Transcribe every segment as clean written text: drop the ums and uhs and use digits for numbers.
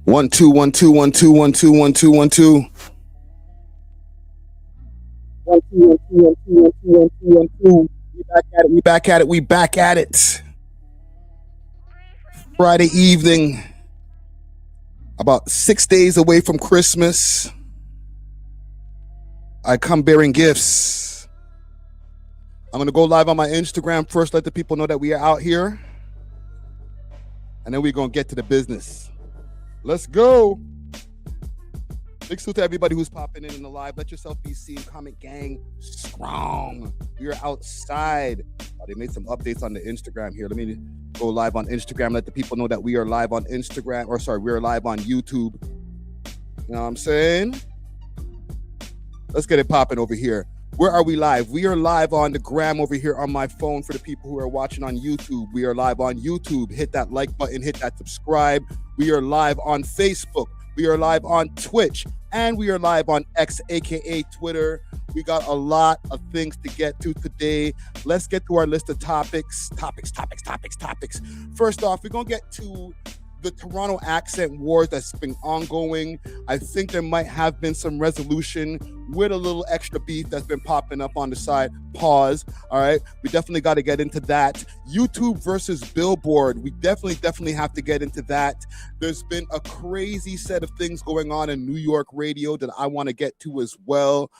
1 2 1 2 1 2 1 2 1 2 1 2 1 2 1 2 1 2 1 2 1 2 1 2. We back at it. We back at it. We back at it. Friday evening, about 6 days away from Christmas. I come bearing gifts. I'm gonna go live on my Instagram first. Let the people know that we are out here, and then we're gonna get to the business. Let's go. Big salute to everybody who's popping in the live. Let yourself be seen. Comment gang strong. We are outside. They made some updates on the Instagram here. Let me go live on Instagram. Let the people know that we are live on Instagram. Or sorry, we're live on YouTube. You know what I'm saying? Let's get it popping over here. Where are we live? We are live on the gram over here on my phone for the people who are watching on YouTube. We are live on YouTube. Hit that like button. Hit that subscribe. We are live on Facebook. We are live on Twitch. And we are live on X, aka Twitter. We got a lot of things to get to today. Let's get to our list of topics. Topics. First off, we're going to get to the Toronto accent wars that's been ongoing. I think there might have been some resolution with a little extra beef that's been popping up on the side. Pause. All right. We definitely got to get into that. YouTube versus Billboard. We definitely have to get into that. There's been a crazy set of things going on in New York radio that I want to get to as well.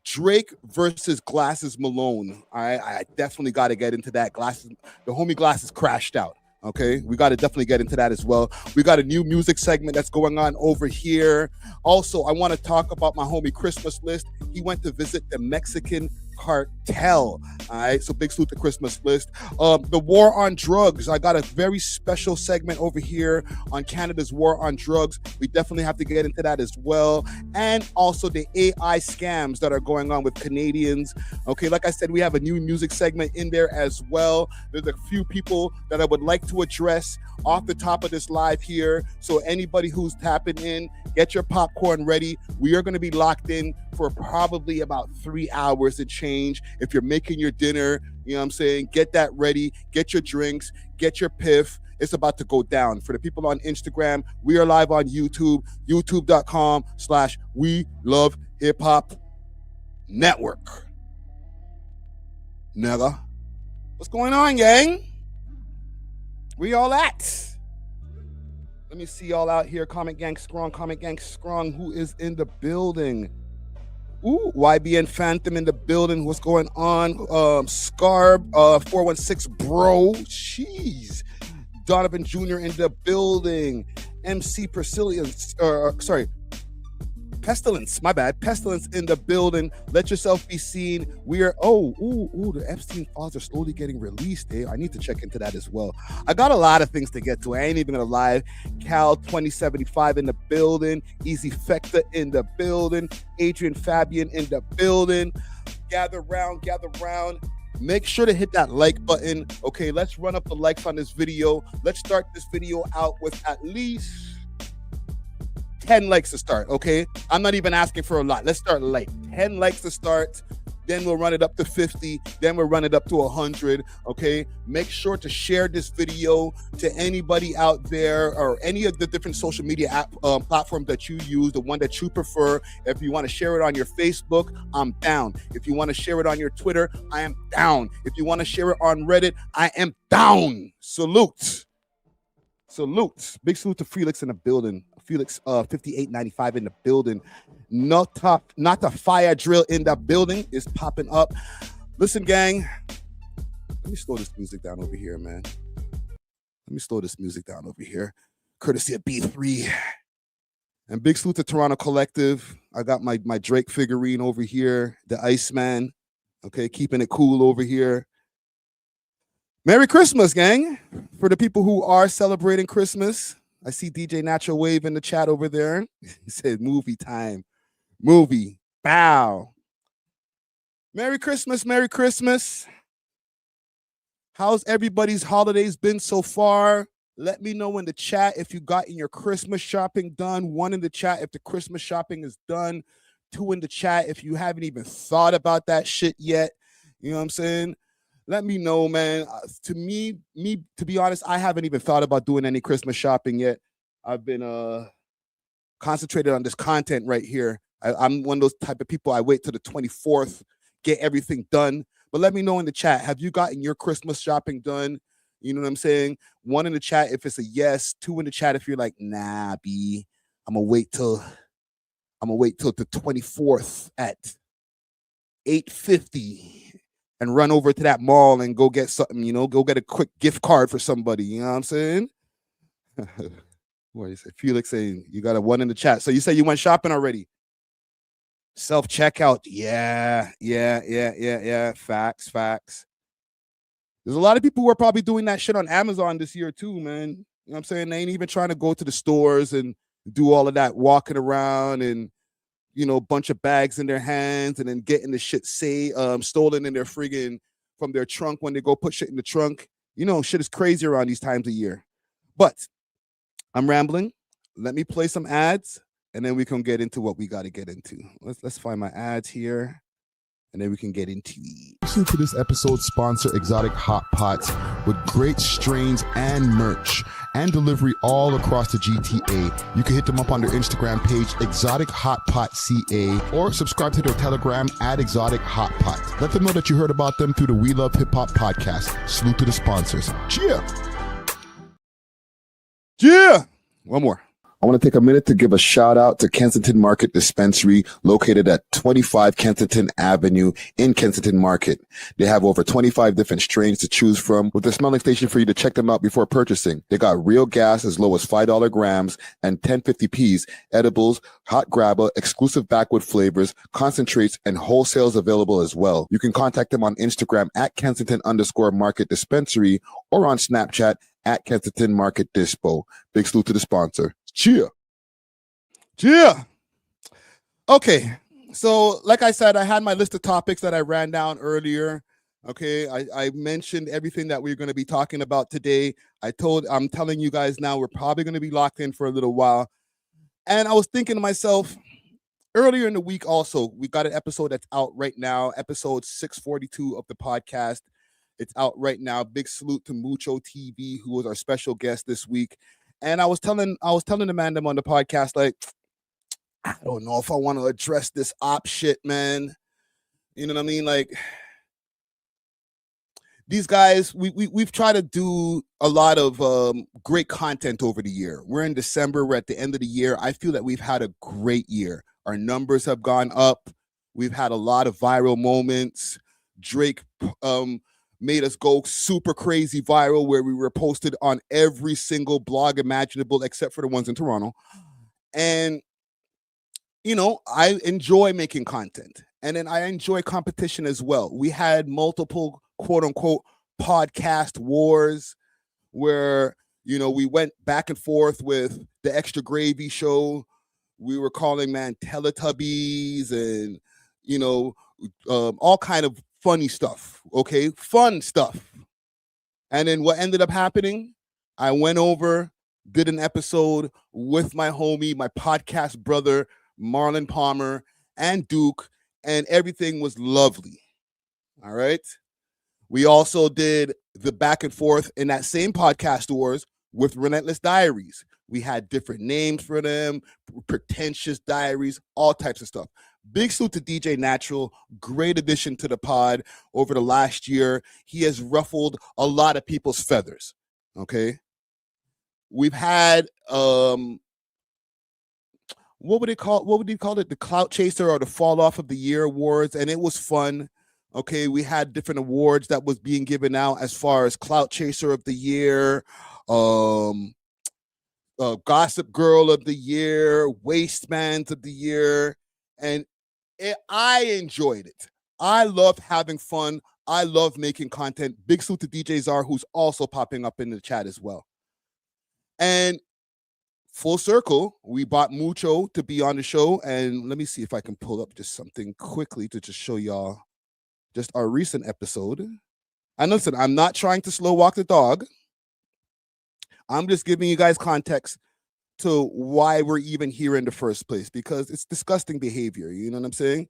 Drake versus Glasses Malone. All right. I definitely got to get into that. The homie Glasses crashed out. Okay, we got to definitely get into that as well. We got a new music segment that's going on over here. Also, I want to talk about my homie Christmas List. He went to visit the Mexican cartel. All right, so big salute to Christmas List. The war on drugs. I got a very special segment over here on Canada's war on drugs. We definitely have to get into that as well. And also the AI scams that are going on with Canadians. Okay, like I said, we have a new music segment in there as well. There's a few people that I would like to address off the top of this live here. So anybody who's tapping in, get your popcorn ready. We are going to be locked in for probably about 3 hours and change. If you're making your dinner, you know what I'm saying, get that ready, get your drinks, get your piff. It's about to go down. For the people on Instagram, we are live on YouTube, youtube.com/welovehiphop network. Nigga. What's going on, gang? Where y'all at? Let me see y'all out here. Comment gang strong. Who is in the building? Ooh, YBN Phantom in the building. What's going on? Scarb 416 bro. Jeez. Donovan Jr. in the building. MC Pestilence, my bad. Pestilence in the building. Let yourself be seen. We are, the Epstein files are slowly getting released. I need to check into that as well. I got a lot of things to get to. I ain't even gonna lie. Cal 2075 in the building. Easy Fecta in the building. Adrian Fabian in the building. Gather round. Make sure to hit that like button. Okay, let's run up the likes on this video. Let's start this video out with at least 10 likes to start, okay? I'm not even asking for a lot. Let's start light. 10 likes to start. Then we'll run it up to 50. Then we'll run it up to 100, okay? Make sure to share this video to anybody out there or any of the different social media platforms that you use, the one that you prefer. If you want to share it on your Facebook, I'm down. If you want to share it on your Twitter, I am down. If you want to share it on Reddit, I am down. Salute. Big salute to Felix in the building. Felix 5895 in the building. Not the fire drill in the building is popping up. Listen, gang. Let me slow this music down over here, man. Courtesy of B3. And big salute to Toronto Collective. I got my Drake figurine over here. The Iceman. Okay, keeping it cool over here. Merry Christmas, gang. For the people who are celebrating Christmas. I see DJ Natural Wave in the chat over there. He said movie time. Movie. Bow. Merry Christmas. How's everybody's holidays been so far? Let me know in the chat if you got your Christmas shopping done. 1 in the chat if the Christmas shopping is done. 2 in the chat if you haven't even thought about that shit yet. You know what I'm saying? Let me know, man. To be honest, I haven't even thought about doing any Christmas shopping yet. I've been concentrated on this content right here. I'm one of those type of people. I wait till the 24th, get everything done. But let me know in the chat, have you gotten your Christmas shopping done? You know what I'm saying? 1 in the chat if it's a yes, 2 in the chat if you're like, nah, B, I'm gonna wait till the 24th at 8:50 and run over to that mall and go get something, go get a quick gift card for somebody. You know what I'm saying? What you say? Felix saying you got a 1 in the chat. So you say you went shopping already? Self-checkout. Yeah. Facts. There's a lot of people who are probably doing that shit on Amazon this year too, man. You know what I'm saying? They ain't even trying to go to the stores and do all of that walking around and, a bunch of bags in their hands and then getting the shit stolen in their friggin' from their trunk when they go put shit in the trunk. Shit is crazy around these times of year. But I'm rambling. Let me play some ads and then we can get into what we got to get into. Let's find my ads here. And then we can get into it. Listen to this episode's sponsor, Exotic Hot Pots, with great strains and merch and delivery all across the GTA. You can hit them up on their Instagram page, Exotic Hot Pot CA, or subscribe to their Telegram at Exotic Hot Pot. Let them know that you heard about them through the We Love Hip Hop podcast. Salute to the sponsors. Cheer! One more. I want to take a minute to give a shout out to Kensington Market Dispensary located at 25 Kensington Avenue in Kensington Market. They have over 25 different strains to choose from with a smelling station for you to check them out before purchasing. They got real gas as low as $5 grams and 1050p's, edibles, hot grabber, exclusive backwood flavors, concentrates, and wholesales available as well. You can contact them on Instagram at Kensington_Market Dispensary or on Snapchat at Kensington Market Dispo. Big salute to the sponsor. Cheer. Okay, so like I said, I had my list of topics that I ran down earlier. Okay, I mentioned everything that we're going to be talking about today. I'm telling you guys now, we're probably going to be locked in for a little while. And I was thinking to myself, earlier in the week also, we got an episode that's out right now, episode 642 of the podcast. It's out right now. Big salute to Mucho TV, who was our special guest this week. And I was telling the man them on the podcast, like, I don't know if I want to address this op shit, man. You know what I mean? Like, these guys, we've tried to do a lot of great content over the year. We're in December. We're at the end of the year. I feel that we've had a great year. Our numbers have gone up. We've had a lot of viral moments. Drake made us go super crazy viral, where we were posted on every single blog imaginable except for the ones in Toronto. And, I enjoy making content. And then I enjoy competition as well. We had multiple quote unquote podcast wars where, we went back and forth with the Extra Gravy show. We were calling, man, Teletubbies and, all kind of funny stuff. Okay. Fun stuff. And then what ended up happening, I went over, did an episode with my homie, my podcast brother, Marlon Palmer and Duke, and everything was lovely. All right. We also did the back and forth in that same podcast wars with Relentless Diaries. We had different names for them, Pretentious Diaries, all types of stuff. Big salute to DJ Natural, great addition to the pod over the last year. He has ruffled a lot of people's feathers, okay? We've had, what would he call it? The Clout Chaser or the Fall Off of the Year awards, and it was fun. Okay, we had different awards that was being given out as far as Clout Chaser of the Year, Gossip Girl of the Year, Wastemans of the Year, and I enjoyed it. I love having fun. I love making content. Big salute to DJ Czar, who's also popping up in the chat as well. And full circle, we bought Mucho to be on the show. And let me see if I can pull up just something quickly to just show y'all just our recent episode. And listen, I'm not trying to slow walk the dog. I'm just giving you guys context to why we're even here in the first place, because it's disgusting behavior. You know what I'm saying?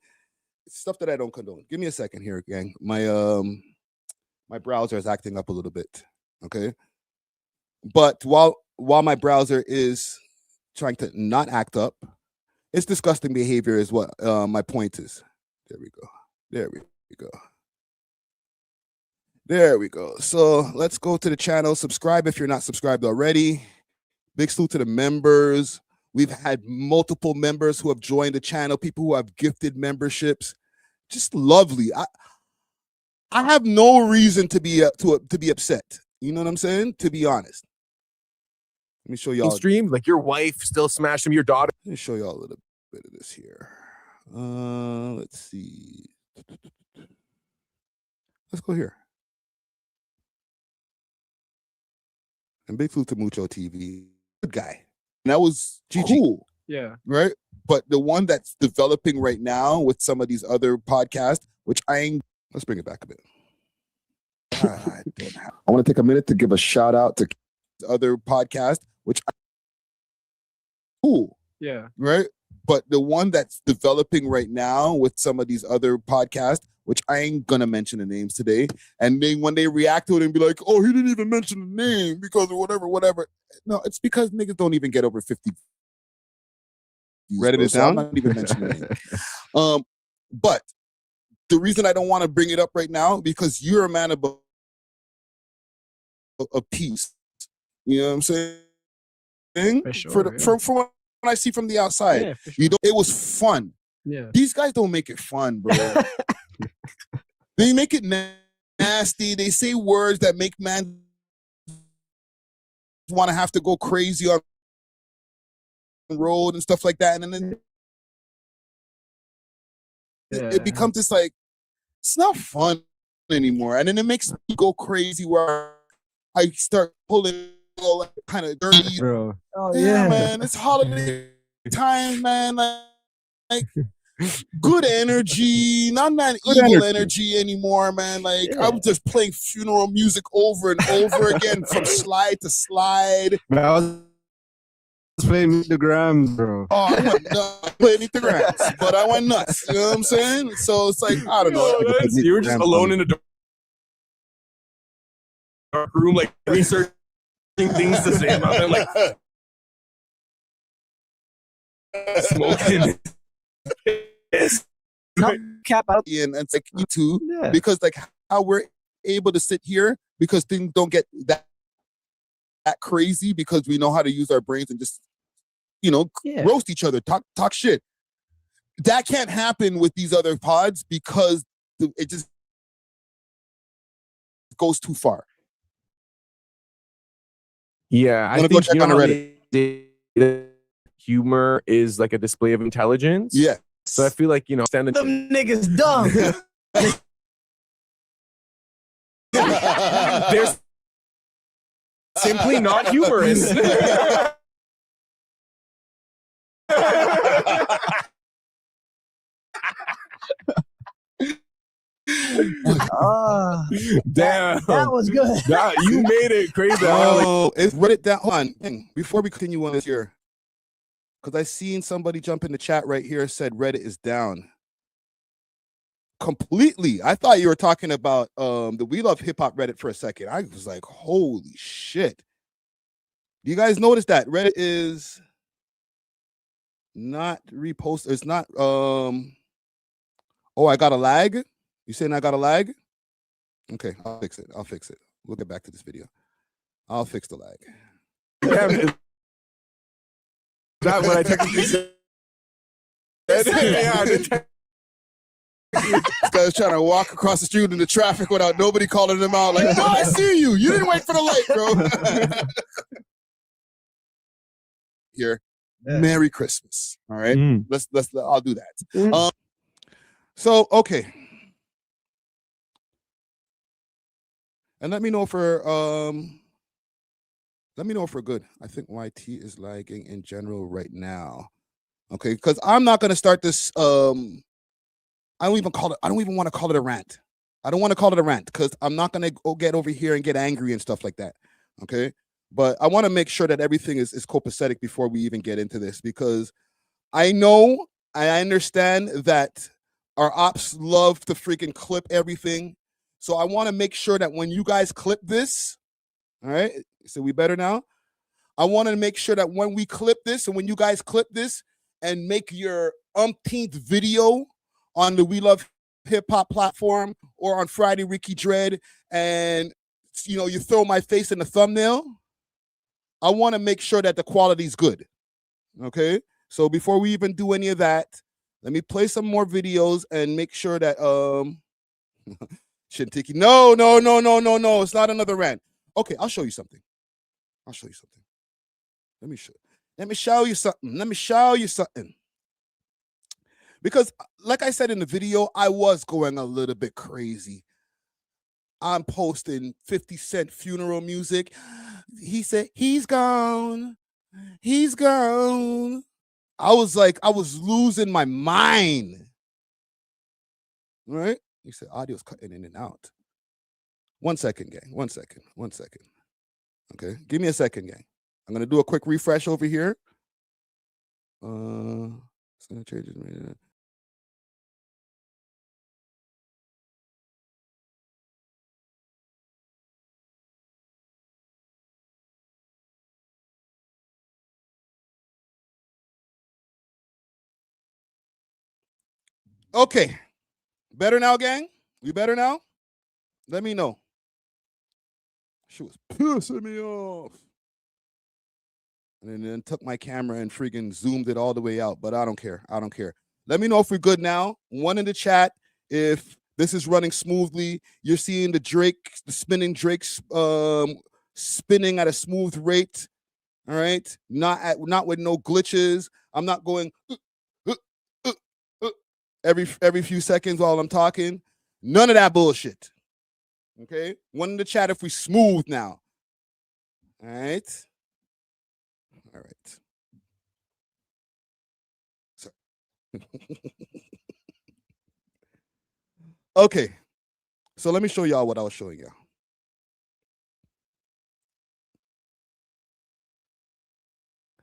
It's stuff that I don't condone. Give me a second here, gang. My browser is acting up a little bit. Okay. But while my browser is trying to not act up. It's disgusting behavior is what my point is. There we go. There we go. There we go. So let's go to the channel. Subscribe if you're not subscribed already. Big salute to the members. We've had multiple members who have joined the channel, people who have gifted memberships. Just lovely. I have no reason to be upset. You know what I'm saying? To be honest. Let me show y'all. Stream, like your wife still smashed him, your daughter. Let me show y'all a little bit of this here. Let's see. Let's go here. And big salute to Mucho TV. Good guy. And that was cool. Yeah. Right? But the one that's developing right now with some of these other podcasts, which let's bring it back a bit. I want to take a minute to give a shout out to other podcasts, which cool. Yeah. Right? But the one that's developing right now with some of these other podcasts, which I ain't gonna mention the names today, and then when they react to it and be like, "Oh, he didn't even mention the name because of whatever." No, it's because niggas don't even get over 50. Reddit is down. I'm not even mentioning the name. But the reason I don't want to bring it up right now because you're a man of peace. You know what I'm saying? For sure, From what I see from the outside, yeah, for sure. it was fun. Yeah. These guys don't make it fun, bro. They make it nasty. They say words that make man want to have to go crazy on the road and stuff like that. And then it becomes just like, it's not fun anymore. And then it makes me go crazy where I start pulling all like kind of dirty. Bro. Oh, yeah, man. It's holiday time, man. Like good energy, not that evil energy anymore, man. Like I'm just playing funeral music over and over again from slide to slide. I was playing the grams, bro. Oh, I went nuts. Playing the grams, but I went nuts. You know what I'm saying? So it's like I don't know. You were just alone in a dark room, like researching things to say about them, like smoking. Cap out and it's like you too, because like how we're able to sit here because things don't get that crazy because we know how to use our brains and just roast each other, talk shit. That can't happen with these other pods because it just goes too far. Yeah, I think go check on Reddit. Humor is like a display of intelligence. Yeah. So I feel like, them niggas dumb. They're simply not humorous. Damn. That was good. You made it crazy. Oh, it's Reddit down. Hold on. Before we continue on this here, because I seen somebody jump in the chat right here said Reddit is down. Completely. I thought you were talking about the We Love Hip Hop Reddit for a second. I was like, holy shit. Do you guys notice that Reddit is not reposted? It's not oh, I got a lag? You saying I got a lag? Okay, I'll fix it. We'll get back to this video. I'll fix the lag. That what I technically said. This guy's trying to walk across the street in the traffic without nobody calling him out. Like, no, I see you. You didn't wait for the light, bro. Here, Merry Christmas. All right, let's. I'll do that. So okay, and let me know if we're good. I think YT is lagging in general right now. Okay, because I'm not gonna start this. I don't even want to call it a rant. I don't want to call it a rant because I'm not gonna go get over here and get angry and stuff like that. Okay, but I want to make sure that everything is copacetic before we even get into this because I understand that our ops love to freaking clip everything. So I want to make sure that when you guys clip this, all right, so we better now. I want to make sure that when we clip this and when you guys clip this and make your umpteenth video on the We Love Hip Hop platform or on Friday Ricky Dread, and you throw my face in the thumbnail, I want to make sure that the quality's good. Okay? So before we even do any of that, let me play some more videos and make sure that Shintiki. No. It's not another rant. Okay, I'll show you something. Let me show you something. Because like I said in the video, I was going a little bit crazy. I'm posting 50 Cent funeral music. He said, he's gone. He's gone. I was losing my mind. Right? He said, audio's cutting in and out. 1 second, gang. 1 second. Okay, give me a second, gang. I'm going to do a quick refresh over here. It's going to change it. Okay. Better now, gang? We better now? Let me know. She was pissing me off. And then took my camera and freaking zoomed it all the way out. But I don't care. Let me know if we're good now. One in the chat if this is running smoothly. You're seeing the spinning Drake's spinning at a smooth rate. All right. Not with no glitches. I'm not going every few seconds while I'm talking. None of that bullshit. Okay. One in the chat if we smooth now. All right. So okay. So let me show y'all what I was showing y'all.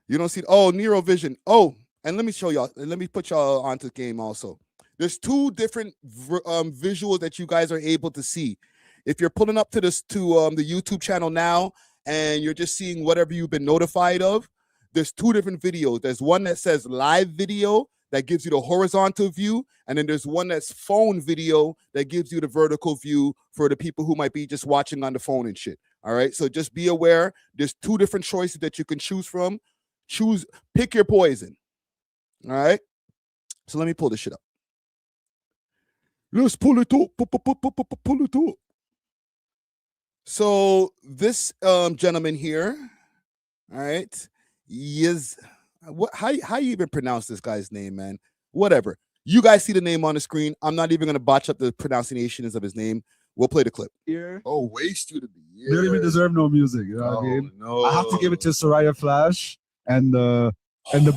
You don't see, Nero Vision. Oh, and let me show y'all, and let me put y'all onto the game also. There's two different visuals that you guys are able to see. If you're pulling up to the YouTube channel now, and you're just seeing whatever you've been notified of, there's two different videos. There's one that says live video that gives you the horizontal view, and then there's one that's phone video that gives you the vertical view for the people who might be just watching on the phone and shit. All right, so just be aware. There's two different choices that you can choose from. Pick your poison. All right, so let me pull this shit up. Let's pull it up. Pull it up. So this gentleman here, all right, how you even pronounce this guy's name, man? Whatever. You guys see the name on the screen. I'm not even gonna botch up the pronunciations of his name. We'll play the clip. Here. Oh, waste you to be. They don't even deserve no music. You know what I mean? No. I have to give it to Soraya Flash and the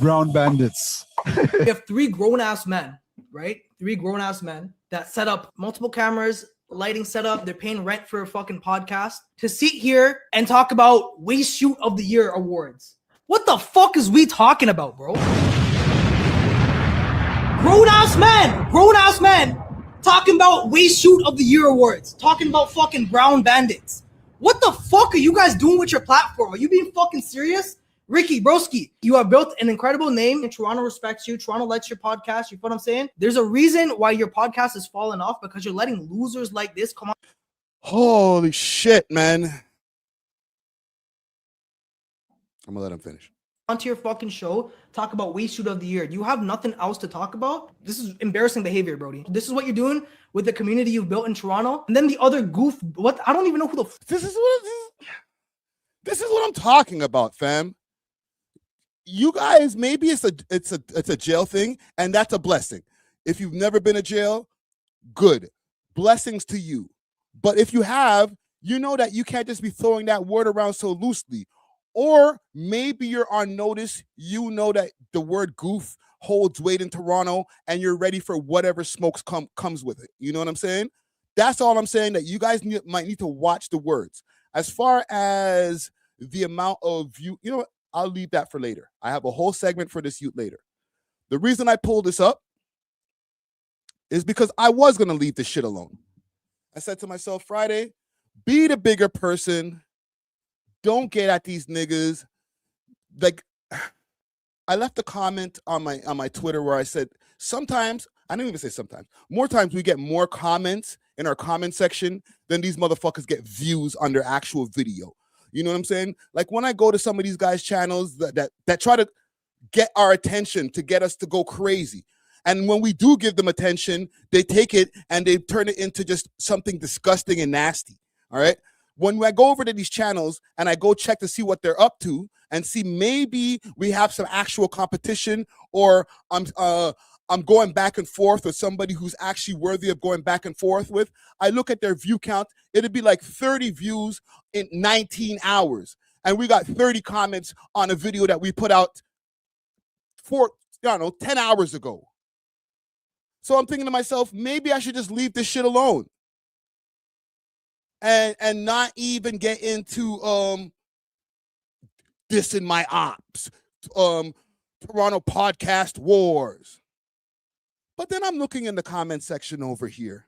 Brown Bandits. We have three grown-ass men, right? Three grown-ass men that set up multiple cameras, lighting setup. They're paying rent for a fucking podcast to sit here and talk about Waste Shoot of the Year awards. What the fuck is we talking about, bro? Grown-ass men talking about Waste Shoot of the Year awards, talking about fucking Brown Bandits. What the fuck are you guys doing with your platform? Are you being fucking serious? Ricky, broski, you have built an incredible name and Toronto respects you. Toronto likes your podcast. You know what I'm saying? There's a reason why your podcast has fallen off, because you're letting losers like this come on. Holy shit, man. I'm gonna let him finish. Onto your fucking show, talk about Waste Shoot of the Year. You have nothing else to talk about? This is embarrassing behavior, Brody. This is what you're doing with the community you've built in Toronto. And then the other goof, what? I don't even know who the This is what I'm talking about, fam. You guys, maybe it's a jail thing, and that's a blessing. If you've never been to jail, good. Blessings to you. But if you have, you know that you can't just be throwing that word around so loosely. Or maybe you're on notice, you know that the word goof holds weight in Toronto, and you're ready for whatever smokes comes with it. You know what I'm saying? That's all I'm saying, that you guys might need to watch the words. As far as the amount of view, you know what? I'll leave that for later. I have a whole segment for this youth later. The reason I pulled this up is because I was going to leave this shit alone. I said to myself, Friday, be the bigger person. Don't get at these niggas. like I left a comment on my Twitter where I said sometimes, I didn't even say sometimes, more times we get more comments in our comment section than these motherfuckers get views on their actual video. You know what I'm saying? Like when I go to some of these guys' channels that try to get our attention to get us to go crazy. And when we do give them attention, they take it and they turn it into just something disgusting and nasty. All right. When I go over to these channels and I go check to see what they're up to and see maybe we have some actual competition, or I'm going back and forth with somebody who's actually worthy of going back and forth with, I look at their view count, it'd be like 30 views in 19 hours. And we got 30 comments on a video that we put out 10 hours ago. So I'm thinking to myself, maybe I should just leave this shit alone. And not even get into dissing my ops, Toronto podcast wars. But then I'm looking in the comment section over here.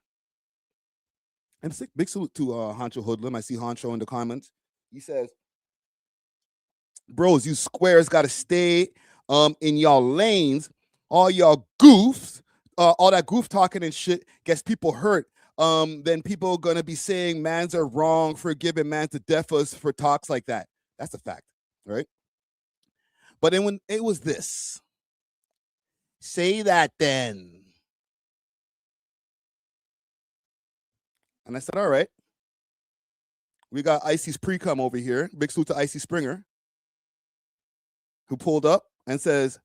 And big salute to Honcho Hoodlum. I see Honcho in the comments. He says, bros, you squares got to stay in y'all lanes. All y'all goofs, all that goof talking and shit gets people hurt. Then people are gonna be saying mans are wrong for giving mans to deaf us for talks like that. That's a fact, right? But then when it was this, say that then. And I said, all right. We got Icy's pre-cum over here. Big salute to Icy Springer, who pulled up and says,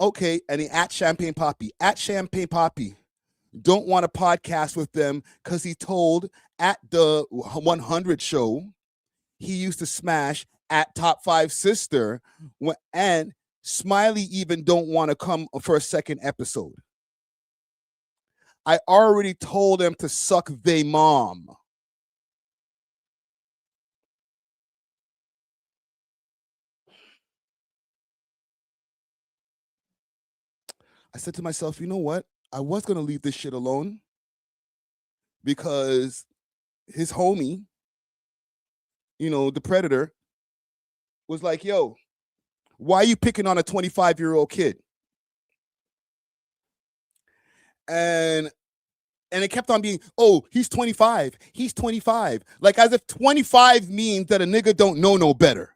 okay, and he at Champagne Poppy. At Champagne Poppy. Don't want a podcast with them because he told at the 100 show he used to smash at Top 5 Sister, and Smiley even don't want to come for a second episode. I already told them to suck they mom. I said to myself, you know what? I was going to leave this shit alone because his homie, you know, the Predator, was like, yo, why are you picking on a 25-year-old kid? And it kept on being, oh, he's 25. He's 25. Like as if 25 means that a nigga don't know no better.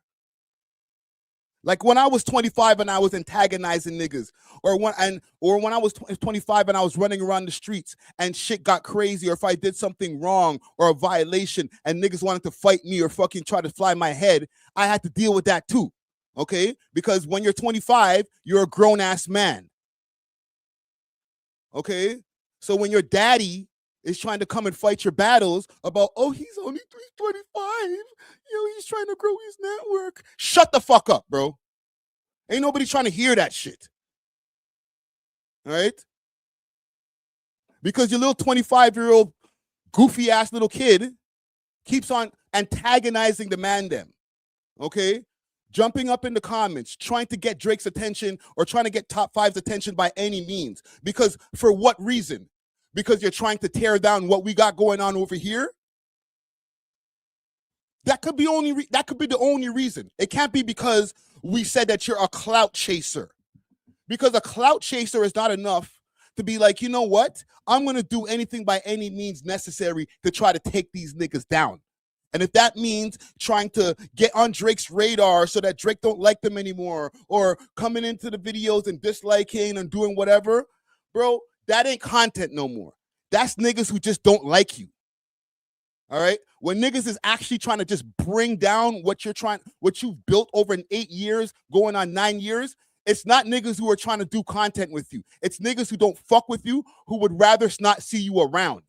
Like when I was 25 and I was antagonizing niggas, or when I was 25 and I was running around the streets and shit got crazy, or if I did something wrong or a violation and niggas wanted to fight me or fucking try to fly my head, I had to deal with that too. Okay? Because when you're 25, you're a grown ass man. Okay? So when your daddy is trying to come and fight your battles about, oh, he's only 325, you know, he's trying to grow his network. Shut the fuck up, bro. Ain't nobody trying to hear that shit. All right? Because your little 25-year-old goofy ass little kid keeps on antagonizing the man them. Okay? Jumping up in the comments, trying to get Drake's attention or trying to get Top 5's attention by any means. Because for what reason? Because you're trying to tear down what we got going on over here? That could be the only reason. It can't be because we said that you're a clout chaser. Because a clout chaser is not enough to be like, you know what? I'm going to do anything by any means necessary to try to take these niggas down. And if that means trying to get on Drake's radar so that Drake don't like them anymore, or coming into the videos and disliking and doing whatever, bro, that ain't content no more. That's niggas who just don't like you. All right? When niggas is actually trying to just bring down what you've built over in 8 years, going on 9 years, it's not niggas who are trying to do content with you. It's niggas who don't fuck with you, who would rather not see you around.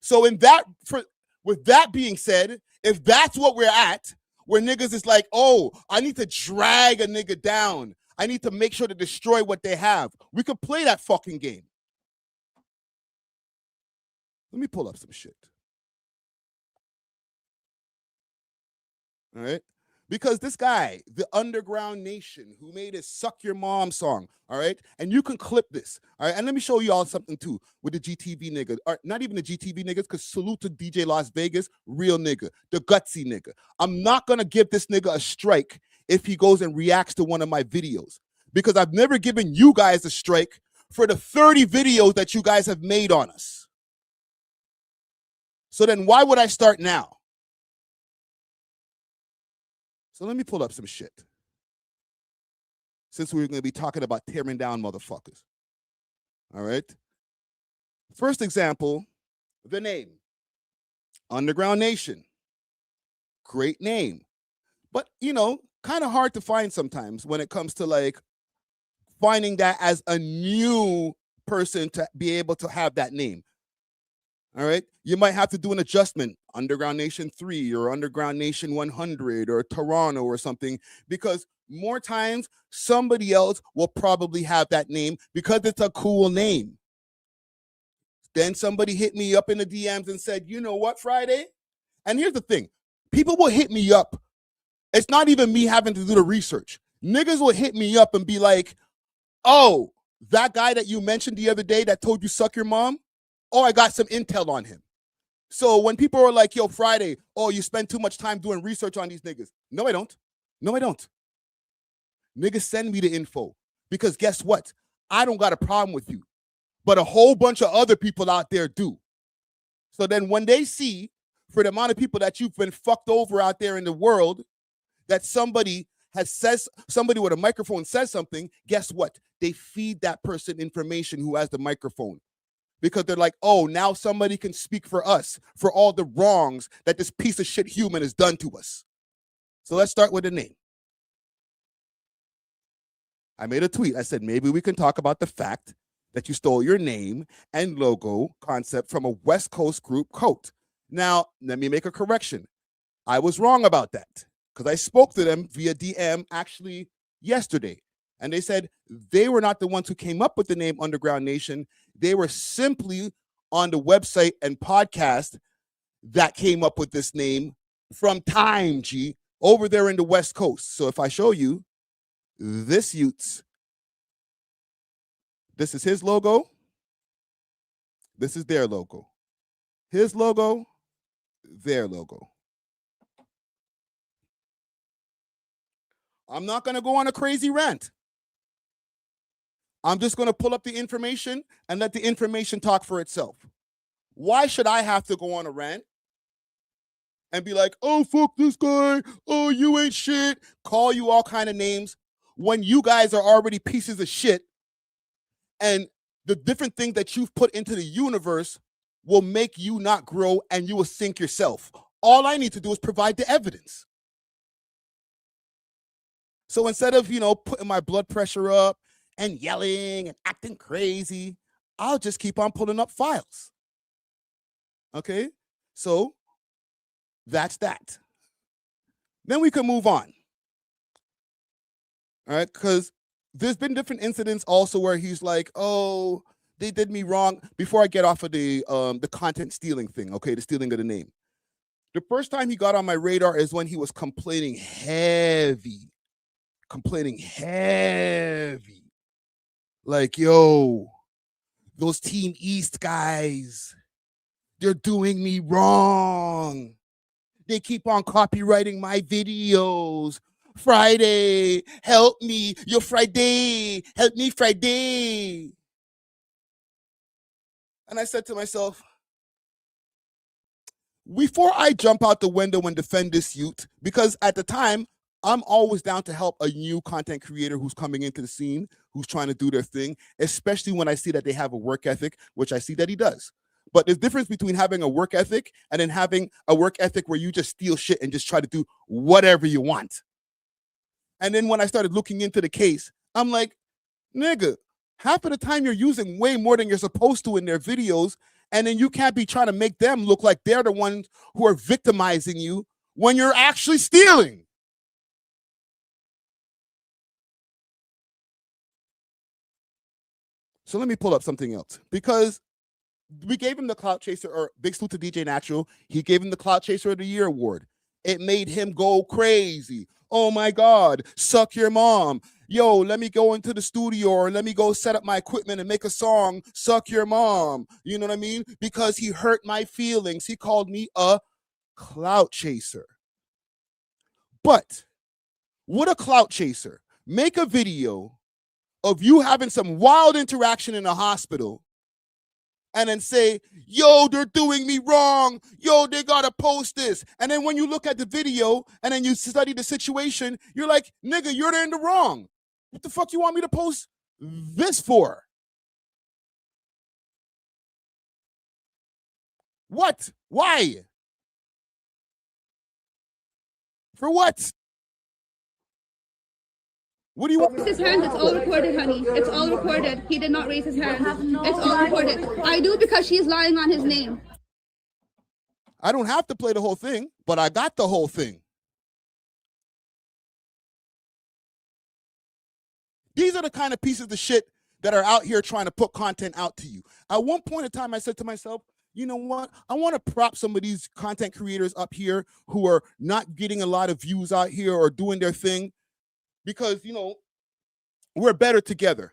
So with that being said, if that's what we're at, where niggas is like, oh, I need to drag a nigga down, I need to make sure to destroy what they have, we could play that fucking game. Let me pull up some shit. All right? Because this guy, the Underground Nation, who made his Suck Your Mom song, all right? And you can clip this, all right? And let me show you all something too with the GTV niggas, or not even the GTV niggas, because salute to DJ Las Vegas, real nigga, the gutsy nigga. I'm not gonna give this nigga a strike if he goes and reacts to one of my videos, because I've never given you guys a strike for the 30 videos that you guys have made on us. So then why would I start now? So let me pull up some shit, since we're going to be talking about tearing down motherfuckers. All right. First example, the name. Underground Nation. Great name. But, you know, kind of hard to find sometimes when it comes to like finding that as a new person to be able to have that name. All right. You might have to do an adjustment, Underground Nation 3 or Underground Nation 100 or Toronto or something, because more times somebody else will probably have that name because it's a cool name. Then somebody hit me up in the DMs and said, you know what, Friday? And here's the thing. People will hit me up. It's not even me having to do the research. Niggas will hit me up and be like, oh, that guy that you mentioned the other day that told you suck your mom? Oh, I got some intel on him. So when people are like, yo, Friday, oh, you spend too much time doing research on these niggas. No, I don't. No, I don't. Niggas send me the info because guess what? I don't got a problem with you, but a whole bunch of other people out there do. So then when they see, for the amount of people that you've been fucked over out there in the world, that somebody with a microphone says something, guess what? They feed that person information who has the microphone. Because they're like, oh, now somebody can speak for us for all the wrongs that this piece of shit human has done to us. So let's start with the name. I made a tweet. I said, maybe we can talk about the fact that you stole your name and logo concept from a West Coast group coat. Now, let me make a correction. I was wrong about that because I spoke to them via DM actually yesterday. And they said they were not the ones who came up with the name Underground Nation. They were simply on the website and podcast that came up with this name from time, G, over there in the West Coast. So if I show you this Utes, this is his logo. This is their logo. His logo, their logo. I'm not going to go on a crazy rant. I'm just going to pull up the information and let the information talk for itself. Why should I have to go on a rant and be like, oh, fuck this guy, oh, you ain't shit, call you all kind of names when you guys are already pieces of shit, and the different things that you've put into the universe will make you not grow and you will sink yourself. All I need to do is provide the evidence. So instead of, putting my blood pressure up and yelling and acting crazy, I'll just keep on pulling up files. Okay? So that's that. Then we can move on. All right? Because there's been different incidents also where he's like, oh, they did me wrong. Before I get off of the content stealing thing, okay, the stealing of the name. The first time he got on my radar is when he was complaining heavy. Like, yo, those Team East guys, they're doing me wrong. They keep on copywriting my videos. Friday, help me. Yo, Friday, help me, Friday. And I said to myself, before I jump out the window and defend this youth, because at the time, I'm always down to help a new content creator who's coming into the scene, who's trying to do their thing, especially when I see that they have a work ethic, which I see that he does. But there's a difference between having a work ethic and then having a work ethic where you just steal shit and just try to do whatever you want. And then when I started looking into the case, I'm like, nigga, half of the time you're using way more than you're supposed to in their videos, and then you can't be trying to make them look like they're the ones who are victimizing you when you're actually stealing. So let me pull up something else, because we gave him the Clout Chaser, or big salute to DJ Natural. He gave him the Clout Chaser of the Year award. It made him go crazy. Oh my God, suck your mom. Yo, let me go into the studio or let me go set up my equipment and make a song, suck your mom. You know what I mean? Because he hurt my feelings. He called me a clout chaser. But would a clout chaser make a video of you having some wild interaction in a hospital and then say, yo, they're doing me wrong. Yo, they gotta post this. And then when you look at the video and then you study the situation, you're like, nigga, you're in the wrong. What the fuck you want me to post this for? What? Why? For what? What do you want? His hands, it's all recorded, honey. It's all recorded. He did not raise his hand. It's all recorded. I do because she's lying on his name. I don't have to play the whole thing, but I got the whole thing. These are the kind of pieces of shit that are out here trying to put content out to you. At one point in time, I said to myself, you know what? I want to prop some of these content creators up here who are not getting a lot of views out here or doing their thing because, you know, we're better together.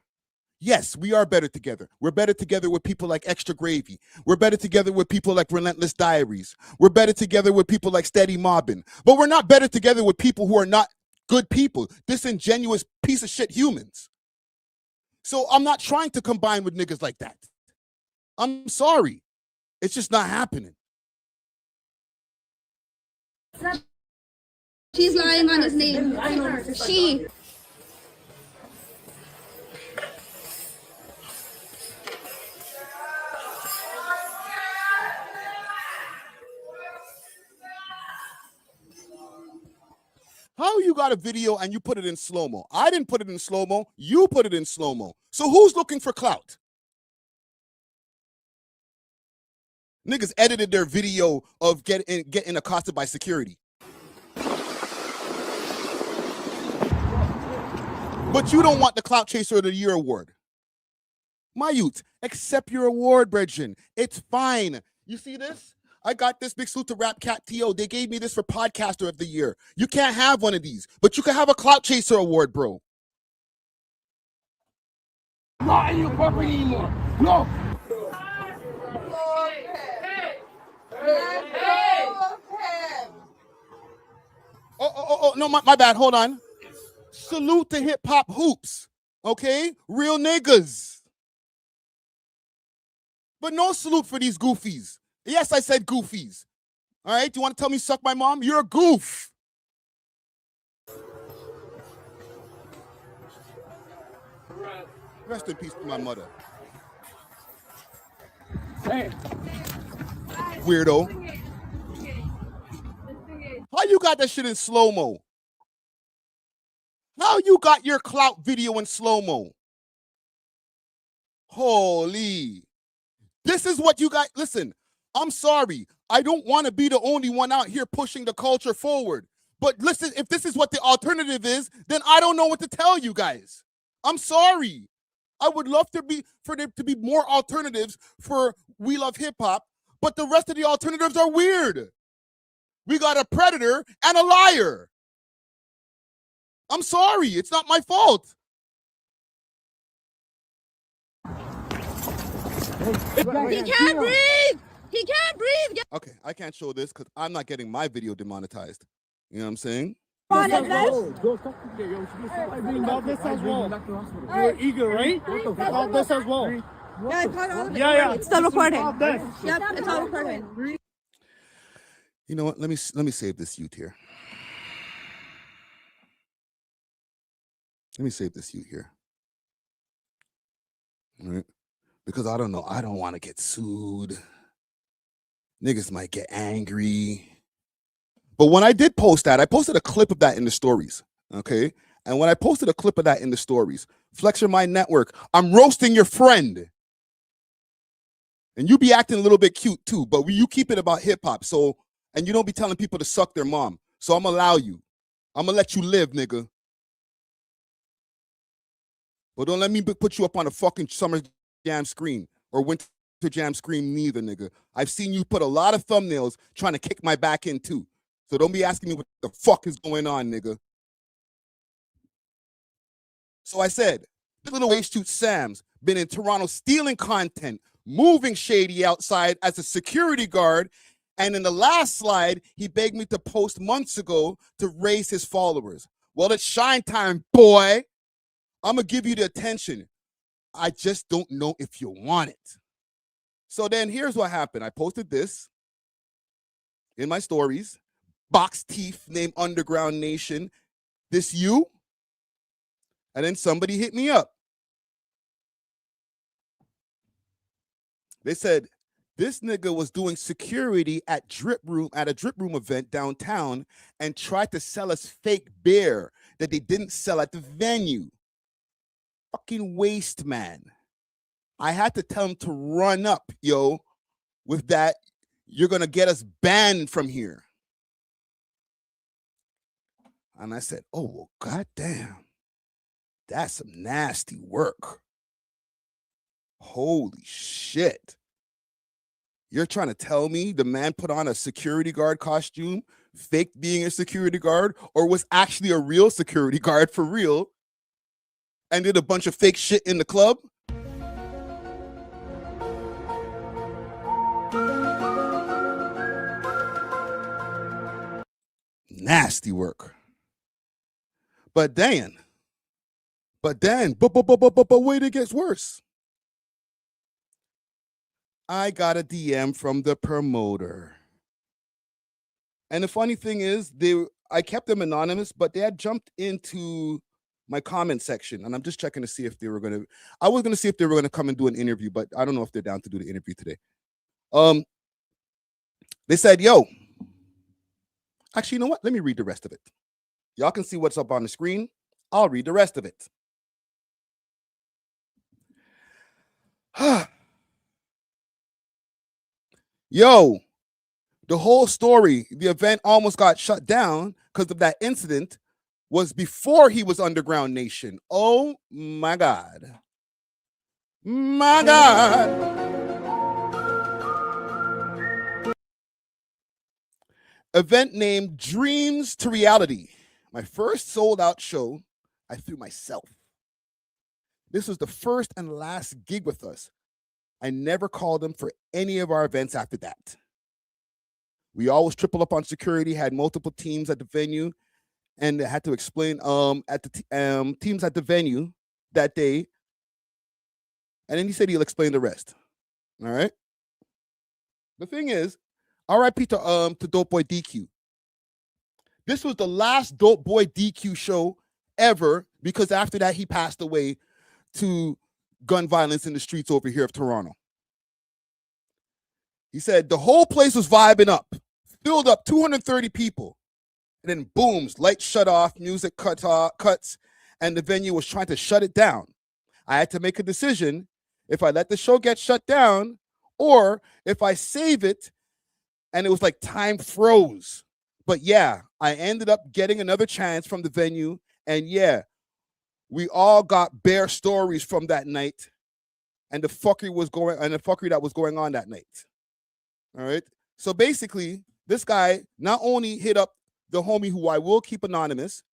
Yes, we are better together. We're better together with people like Extra Gravy. We're better together with people like Relentless Diaries. We're better together with people like Steady Mobbin. But we're not better together with people who are not good people, disingenuous piece of shit humans. So I'm not trying to combine with niggas like that. I'm sorry. It's just not happening. She's lying on his name. She. How you got a video and you put it in slow-mo? I didn't put it in slow-mo. You put it in slow-mo. So who's looking for clout? Niggas edited their video of getting accosted by security. But you don't want the Clout Chaser of the Year award. My youth, accept your award, brethren. It's fine. You see this? I got this. Big salute to Rap Cat T.O. They gave me this for Podcaster of the Year. You can't have one of these, but you can have a Clout Chaser award, bro. Not in your property anymore. No. Oh, no, my bad. Hold on. Salute to Hip Hop Hoops. Okay? Real niggas. But no salute for these goofies. Yes, I said goofies. All right? Do you want to tell me suck my mom? You're a goof. Rest in peace to my mother. Hey. Weirdo. How you got that shit in slow-mo? How you got your clout video in slow-mo? Holy. This is what you got. Listen, I'm sorry. I don't want to be the only one out here pushing the culture forward. But listen, if this is what the alternative is, then I don't know what to tell you guys. I'm sorry. I would love for there to be more alternatives for We Love Hip Hop, but the rest of the alternatives are weird. We got a predator and a liar. I'm sorry. It's not my fault. He can't breathe. He can't breathe. Okay, I can't show this because I'm not getting my video demonetized. You know what I'm saying? About this as well. You're eager, right? About this as well. Yeah. It's still recording. Yep, it's all recording. You know what? Let me save this youth here. Let me save this youth here. All right? Because I don't know. I don't want to get sued. Niggas might get angry. But when I did post that, I posted a clip of that in the stories. Okay? And when I posted a clip of that in the stories, Flex Your Mind Network, I'm roasting your friend. And you be acting a little bit cute too, but you keep it about hip hop. So, and you don't be telling people to suck their mom. So I'm gonna allow you. I'm gonna let you live, nigga. But don't let me put you up on a fucking Summer Jam screen or Winter Jam screen neither, nigga. I've seen you put a lot of thumbnails trying to kick my back in too. So don't be asking me what the fuck is going on, nigga. So I said, the little waste shoot Sam's been in Toronto stealing content, moving shady outside as a security guard. And in the last slide, he begged me to post months ago to raise his followers. Well, it's shine time, boy. I'm going to give you the attention. I just don't know if you want it. So then here's what happened. I posted this in my stories. Box teeth named Underground Nation. This you? And then somebody hit me up. They said, this nigga was doing security at a drip room event downtown and tried to sell us fake beer that they didn't sell at the venue. Fucking waste, man. I had to tell him to run up, yo, with that. You're going to get us banned from here. And I said, oh, well, goddamn. That's some nasty work. Holy shit. You're trying to tell me the man put on a security guard costume, faked being a security guard, or was actually a real security guard for real, and did a bunch of fake shit in the club? Nasty work. But wait, it gets worse. I got a DM from the promoter. And the funny thing is, I kept them anonymous, but they had jumped into my comment section, and I'm just checking to see if they were going to, I was going to see if they were going to come and do an interview, but I don't know if they're down to do the interview today. They said, yo, actually, you know what? Let me read the rest of it. Y'all can see what's up on the screen. I'll read the rest of it. Yo, the whole story, the event almost got shut down because of that incident, was before he was Underground Nation. Oh my God. My God. Event named Dreams to Reality. My first sold out show, I threw myself. This was the first and last gig with us. I never called them for any of our events after that. We always triple up on security, had multiple teams at the venue, and had to explain at the teams at the venue that day. And then he said he'll explain the rest. All right. The thing is, R.I.P. to Dope Boy DQ. This was the last Dope Boy DQ show ever, because after that he passed away to gun violence in the streets over here of Toronto. He said the whole place was vibing up, filled up, 230 people. And then booms, lights shut off, music cuts, and the venue was trying to shut it down. I had to make a decision if I let the show get shut down or if I save it, and it was like time froze. But yeah, I ended up getting another chance from the venue, and yeah, we all got bare stories from that night and the fuckery that was going on that night. All right. So basically, this guy not only hit up the homie who I will keep anonymous,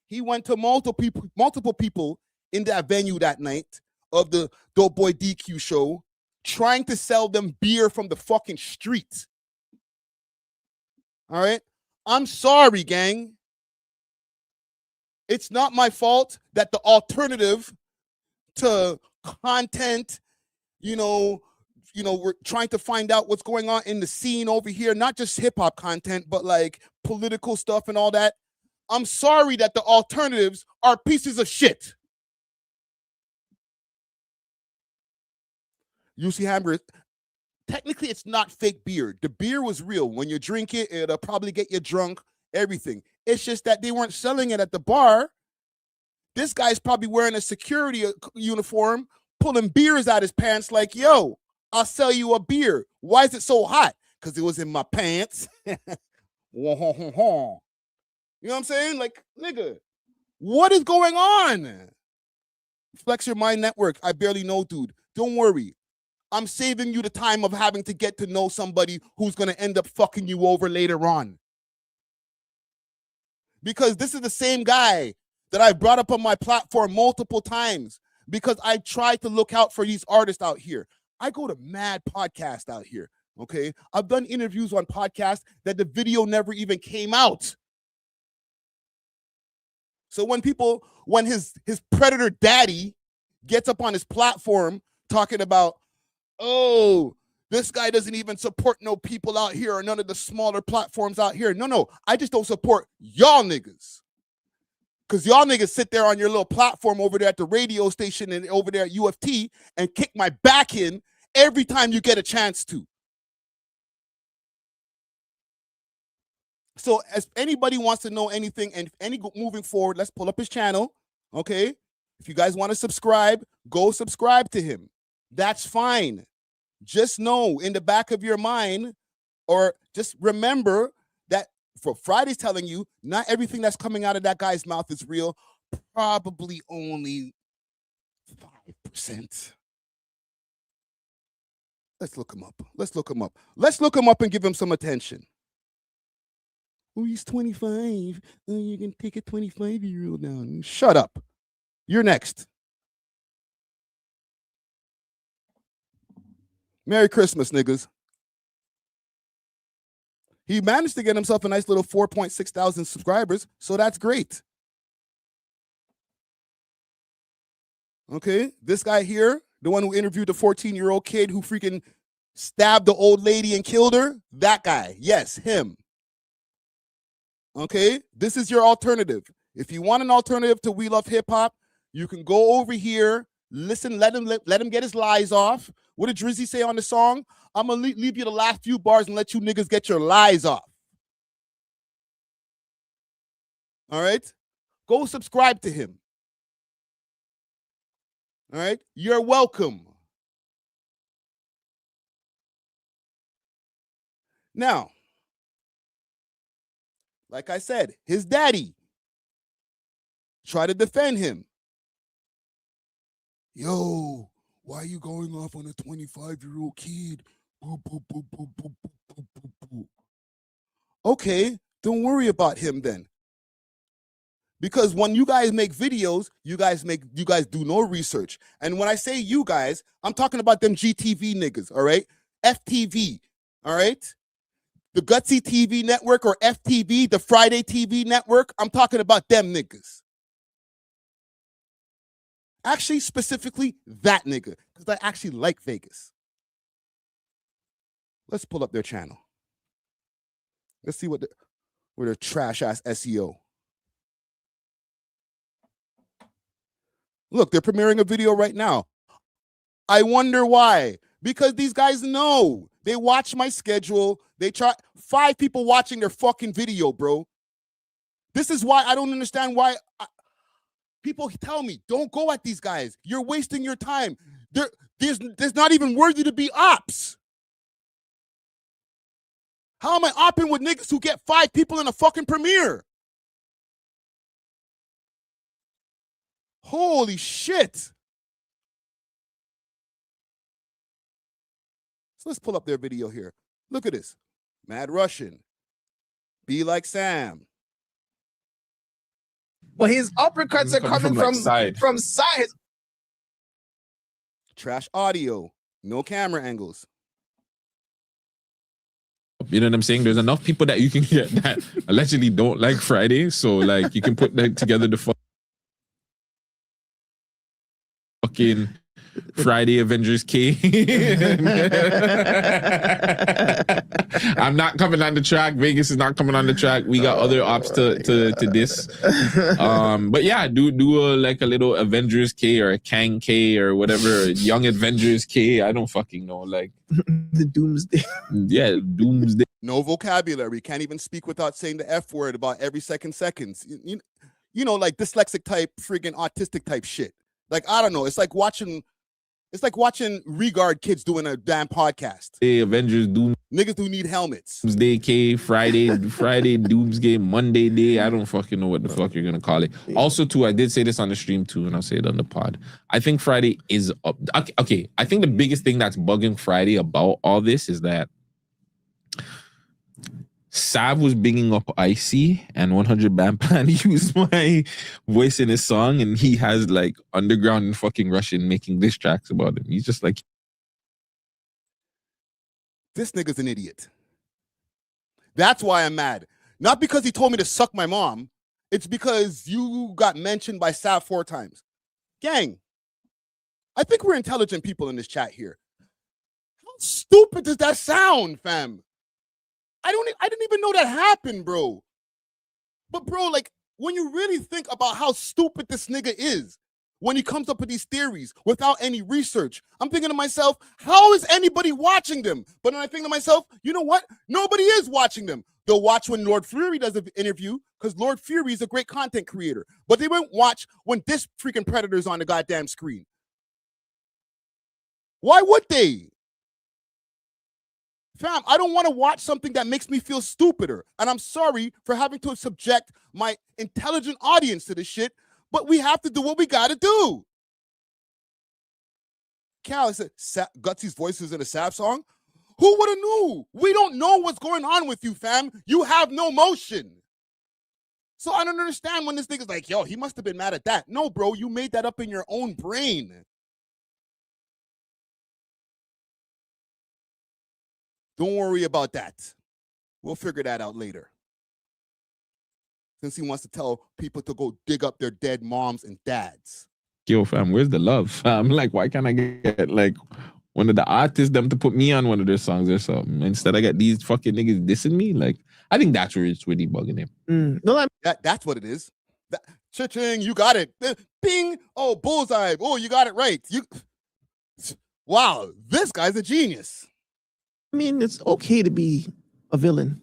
he went to multiple people in that venue that night of the Dope Boy DQ show, trying to sell them beer from the fucking street. All right. I'm sorry, gang. It's not my fault that the alternative to content, we're trying to find out what's going on in the scene over here, not just hip hop content, but like political stuff and all that. I'm sorry that the alternatives are pieces of shit. UC Hamburger, technically it's not fake beer. The beer was real. When you drink it, it'll probably get you drunk, everything. It's just that they weren't selling it at the bar. This guy's probably wearing a security uniform, pulling beers out his pants like, yo, I'll sell you a beer. Why is it so hot? Because it was in my pants. You know what I'm saying? Like, nigga, what is going on? Flex Your Mind Network. I barely know, dude. Don't worry. I'm saving you the time of having to get to know somebody who's going to end up fucking you over later on. Because this is the same guy that I brought up on my platform multiple times because I try to look out for these artists out here. I go to mad podcasts out here, okay? I've done interviews on podcasts that the video never even came out. So when his predator daddy gets up on his platform talking about, oh, this guy doesn't even support no people out here or none of the smaller platforms out here. No, I just don't support y'all niggas. Because y'all niggas sit there on your little platform over there at the radio station and over there at UFT and kick my back in every time you get a chance to. So as anybody wants to know anything and moving forward, let's pull up his channel, okay? If you guys want to subscribe, go subscribe to him. That's fine. Just know in the back of your mind, or just remember that for Friday's telling you, not everything that's coming out of that guy's mouth is real. Probably only 5%. Let's look him up. Let's look him up and give him some attention. Oh, he's 25. Oh, you can take a 25-year-old down. Shut up. You're next. Merry Christmas, niggas. He managed to get himself a nice little 4.6 thousand subscribers, so that's great. Okay, this guy here, the one who interviewed the 14-year-old kid who freaking stabbed the old lady and killed her, that guy. Yes, him. Okay, this is your alternative. If you want an alternative to We Love Hip Hop, you can go over here, listen, let him get his lies off. What did Drizzy say on the song? I'm gonna leave you the last few bars and let you niggas get your lies off. All right, go subscribe to him. All right, you're welcome. Now, like I said, his daddy tried to defend him. Yo, why are you going off on a 25-year-old kid? Boo, boo, boo, boo, boo, boo, boo, boo, boo. Okay, don't worry about him then. Because when you guys make videos, you guys do no research. And when I say you guys, I'm talking about them GTV niggas, all right? FTV, all right? The Gutsy TV network or FTV, the Friday TV network, I'm talking about them niggas. Actually, specifically that nigga, because I actually like Vegas. Let's pull up their channel. Let's see what their trash ass SEO. Look, they're premiering a video right now. I wonder why. Because these guys know. They watch my schedule. They try 5 people watching their fucking video, bro. This is why I don't understand why people tell me, don't go at these guys. You're wasting your time. There's not even worthy to be ops. How am I opping with niggas who get 5 people in a fucking premiere? Holy shit. So let's pull up their video here. Look at this. Mad Russian. Be like Sam. Well, his uppercuts are coming from side. From side. Trash audio. No camera angles. You know what I'm saying? There's enough people that you can get that allegedly don't like Friday. So like you can put that together the fucking Friday Avengers K. I'm not coming on the track. Vegas is not coming on the track. We got other ops to this. But yeah, do like a little Avengers K or a Kang K or whatever, Young Avengers K. I don't fucking know. Like the Doomsday. Yeah, Doomsday. No vocabulary. Can't even speak without saying the F word about every seconds. You know, like dyslexic type, friggin' autistic type shit. Like, I don't know. It's like watching Regard kids doing a damn podcast. Hey, Avengers Doom. Niggas who need helmets. Doomsday K, Friday Doomsday, Monday Day. I don't fucking know what the fuck you're gonna call it. Also, too, I did say this on the stream too, and I'll say it on the pod. I think Friday is up. Okay. I think the biggest thing that's bugging Friday about all this is that Sav was bigging up Icy, and 100 Bampan used my voice in his song, and he has like underground and fucking Russian making diss tracks about him. He's just like, This nigga's an idiot. That's why I'm mad. Not because he told me to suck my mom. It's because you got mentioned by Sav 4 times. Gang, I think we're intelligent people in this chat here. How stupid does that sound, fam? I didn't even know that happened, bro. But bro, like, when you really think about how stupid this nigga is, when he comes up with these theories without any research, I'm thinking to myself, how is anybody watching them? But then I think to myself, you know what? Nobody is watching them. They'll watch when Lord Fury does an interview because Lord Fury is a great content creator. But they won't watch when this freaking predator's on the goddamn screen. Why would they? Fam, I don't want to watch something that makes me feel stupider. And I'm sorry for having to subject my intelligent audience to this shit, but we have to do what we got to do. Cal said, Gutsy's voice is in a Sav song? Who would have knew? We don't know what's going on with you, fam. You have no motion. So I don't understand when this nigga's like, yo, he must have been mad at that. No, bro, you made that up in your own brain. Don't worry about that. We'll figure that out later. Since he wants to tell people to go dig up their dead moms and dads. yo, fam, where's the love? I'm like, why can't I get like one of the artists them to put me on one of their songs or something? Instead, I got these fucking niggas dissing me. Like, I think that's where it's really bugging him. No, That's what it is. Cha-ching, you got it. Bing. Oh, bullseye. Oh, you got it right. Wow, this guy's a genius. I mean, it's okay to be a villain.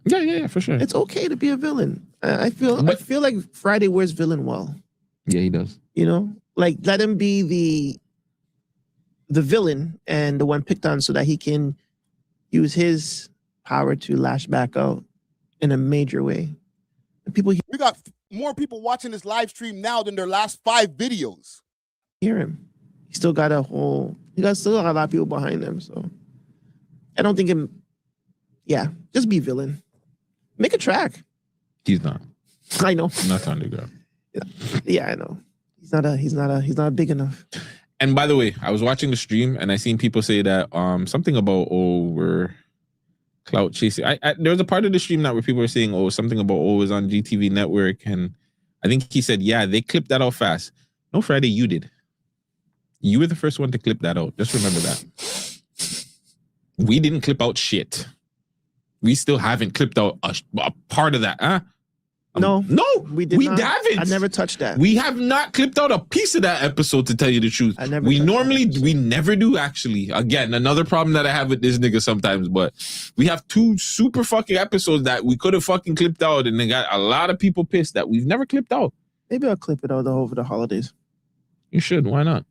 Yeah, for sure. It's okay to be a villain. I feel like Friday wears villain well. Yeah, he does. You know, like let him be the villain and the one picked on, so that he can use his power to lash back out in a major way. And people We got more people watching this live stream now than their last 5 videos. hear him. He still got still got a lot of people behind him. So I don't think just be villain. Make a track. He's not. I know. Not underground. Yeah, I know. He's not big enough. And by the way, I was watching the stream and I seen people say that something about we're clout chasing. There was a part of the stream that where people were saying something about is on GTV network, and I think he said they clipped that out fast. No, Friday, you did. You were the first one to clip that out. Just remember that. We didn't clip out shit. We still haven't clipped out a part of that, huh? No, we not. haven't. I never touched that. We have not clipped out a piece of that episode, to tell you the truth. We never do, actually. Again, another problem that I have with this nigga sometimes, but we have 2 super fucking episodes that we could have fucking clipped out, and they got a lot of people pissed that we've never clipped out. Maybe I'll clip it out over the holidays. You should. Why not?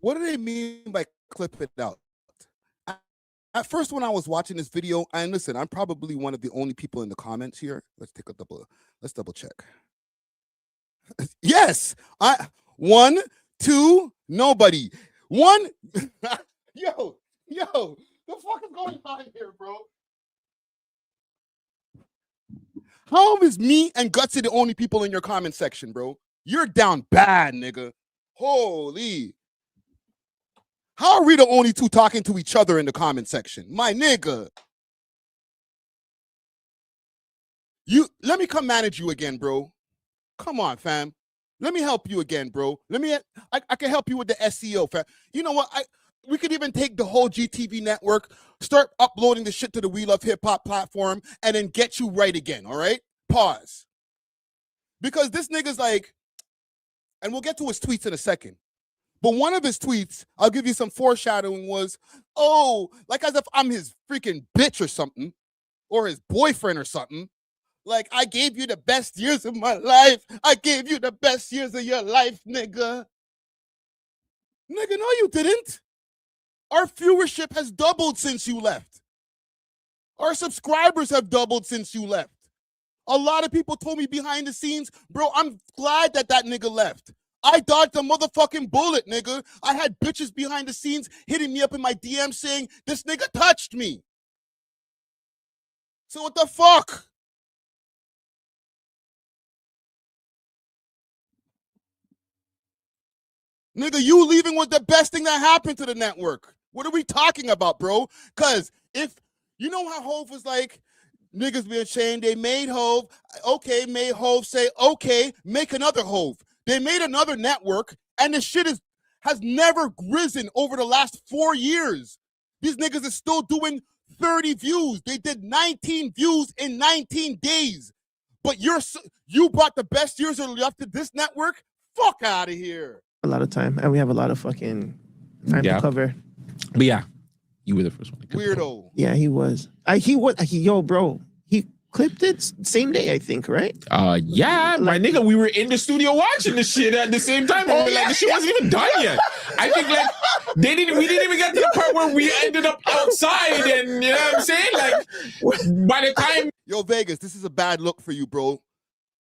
What do they mean by clip it out? At first, when I was watching this video, and listen, I'm probably one of the only people in the comments here. Let's double check. Yes, 1, 2, nobody. 1, yo, the fuck is going on here, bro? How is me and Gutsy the only people in your comment section, bro? You're down bad, nigga. Holy. How are we the only 2 talking to each other in the comment section? My nigga. Let me come manage you again, bro. Come on, fam. Let me help you again, bro. I can help you with the SEO, fam. You know what? We could even take the whole GTV network, start uploading the shit to the We Love Hip Hop platform, and then get you right again, all right? Pause. Because this nigga's like, and we'll get to his tweets in a second. But one of his tweets, I'll give you some foreshadowing, was, like as if I'm his freaking bitch or something, or his boyfriend or something. Like, I gave you the best years of my life. I gave you the best years of your life, nigga. Nigga, no, you didn't. Our viewership has doubled since you left. Our subscribers have doubled since you left. A lot of people told me behind the scenes, bro, I'm glad that nigga left. I dodged a motherfucking bullet, nigga. I had bitches behind the scenes hitting me up in my DM saying, this nigga touched me. So what the fuck? Nigga, you leaving was the best thing that happened to the network. What are we talking about, bro? Because if you know how Hove was like, niggas being ashamed, they made Hove. Okay, made Hove say, okay, make another Hove. They made another network, and the shit has never risen over the last 4 years. These niggas are still doing 30 views. They did 19 views in 19 days. But you brought the best years that are left to this network? Fuck out of here. A lot of time, and we have a lot of fucking time to cover. But yeah, you were the first one. Weirdo. Yeah, he was. Yo, bro. He clipped it same day, I think, right? Yeah, my nigga, we were in the studio watching the shit at the same time. And the shit wasn't even done yet. I think we didn't even get to the part where we ended up outside, and you know what I'm saying? Like, by the time. Yo, Vegas, this is a bad look for you, bro.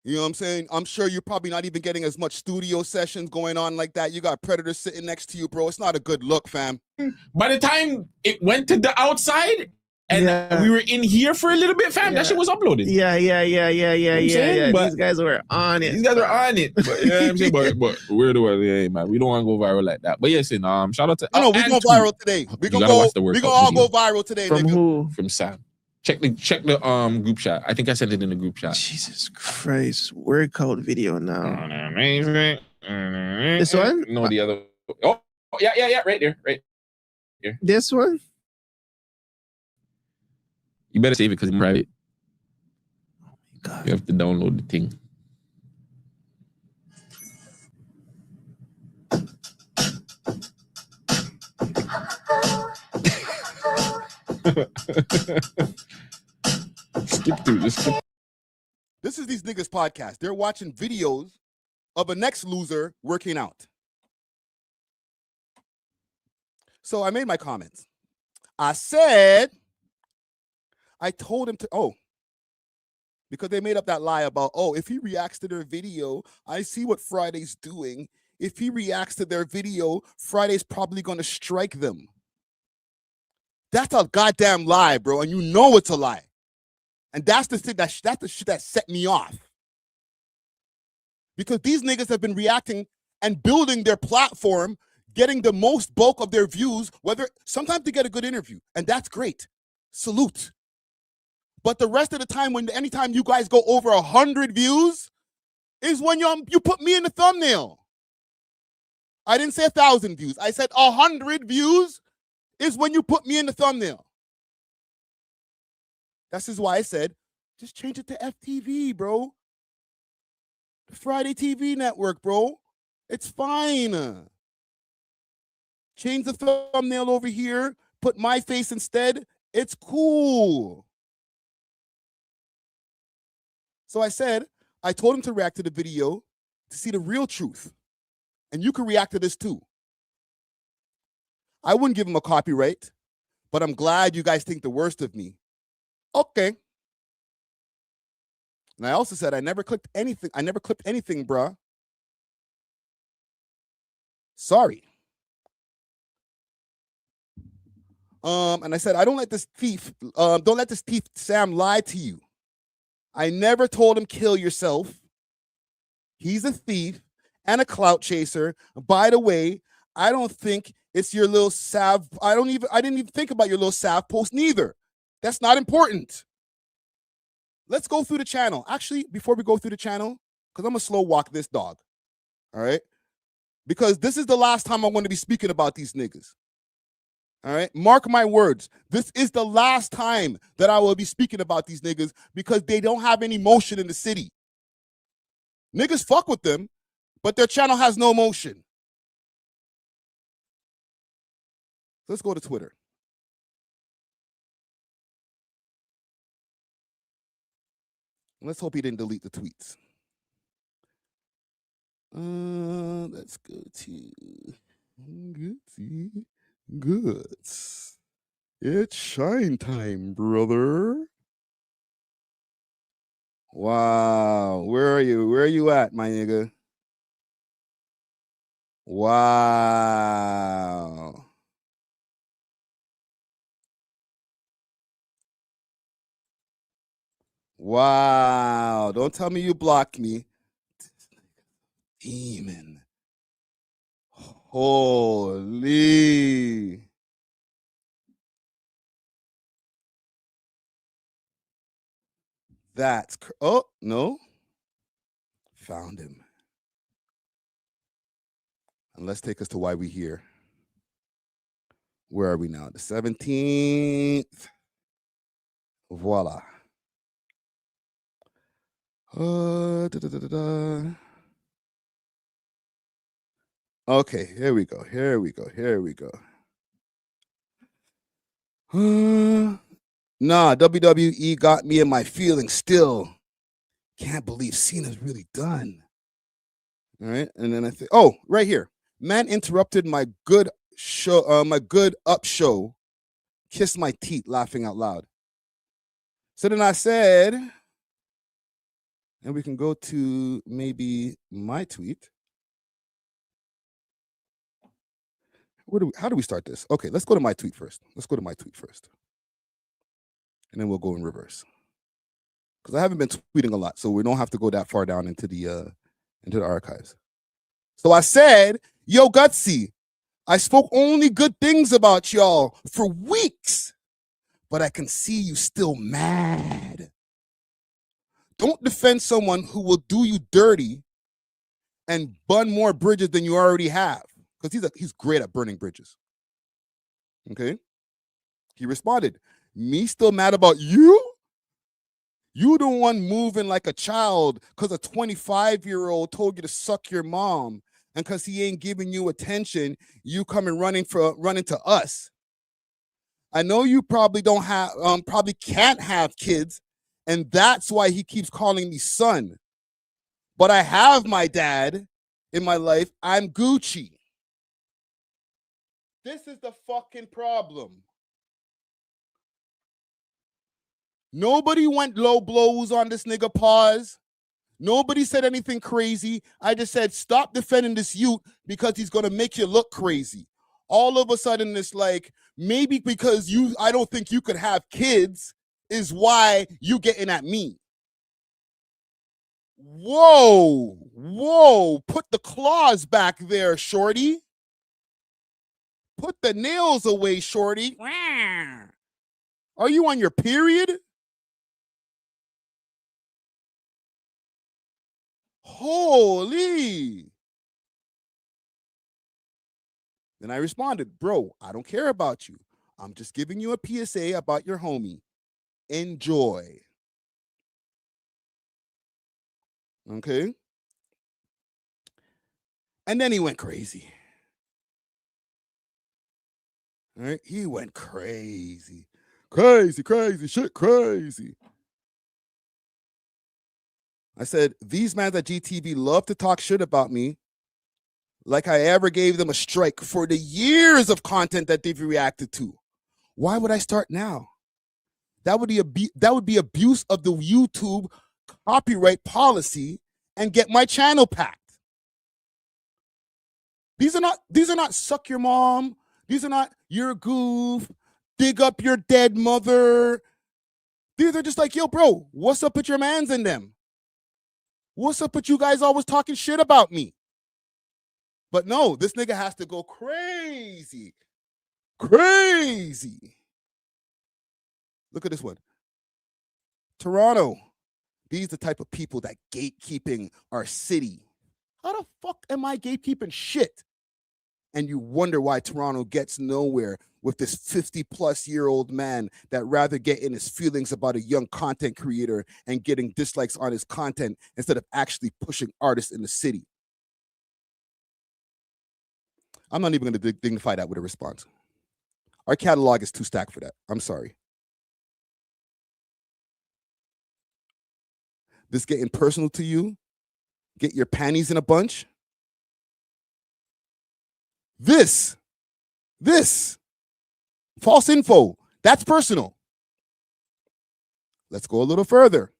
You know what I'm saying? I'm sure you're probably not even getting as much studio sessions going on like that. You got Predator sitting next to you, bro. It's not a good look, fam. By the time it went to the outside and we were in here for a little bit, fam, that shit was uploaded. Yeah. But these guys were on it. These guys were on it. But, you know what I'm saying? But we're the one, yeah, man. We don't want to go viral like that. But yes, shout out to. No, we're going viral today. We're gonna all go viral today. From nigga. who? From Sam. Check the group chat. I think I sent it in the group chat. Jesus Christ. Workout video now. Amazing. This one? No, the other. Oh, yeah. Right there. Right here. This one? You better save it because it's private. Oh my God. You have to download the thing. Skip through this. This is these niggas' podcast. They're watching videos of a next loser working out. So I made my comments. I told him to, because they made up that lie about, if he reacts to their video, I see what Friday's doing. If he reacts to their video, Friday's probably going to strike them. That's a goddamn lie, bro, and you know it's a lie. And that's the thing that's the shit that set me off. Because these niggas have been reacting and building their platform, getting the most bulk of their views, sometimes they get a good interview, and that's great. Salute. But the rest of the time, anytime you guys go over 100 views, is when you put me in the thumbnail. I didn't say 1,000 views. I said 100 views is when you put me in the thumbnail. This is why I said, just change it to FTV, bro. The Friday TV network, bro. It's fine. Change the thumbnail over here. Put my face instead. It's cool. So I told him to react to the video to see the real truth. And you can react to this too. I wouldn't give him a copyright, but I'm glad you guys think the worst of me. Okay. And I also said I never clipped anything, bruh. Sorry. And I said, don't let this thief Sam lie to you. I never told him kill yourself. He's a thief and a clout chaser. By the way, I don't think it's your little salve. I didn't even think about your little salve post neither. That's not important. Let's go through the channel. Actually, before we go through the channel, because I'm going to slow walk this dog. All right? Because this is the last time I'm going to be speaking about these niggas. All right? Mark my words. This is the last time that I will be speaking about these niggas because they don't have any motion in the city. Niggas fuck with them, but their channel has no motion. Let's go to Twitter. Let's hope he didn't delete the tweets. Let's go to Goods. It's shine time, brother. Wow. Where are you? Where are you at, my nigga? Wow. Wow. Don't tell me you blocked me. Demon. Holy. Oh, no. Found him. And let's take us to why we here. Where are we now? The 17th. Voila. Okay, here we go. Nah, WWE got me in my feelings still. Can't believe Cena's really done. All right, and then I think, oh, right here. Man interrupted my good show, my good up show. Kissed my teeth, laughing out loud. So then I said, and we can go to maybe my tweet. How do we start this? Okay, let's go to my tweet first. And then we'll go in reverse. Because I haven't been tweeting a lot, so we don't have to go that far down into the archives. So I said, yo, Gutsy, I spoke only good things about y'all for weeks, but I can see you still mad. Don't defend someone who will do you dirty and burn more bridges than you already have. Because he's great at burning bridges. Okay? He responded, me still mad about you? You the one moving like a child because a 25-year-old told you to suck your mom. And because he ain't giving you attention, you come and running to us. I know you probably probably can't have kids, and that's why he keeps calling me son. But I have my dad in my life. I'm Gucci. This is the fucking problem. Nobody went low blows on this nigga pause. Nobody said anything crazy. I just said, stop defending this youth because he's going to make you look crazy. All of a sudden, it's like, maybe because I don't think you could have kids is why you getting at me. Whoa. Put the claws back there, shorty. Put the nails away, shorty. Are you on your period? Holy. Then I responded, bro, I don't care about you. I'm just giving you a PSA about your homie. Enjoy. Okay? And then he went crazy. All right? He went crazy. Crazy, shit, crazy. I said, these mans at GTV love to talk shit about me like I ever gave them a strike for the years of content that they've reacted to. Why would I start now? That would be abuse of the YouTube copyright policy and get my channel packed. These are not suck your mom. These are not you're a goof, dig up your dead mother. These are just like, yo, bro, what's up with your mans in them? What's up with you guys always talking shit about me? But no, this nigga has to go crazy. Crazy. Look at this one. Toronto. These are the type of people that gatekeeping our city. How the fuck am I gatekeeping shit? And you wonder why Toronto gets nowhere with this 50-plus-year-old man that rather get in his feelings about a young content creator and getting dislikes on his content instead of actually pushing artists in the city. I'm not even going to dignify that with a response. Our catalog is too stacked for that. I'm sorry. This getting personal to you, get your panties in a bunch. This false info, that's personal. Let's go a little further.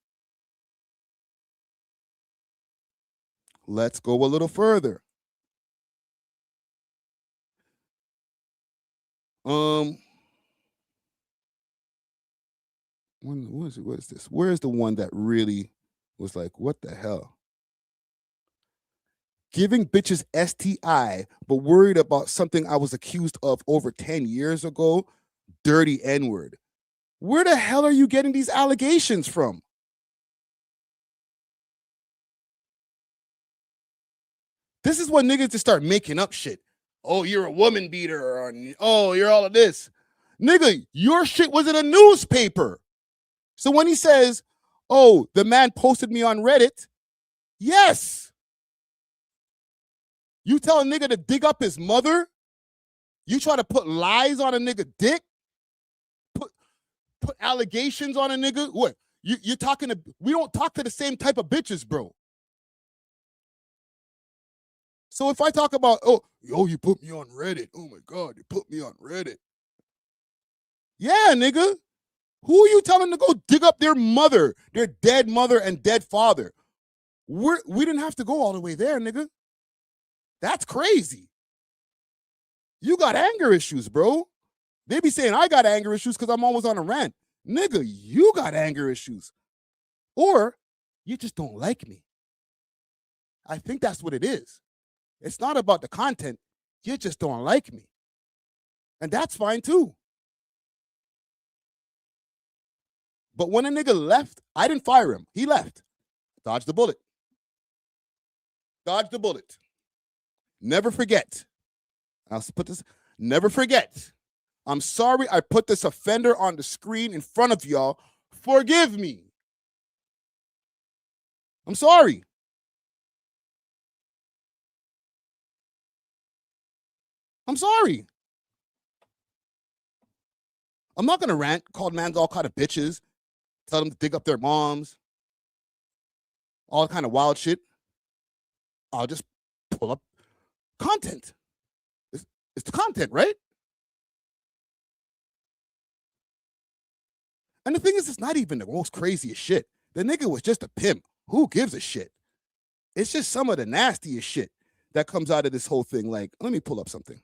What is this? Where is the one that really was like, what the hell? Giving bitches STI, but worried about something I was accused of over 10 years ago. Dirty N-word. Where the hell are you getting these allegations from? This is when niggas just start making up shit. Oh, you're a woman beater. Or, oh, you're all of this. Nigga, your shit was in a newspaper. So when he says, oh, the man posted me on Reddit, yes. You tell a nigga to dig up his mother? You try to put lies on a nigga dick? Put allegations on a nigga? What? You're talking to, we don't talk to the same type of bitches, bro. So if I talk about, oh, yo, you put me on Reddit. Oh my God, you put me on Reddit. Yeah, nigga. Who are you telling to go dig up their mother, their dead mother and dead father? We didn't have to go all the way there, nigga. That's crazy. You got anger issues, bro. They be saying I got anger issues because I'm always on a rant. Nigga, you got anger issues. Or you just don't like me. I think that's what it is. It's not about the content. You just don't like me. And that's fine too. But when a nigga left, I didn't fire him. He left. Dodge the bullet. Dodge the bullet. Never forget. I'll put this. Never forget. I'm sorry I put this offender on the screen in front of y'all. Forgive me. I'm sorry. I'm sorry. I'm not going to rant, call mans all kind of bitches, tell them to dig up their moms, all kind of wild shit. I'll just pull up content. It's the content, right? And the thing is, it's not even the most craziest shit. The nigga was just a pimp. Who gives a shit? It's just some of the nastiest shit that comes out of this whole thing. Like, let me pull up something.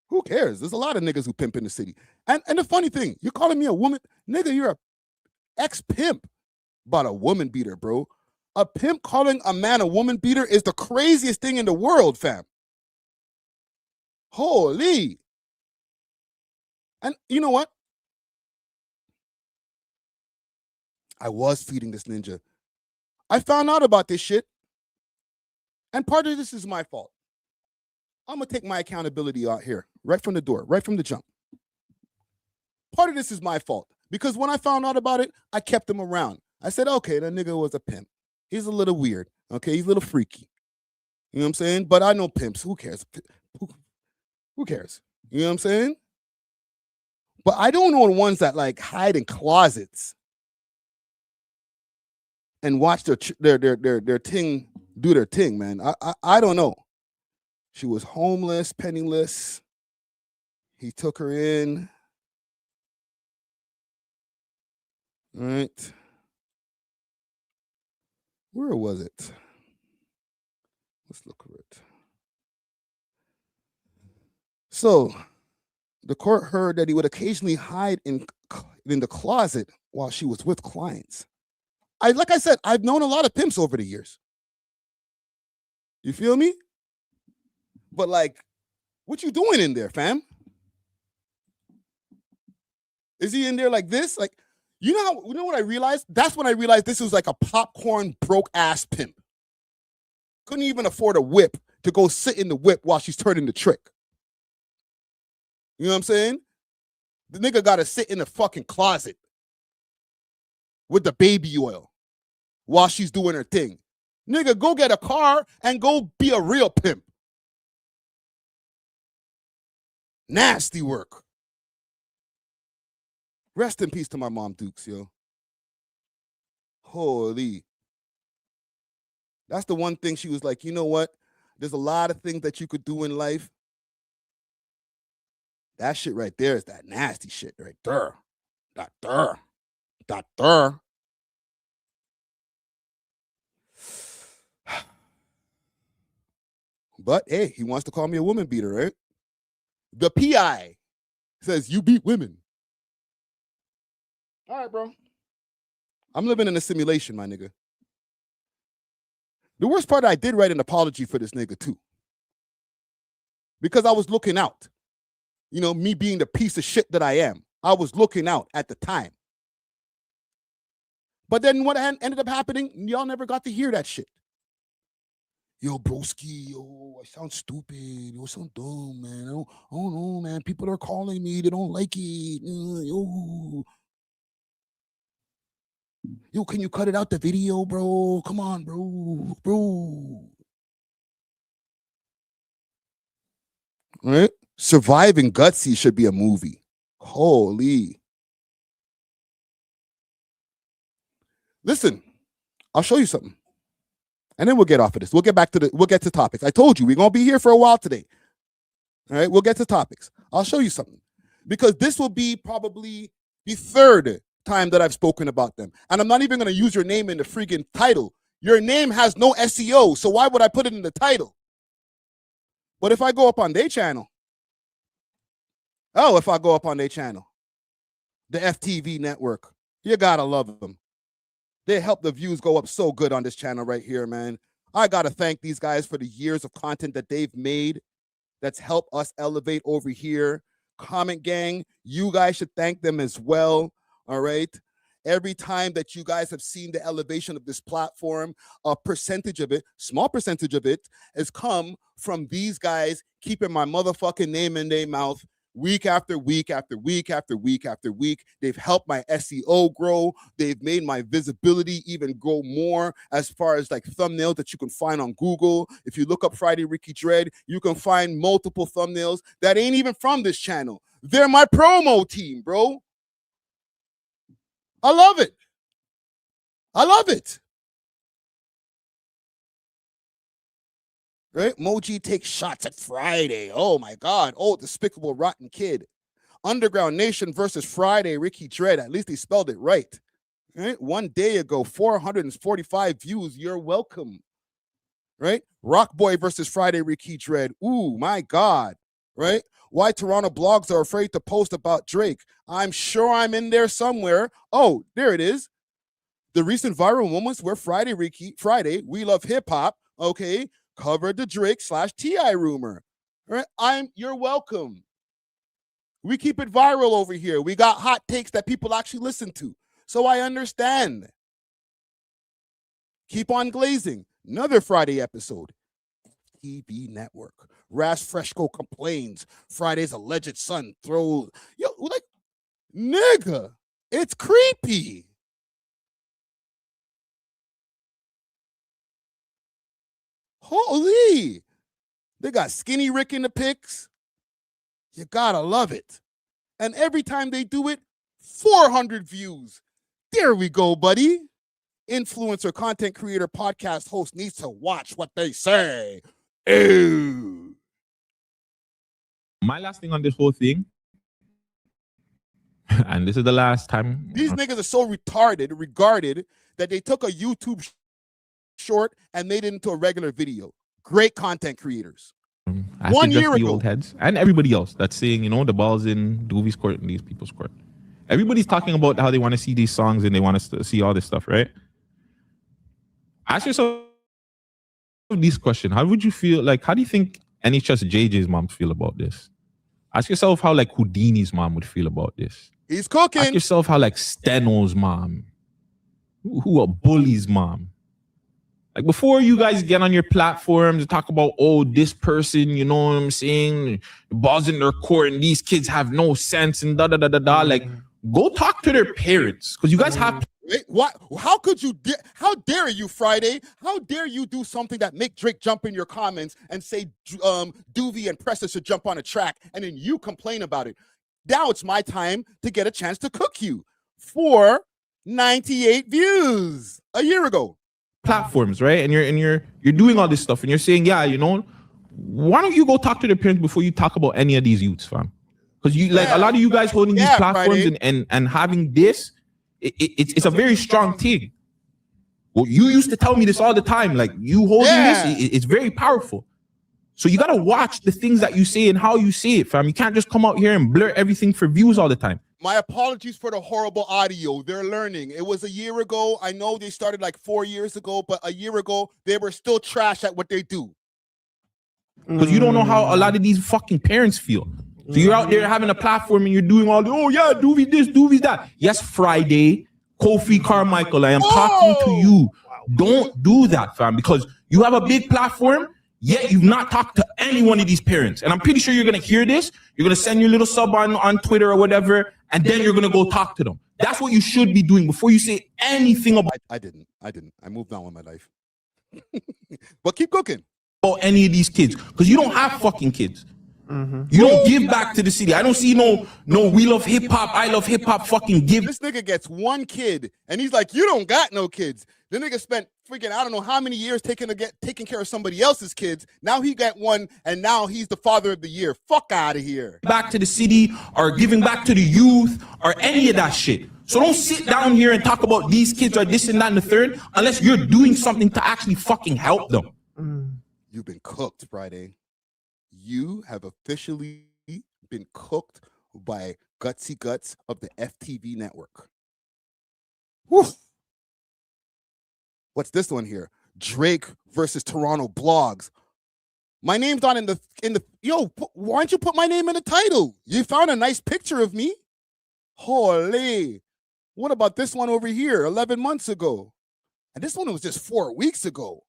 Who cares? There's a lot of niggas who pimp in the city. And the funny thing, you're calling me a woman? Nigga, you're a ex-pimp, but a woman beater, bro. A pimp calling a man a woman beater is the craziest thing in the world, fam. Holy. And you know what? I was feeding this ninja. I found out about this shit. And part of this is my fault. I'm going to take my accountability out here, right from the door, right from the jump. Part of this is my fault. Because when I found out about it, I kept him around. I said, okay, that nigga was a pimp. He's a little weird. Okay, he's a little freaky. You know what I'm saying? But I know pimps. Who cares? Who cares? You know what I'm saying? But I don't know the ones that like hide in closets and watch their ting do their thing, man. I don't know. She was homeless, penniless. He took her in. All right. Where was it? Let's look for it. So the court heard that he would occasionally hide in the closet while she was with clients. Like I said, I've known a lot of pimps over the years. You feel me? But like, what you doing in there, fam? Is he in there like this? Like, you know what I realized? That's when I realized this was like a popcorn broke ass pimp. Couldn't even afford a whip to go sit in the whip while she's turning the trick. You know what I'm saying? The nigga got to sit in the fucking closet with the baby oil while she's doing her thing. Nigga, go get a car and go be a real pimp. Nasty work. Rest in peace to my mom Dukes, yo. Holy. That's the one thing she was like, you know what? There's a lot of things that you could do in life. That shit right there is that nasty shit right there. That there. That there. But hey, he wants to call me a woman beater, right? The PI says you beat women. All right, bro. I'm living in a simulation, my nigga. The worst part, I did write an apology for this nigga too. Because I was looking out. You know, me being the piece of shit that I am. I was looking out at the time. But then what ended up happening, y'all never got to hear that shit. Yo, broski, yo, I sound stupid. Yo, I sound dumb, man. I don't know, man. People are calling me. They don't like it. Yo, can you cut it out the video, bro? Come on, bro. All right? Surviving Gutsy should be a movie. Holy. Listen, I'll show you something. And then we'll get off of this. We'll get to topics. I told you, we're going to be here for a while today. All right, we'll get to topics. I'll show you something. Because this will be probably the third time that I've spoken about them. And I'm not even going to use your name in the freaking title. Your name has no SEO, so why would I put it in the title? But if I go up on their channel, the FTV network, you gotta love them. They help the views go up so good on this channel right here, man. I gotta thank these guys for the years of content that they've made that's helped us elevate over here. Comment gang, you guys should thank them as well, all right? Every time that you guys have seen the elevation of this platform, a percentage of it, small percentage of it, has come from these guys keeping my motherfucking name in their mouth week after week after week after week after week. They've helped my SEO grow. They've made my visibility even grow more as far as like thumbnails that you can find on Google. If you look up Friday Ricky Dread, you can find multiple thumbnails that ain't even from this channel. They're my promo team, bro. I love it. I love it. Right? Moji takes shots at Friday. Oh my God. Oh, despicable rotten kid. Underground Nation versus Friday Ricky Dread. At least he spelled it right. Right? 1 day ago, 445 views. You're welcome. Right? Rock Boy versus Friday Ricky Dread. Ooh, my God. Right? Why Toronto blogs are afraid to post about Drake. I'm sure I'm in there somewhere. Oh, there it is. The recent viral moments where Friday, We Love Hip Hop, okay, covered the Drake/T.I. rumor. All right, you're welcome. We keep it viral over here. We got hot takes that people actually listen to. So I understand. Keep on glazing. Another Friday episode. TV network. Ras Fresco complains. Friday's alleged son throws. Yo, like, nigga, it's creepy. Holy. They got Skinny Rick in the pics. You gotta love it. And every time they do it, 400 views. There we go, buddy. Influencer, content creator, podcast host needs to watch what they say. Ew. My last thing on this whole thing, and this is the last time. These niggas are so regarded, that they took a YouTube short and made it into a regular video. Great content creators. 1 year ago. Old heads and everybody else that's saying, the ball's in Doobie's court and these people's court. Everybody's talking about how they want to see these songs and they want to see all this stuff, right? Ask yourself this question. How would you feel? Like, how do you think NHS JJ's mom feel about this? Ask yourself how like Houdini's mom would feel about this. He's cooking. Ask yourself how like Steno's mom, who a bully's mom. Like before you guys get on your platforms and talk about, oh, this person, you know what I'm saying? The ball's in their court and these kids have no sense and da-da-da-da-da. Like, go talk to their parents because you guys have... Wait, what? How could you? How dare you, Friday? How dare you do something that make Drake jump in your comments and say Doobie and Pressa should jump on a track and then you complain about it? Now it's my time to get a chance to cook you for 98 views a year ago. Platforms, right? And you're doing all this stuff and you're saying, yeah, why don't you go talk to their parents before you talk about any of these youths, fam? Because you like a lot of you guys holding these platforms and having this, it's a very strong thing. Well, you used to tell me this all the time, like you holding this, it's very powerful. So you gotta watch the things that you say and how you say it, fam. You can't just come out here and blur everything for views all the time. My apologies for the horrible audio. They're learning. It was a year ago. I know they started like 4 years ago, but a year ago, they were still trash at what they do. Because you don't know how a lot of these fucking parents feel. So you're out there having a platform and you're doing all the, oh yeah, doobie this, doobie that. Yes, Friday, Kofi, Carmichael, I am talking to you. Don't do that, fam, because you have a big platform, yet you've not talked to any one of these parents. And I'm pretty sure you're going to hear this. You're going to send your little sub on Twitter or whatever, and then you're going to go talk to them. That's what you should be doing before you say anything about. I didn't. I moved on with my life. But keep cooking. Any of these kids, because you don't have fucking kids. You don't give back to the city. I don't see no we love hip hop, I love hip hop fucking give. This nigga gets one kid and he's like, you don't got no kids. The nigga spent freaking I don't know how many years taking care of somebody else's kids. Now he got one and now he's the father of the year. Fuck out of here. Back to the city or giving back to the youth or any of that shit. So don't sit down here and talk about these kids or this and that and the third unless you're doing something to actually fucking help them. You've been cooked, Friday. You have officially been cooked by Gutsy Guts of the FTV network. Whew. What's this one here? Drake versus Toronto blogs. My name's not in the yo, why don't you put my name in the title? You found a nice picture of me? Holy. What about this one over here 11 months ago? And this one was just 4 weeks ago.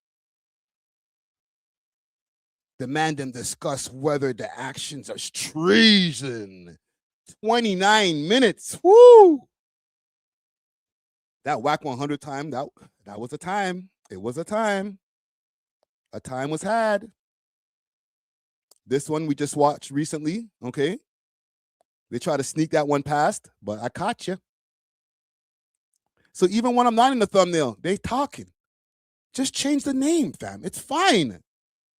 Demand them discuss whether the actions are treason. 29 minutes. Woo! That whack 100 time, that was a time. It was a time. A time was had. This one we just watched recently, okay? They try to sneak that one past, but I caught you. So even when I'm not in the thumbnail, they talking. Just change the name, fam. It's fine.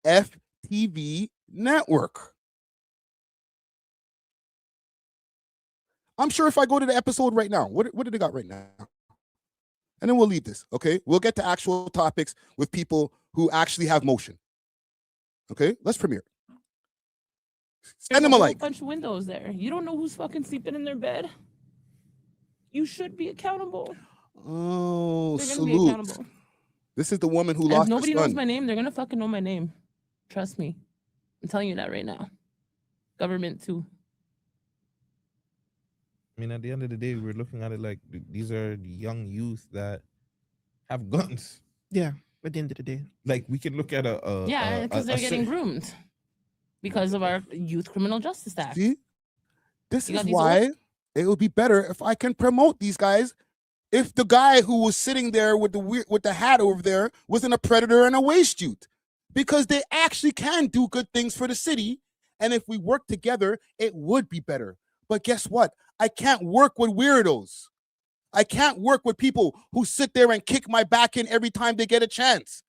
FTV Network. I'm sure if I go to the episode right now, what do they got right now? And then we'll leave this, okay? We'll get to actual topics with people who actually have motion. Okay, let's premiere. Send them a like. Bunch of windows there. You don't know who's fucking sleeping in their bed. You should be accountable. Oh, they're salute. Gonna be accountable. This is the woman who And lost if nobody her son. knows my name, they're gonna fucking know my name. Trust me. I'm telling you that right now. Government too. I mean, at the end of the day, we're looking at it like these are young youth that have guns. Yeah, at the end of the day. Like, we can look at because they're getting groomed because of our Youth Criminal Justice Act. See? This is why it would be better if I can promote these guys. If the guy who was sitting there with the hat over there wasn't a predator and a waste youth, because they actually can do good things for the city. And if we work together, it would be better. But guess what? I can't work with weirdos. I can't work with people who sit there and kick my back in every time they get a chance.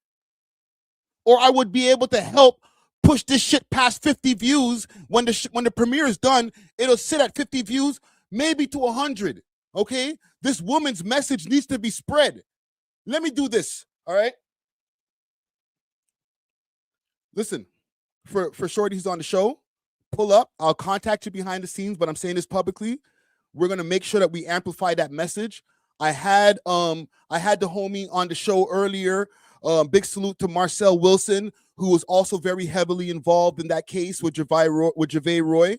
Or I would be able to help push this shit past 50 views. When the premiere is done, it'll sit at 50 views, maybe to 100. Okay? This woman's message needs to be spread. Let me do this. All right? Listen, for Shorty who's on the show, pull up. I'll contact you behind the scenes, but I'm saying this publicly. We're gonna make sure that we amplify that message. I had the homie on the show earlier. Big salute to Marcel Wilson, who was also very heavily involved in that case with Javay Roy.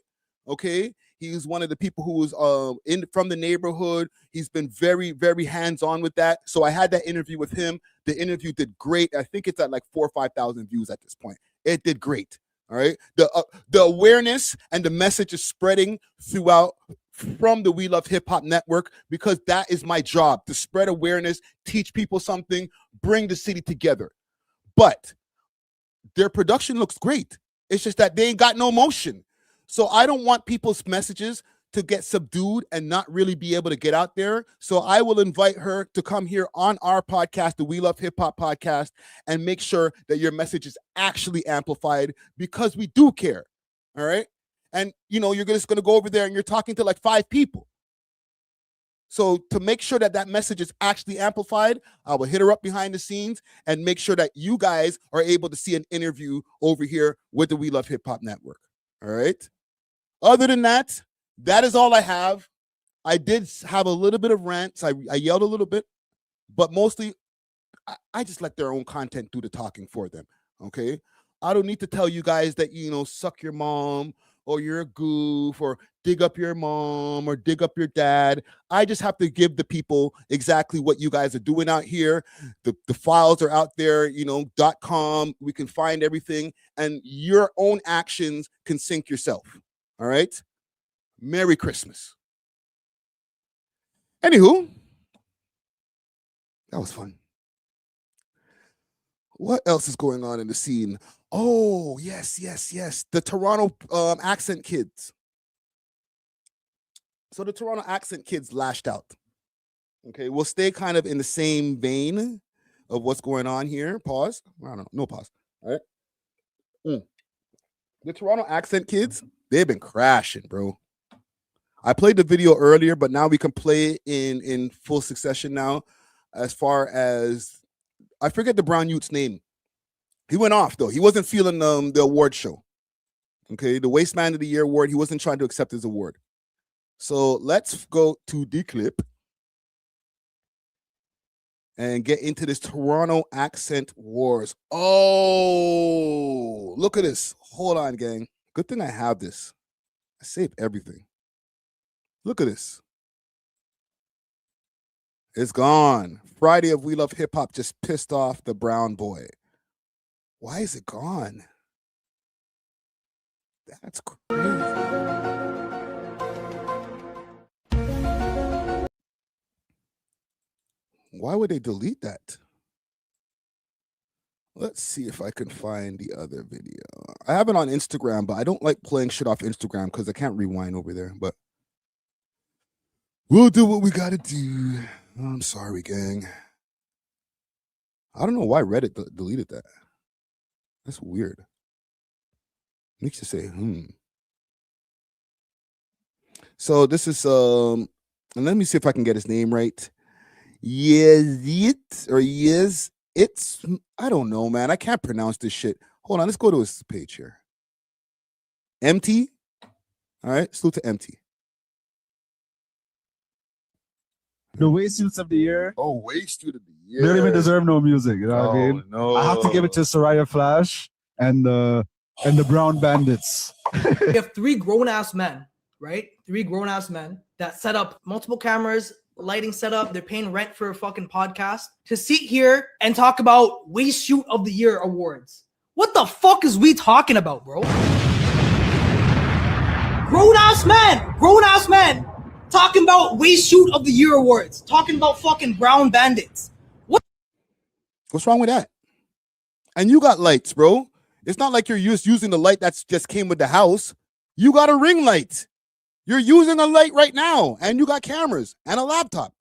Okay, he's one of the people who was from the neighborhood. He's been very, very hands-on with that. So I had that interview with him. The interview did great. I think it's at like 4,000 or 5,000 views at this point. It did great. All right. The awareness and the message is spreading throughout from the We Love Hip Hop Network, because that is my job, to spread awareness, teach people something, bring the city together. But their production looks great. It's just that they ain't got no motion. So I don't want people's messages to get subdued and not really be able to get out there. So I will invite her to come here on our podcast, the We Love Hip Hop podcast, and make sure that your message is actually amplified, because we do care. All right. And, you're just going to go over there and you're talking to like 5 people. So to make sure that that message is actually amplified, I will hit her up behind the scenes and make sure that you guys are able to see an interview over here with the We Love Hip Hop Network. All right. Other than that, that is all I have. I did have a little bit of rants. I yelled a little bit, but mostly I just let their own content do the talking for them. Okay. I don't need to tell you guys that, suck your mom or you're a goof or dig up your mom or dig up your dad. I just have to give the people exactly what you guys are doing out here. The files are out there, .com. We can find everything, and your own actions can sync yourself. All right. Merry Christmas. Anywho, that was fun. What else is going on in the scene? Oh, yes. The Toronto accent kids. So the Toronto accent kids lashed out. Okay, we'll stay kind of in the same vein of what's going on here. Pause. I don't know. No pause. All right. The Toronto accent kids, they've been crashing, bro. I played the video earlier, but now we can play it in full succession now. As far as, I forget the brown youth's name. He went off, though. He wasn't feeling the award show. Okay, the Waste Man of the Year award, he wasn't trying to accept his award. So let's go to the clip and get into this Toronto accent wars. Oh, look at this. Hold on, gang. Good thing I have this. I saved everything. Look at this. It's gone. Friday of We Love Hip Hop just pissed off the brown boy. Why is it gone? That's crazy. Why would they delete that? Let's see if I can find the other video. I have it on Instagram, but I don't like playing shit off Instagram because I can't rewind over there. But we'll do what we gotta do. I'm sorry, gang. I don't know why Reddit deleted that. That's weird. Makes you say, So this is and let me see if I can get his name right. It's I don't know, man. I can't pronounce this shit. Hold on, let's go to his page here. MT. All right, salute to MT. The waste youths of the year. Oh, waste youth of the year. They don't even deserve no music. You know what I mean? No. I have to give it to Soraya Flash and the Brown Bandits. We have three grown-ass men, right? Three grown-ass men that set up multiple cameras, lighting setup. They're paying rent for a fucking podcast to sit here and talk about Waste Shoot of the Year awards. What the fuck is we talking about, bro? Grown-ass men talking about Waste Shoot of the Year awards, talking about fucking brown bandits. What's wrong with that? And you got lights, bro. It's not like you're using the light that's just came with the house. You got a ring light. You're using a light right now, and you got cameras and a laptop.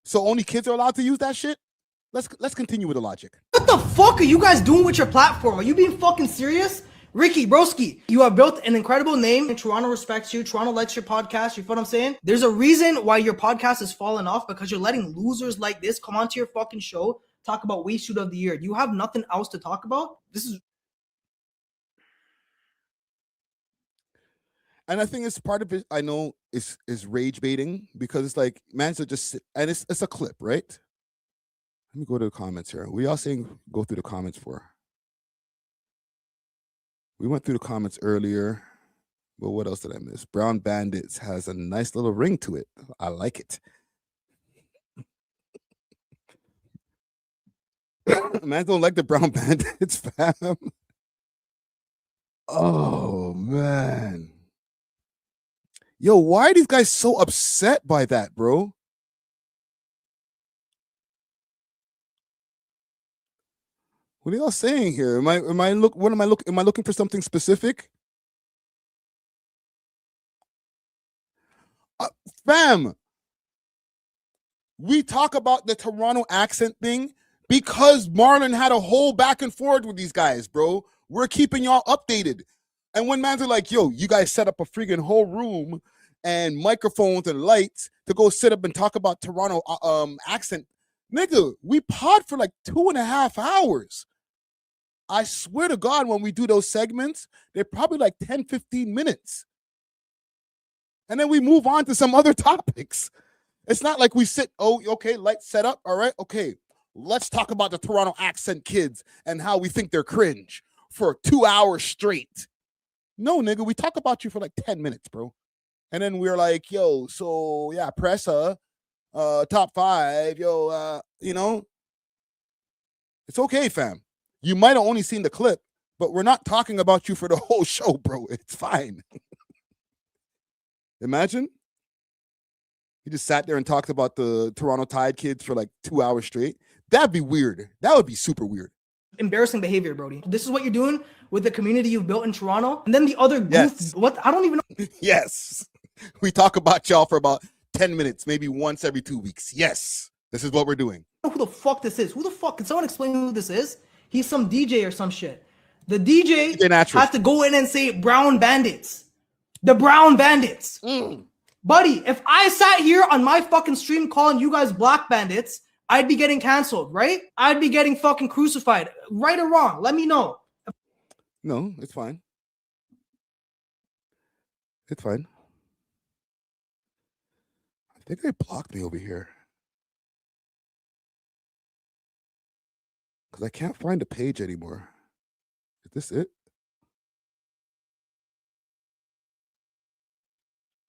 So only kids are allowed to use that shit? Let's continue with the logic. What the fuck are you guys doing with your platform? Are you being fucking serious? Ricky, broski, you have built an incredible name, and Toronto respects you. Toronto likes your podcast. You feel what I'm saying? There's a reason why your podcast has fallen off, because you're letting losers like this come onto your fucking show, talk about Waste Shoot of the Year. Do you have nothing else to talk about? This is... And I think it's part of it, I know, is rage baiting, because it's like, man's are just, and it's a clip, right? Let me go to the comments here. What y'all saying go through the comments for? We went through the comments earlier, but what else did I miss? Brown Bandits has a nice little ring to it. I like it. Man don't like the Brown Bandits, fam. Oh, man. Yo, why are these guys so upset by that, bro? What are y'all saying here? Am I looking for something specific? Fam, we talk about the Toronto accent thing because Marlon had a whole back and forth with these guys, bro. We're keeping y'all updated. And when mans are like, yo, you guys set up a freaking whole room and microphones and lights to go sit up and talk about Toronto accent, nigga, we pod for like 2.5 hours. I swear to God, when we do those segments, they're probably like 10, 15 minutes. and then we move on to some other topics. It's not like we sit, oh, okay, lights set up. All right, okay. Let's talk about the Toronto accent kids and how we think they're cringe for 2 hours straight. No, nigga, we talk about you for like 10 minutes, bro. And then we're like, yo, so yeah, Pressa, top 5, yo, you know, it's okay, fam. You might have only seen the clip, but we're not talking about you for the whole show, bro. It's fine. Imagine. He just sat there and talked about the Toronto Tide kids for like 2 hours straight. That'd be weird. That would be super weird. Embarrassing behavior, Brody. This is what you're doing with the community you've built in Toronto. And then the other goof, what? I don't even know. Yes. We talk about y'all for about 10 minutes, maybe once every 2 weeks. Yes. This is what we're doing. Who the fuck this is? Who the fuck? Can someone explain who this is? He's some DJ or some shit. The DJ has to go in and say Brown Bandits. The Brown Bandits. Buddy, if I sat here on my fucking stream calling you guys Black Bandits, I'd be getting canceled, right? I'd be getting fucking crucified. Right or wrong? Let me know. No, it's fine. It's fine. I think they blocked me over here. Because I can't find the page anymore. Is this it?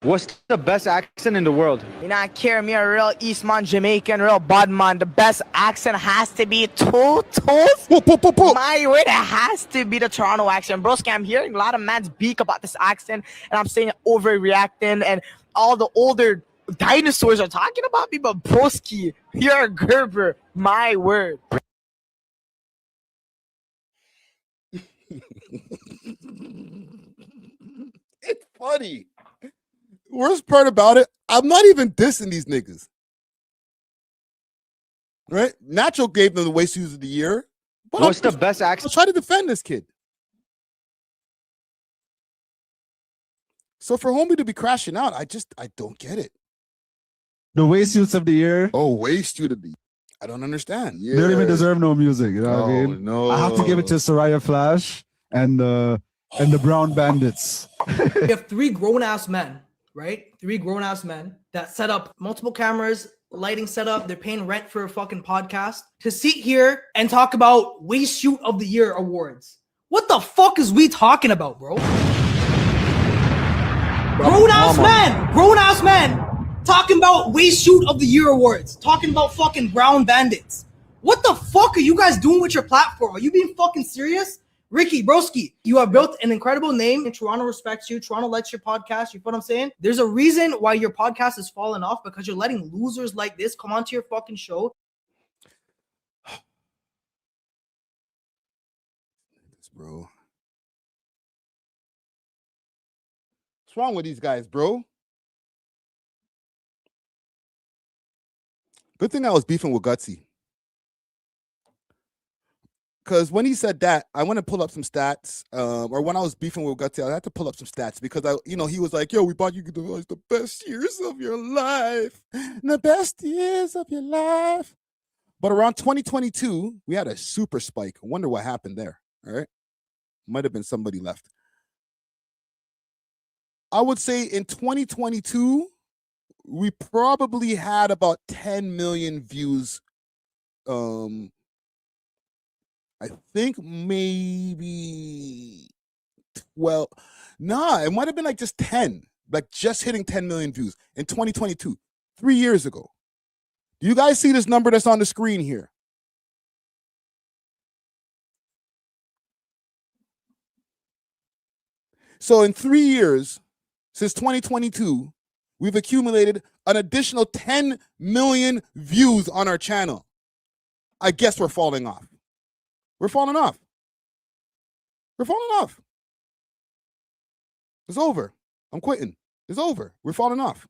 What's the best accent in the world? You know, I care me a real Eastman, Jamaican, real bad man. The best accent has to be toot. My word, it has to be the Toronto accent. Broski, I'm hearing a lot of men speak about this accent, and I'm saying overreacting, and all the older dinosaurs are talking about me, but Broski, you're a Gerber. My word. It's funny. Worst part about it, I'm not even dissing these niggas. Right? Natural gave them the Waste Shoes of the Year. But What's the best accent? I'll try to defend this kid. So for homie to be crashing out, I don't get it. The Waste Suits of the Year. Oh, Waste Suit of the Year. I don't understand. They don't even deserve no music. You know what I mean? No. I have to give it to Soraya Flash and the Brown Bandits. We have 3 grown-ass men, right? 3 grown-ass men that set up multiple cameras, lighting setup. They're paying rent for a fucking podcast to sit here and talk about Waste Shoot of the Year awards. What the fuck is we talking about, bro? Grown-ass men talking about Waste Shoot of the Year awards, talking about fucking Brown Bandits. What the fuck are you guys doing with your platform? Are you being fucking serious? Ricky, broski, you have built an incredible name and Toronto respects you. Toronto likes your podcast. You know what I'm saying? There's a reason why your podcast has fallen off, because you're letting losers like this come onto your fucking show. Bro. What's wrong with these guys, bro? Good thing I was beefing with Gutsy. Because when he said that, I want to pull up some stats. Or when I was beefing with Gutsy, I had to pull up some stats because he was like, "Yo, we bought you the best years of your life, the best years of your life." But around 2022, we had a super spike. I wonder what happened there. All right, might have been somebody left. I would say in 2022, we probably had about 10 million views. I think maybe 12. Nah, it might have been like just 10, like just hitting 10 million views in 2022, 3 years ago. Do you guys see this number that's on the screen here? So in 3 years, since 2022, we've accumulated an additional 10 million views on our channel. I guess we're falling off. We're falling off. We're falling off. It's over. I'm quitting. It's over. We're falling off.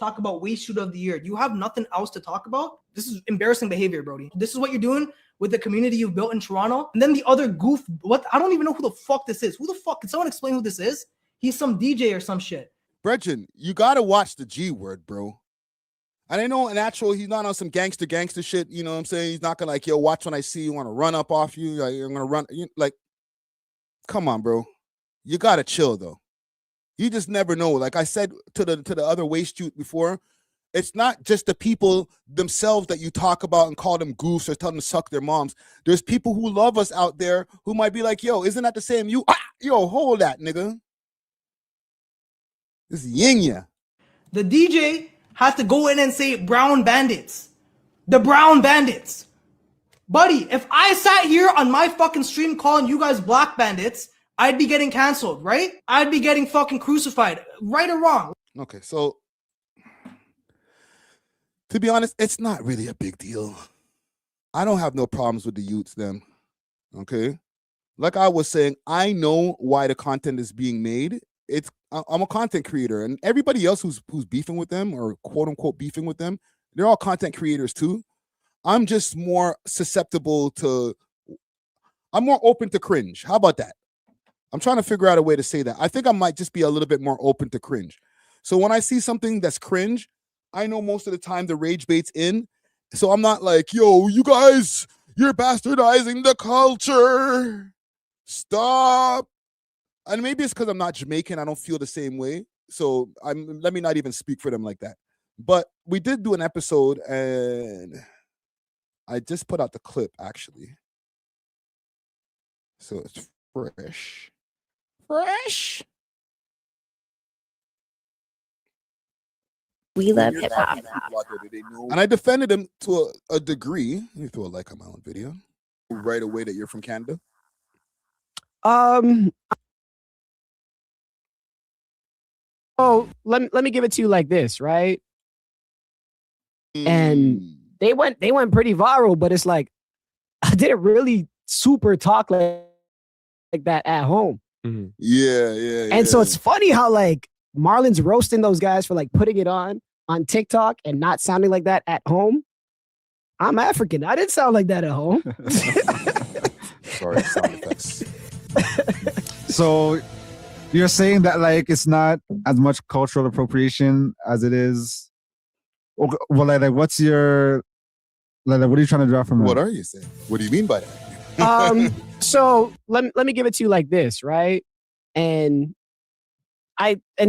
Talk about Waste Shoot of the Year. You have nothing else to talk about? This is embarrassing behavior, Brody. This is what you're doing with the community you've built in Toronto. And then the other goof, what? I don't even know who the fuck this is. Who the fuck? Can someone explain who this is? He's some DJ or some shit. Brethren, you got to watch the G word, bro. And I know Natural, he's not on some gangster shit. You know what I'm saying? He's not going to like, yo, watch when I see you want to run up off you. Like, you're going to run. Like, come on, bro. You got to chill, though. You just never know. Like I said to the other waste shoot before, it's not just the people themselves that you talk about and call them goofs or tell them to suck their moms. There's people who love us out there who might be like, yo, isn't that the same you? Yo, hold that, nigga. This is Yinya. The DJ has to go in and say brown bandits. The brown bandits. Buddy, if I sat here on my fucking stream calling you guys black bandits, I'd be getting canceled, right? I'd be getting fucking crucified, right or wrong. Okay, so to be honest, it's not really a big deal. I don't have no problems with the youths, them. Okay? Like I was saying, I know why the content is being made. I'm a content creator, and everybody else who's beefing with them or quote unquote beefing with them, they're all content creators too. I'm just more susceptible to, I'm more open to cringe. How about that? I'm trying to figure out a way to say that. I think I might just be a little bit more open to cringe. So when I see something that's cringe, I know most of the time the rage bait's in. So I'm not like, yo, you guys, you're bastardizing the culture. Stop. And maybe it's because I'm not Jamaican. I don't feel the same way. So let me not even speak for them like that. But we did do an episode, and I just put out the clip, actually. So it's fresh. Fresh. We love hip hop. And I defended him to a degree. Let me throw a like on my own video. Right away that you're from Canada. Oh, let me give it to you like this, right? And they went pretty viral, but it's like I didn't really super talk like that at home. Yeah. And so it's funny how like Marlon's roasting those guys for like putting it on TikTok and not sounding like that at home. I'm African. I didn't sound like that at home. Sorry, sound effects. So you're saying that like it's not as much cultural appropriation as it is. Well, like what's your what are you trying to draw from that? What are you saying? What do you mean by that? So let me give it to you like this, right? And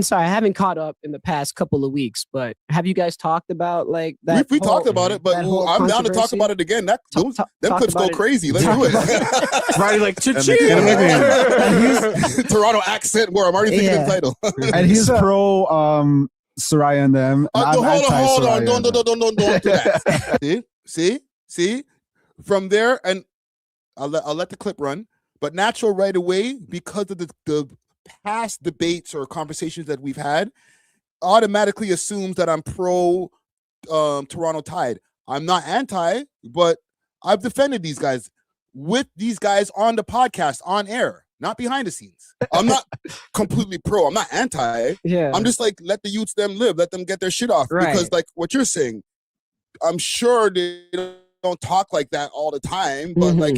sorry, I haven't caught up in the past couple of weeks, but have you guys talked about like that? We talked about it, but I'm down to talk about it again. Them clips go crazy. Let's do it. Right, like Toronto accent where I'm already thinking the title. And he's pro Soraya and them. And hold on. Don't do that. See? From there, and I'll let the clip run. But Natural right away, because of the past debates or conversations that we've had, automatically assumes that I'm pro Toronto Tide. I'm not anti, but I've defended these guys with these guys on the podcast, on air, not behind the scenes. I'm not completely pro. I'm not anti. Yeah. I'm just like, let the youths them live. Let them get their shit off. Right. Because like what you're saying, I'm sure they don't talk like that all the time, but like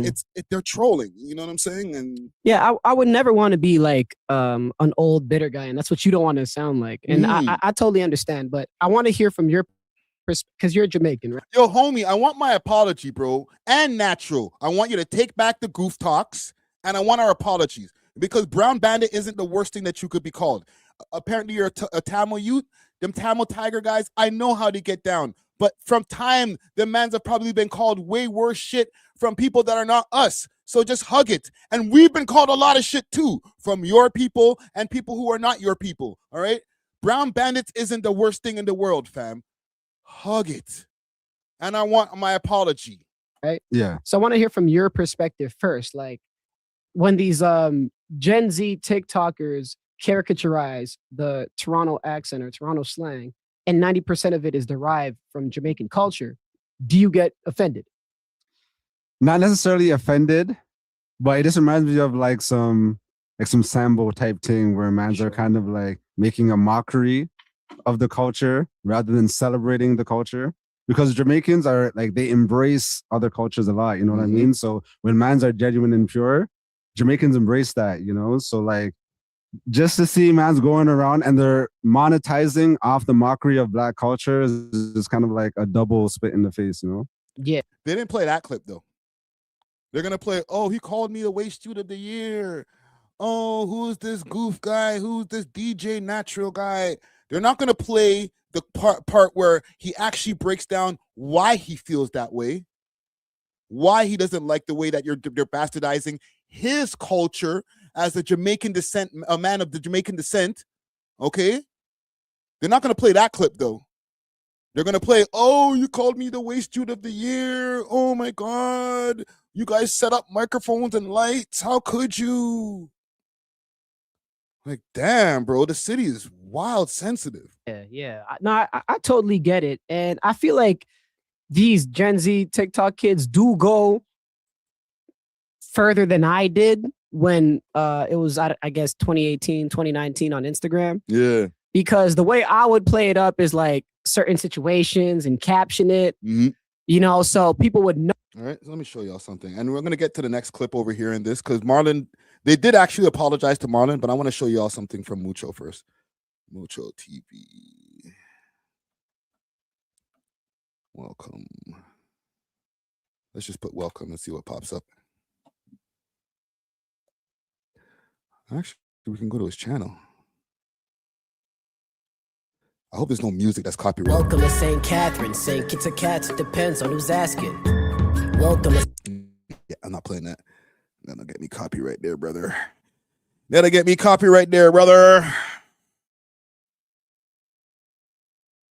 they're trolling. You know what I'm saying? And yeah, I would never want to be like an old bitter guy, and that's what you don't want to sound like. And I totally understand, but I want to hear from your perspective because you're Jamaican, right? Yo, homie, I want my apology, bro. And Natural, I want you to take back the goof talks, and I want our apologies because Brown Bandit isn't the worst thing that you could be called. Apparently, you're a Tamil youth. Them Tamil Tiger guys, I know how to get down. But from time, the mans have probably been called way worse shit from people that are not us. So just hug it. And we've been called a lot of shit too from your people and people who are not your people. All right? Brown Bandits isn't the worst thing in the world, fam. Hug it. And I want my apology. Right? Yeah. So I want to hear from your perspective first. Like when these Gen Z TikTokers caricaturize the Toronto accent or Toronto slang, and 90% of it is derived from Jamaican culture, do you get offended? Not necessarily offended, but it just reminds me of like some Sambo type thing where mans are kind of like making a mockery of the culture rather than celebrating the culture. Because Jamaicans are like, they embrace other cultures a lot, you know what I mean? So when mans are genuine and pure, Jamaicans embrace that, you know? So like, just to see mans going around and they're monetizing off the mockery of black culture is kind of like a double spit in the face, you know? Yeah. They didn't play that clip though. They're gonna play, oh, he called me the waste shoot of the year. oh, who's this goof guy? Who's this DJ Natural guy? They're not going to play the part where he actually breaks down why he feels that way, why he doesn't like the way that they're bastardizing his culture as a Jamaican descent, a man of the Jamaican descent. Okay? They're not going to play that clip, though. They're going to play, oh, you called me the waste dude of the year. Oh, my God. You guys set up microphones and lights. How could you? Like, damn, bro, the city is wild sensitive. Yeah. I totally get it. And I feel like these Gen Z TikTok kids do go further than I did when it was, I guess, 2018, 2019 on Instagram. Yeah. Because the way I would play it up is like certain situations and caption it, you know, so people would know. All right, so let me show y'all something. And we're going to get to the next clip over here in this because Marlon, they did actually apologize to Marlon, but I want to show y'all something from Mucho first. Mucho TV. Welcome. Let's just put welcome and see what pops up. Actually, we can go to his channel. I hope there's no music that's copyrighted. Welcome to St. Catherine, St. Kitts or Cats, it depends on who's asking. Welcome to... Yeah, I'm not playing that. That'll get me copyright there, brother. That'll get me copyright there, brother.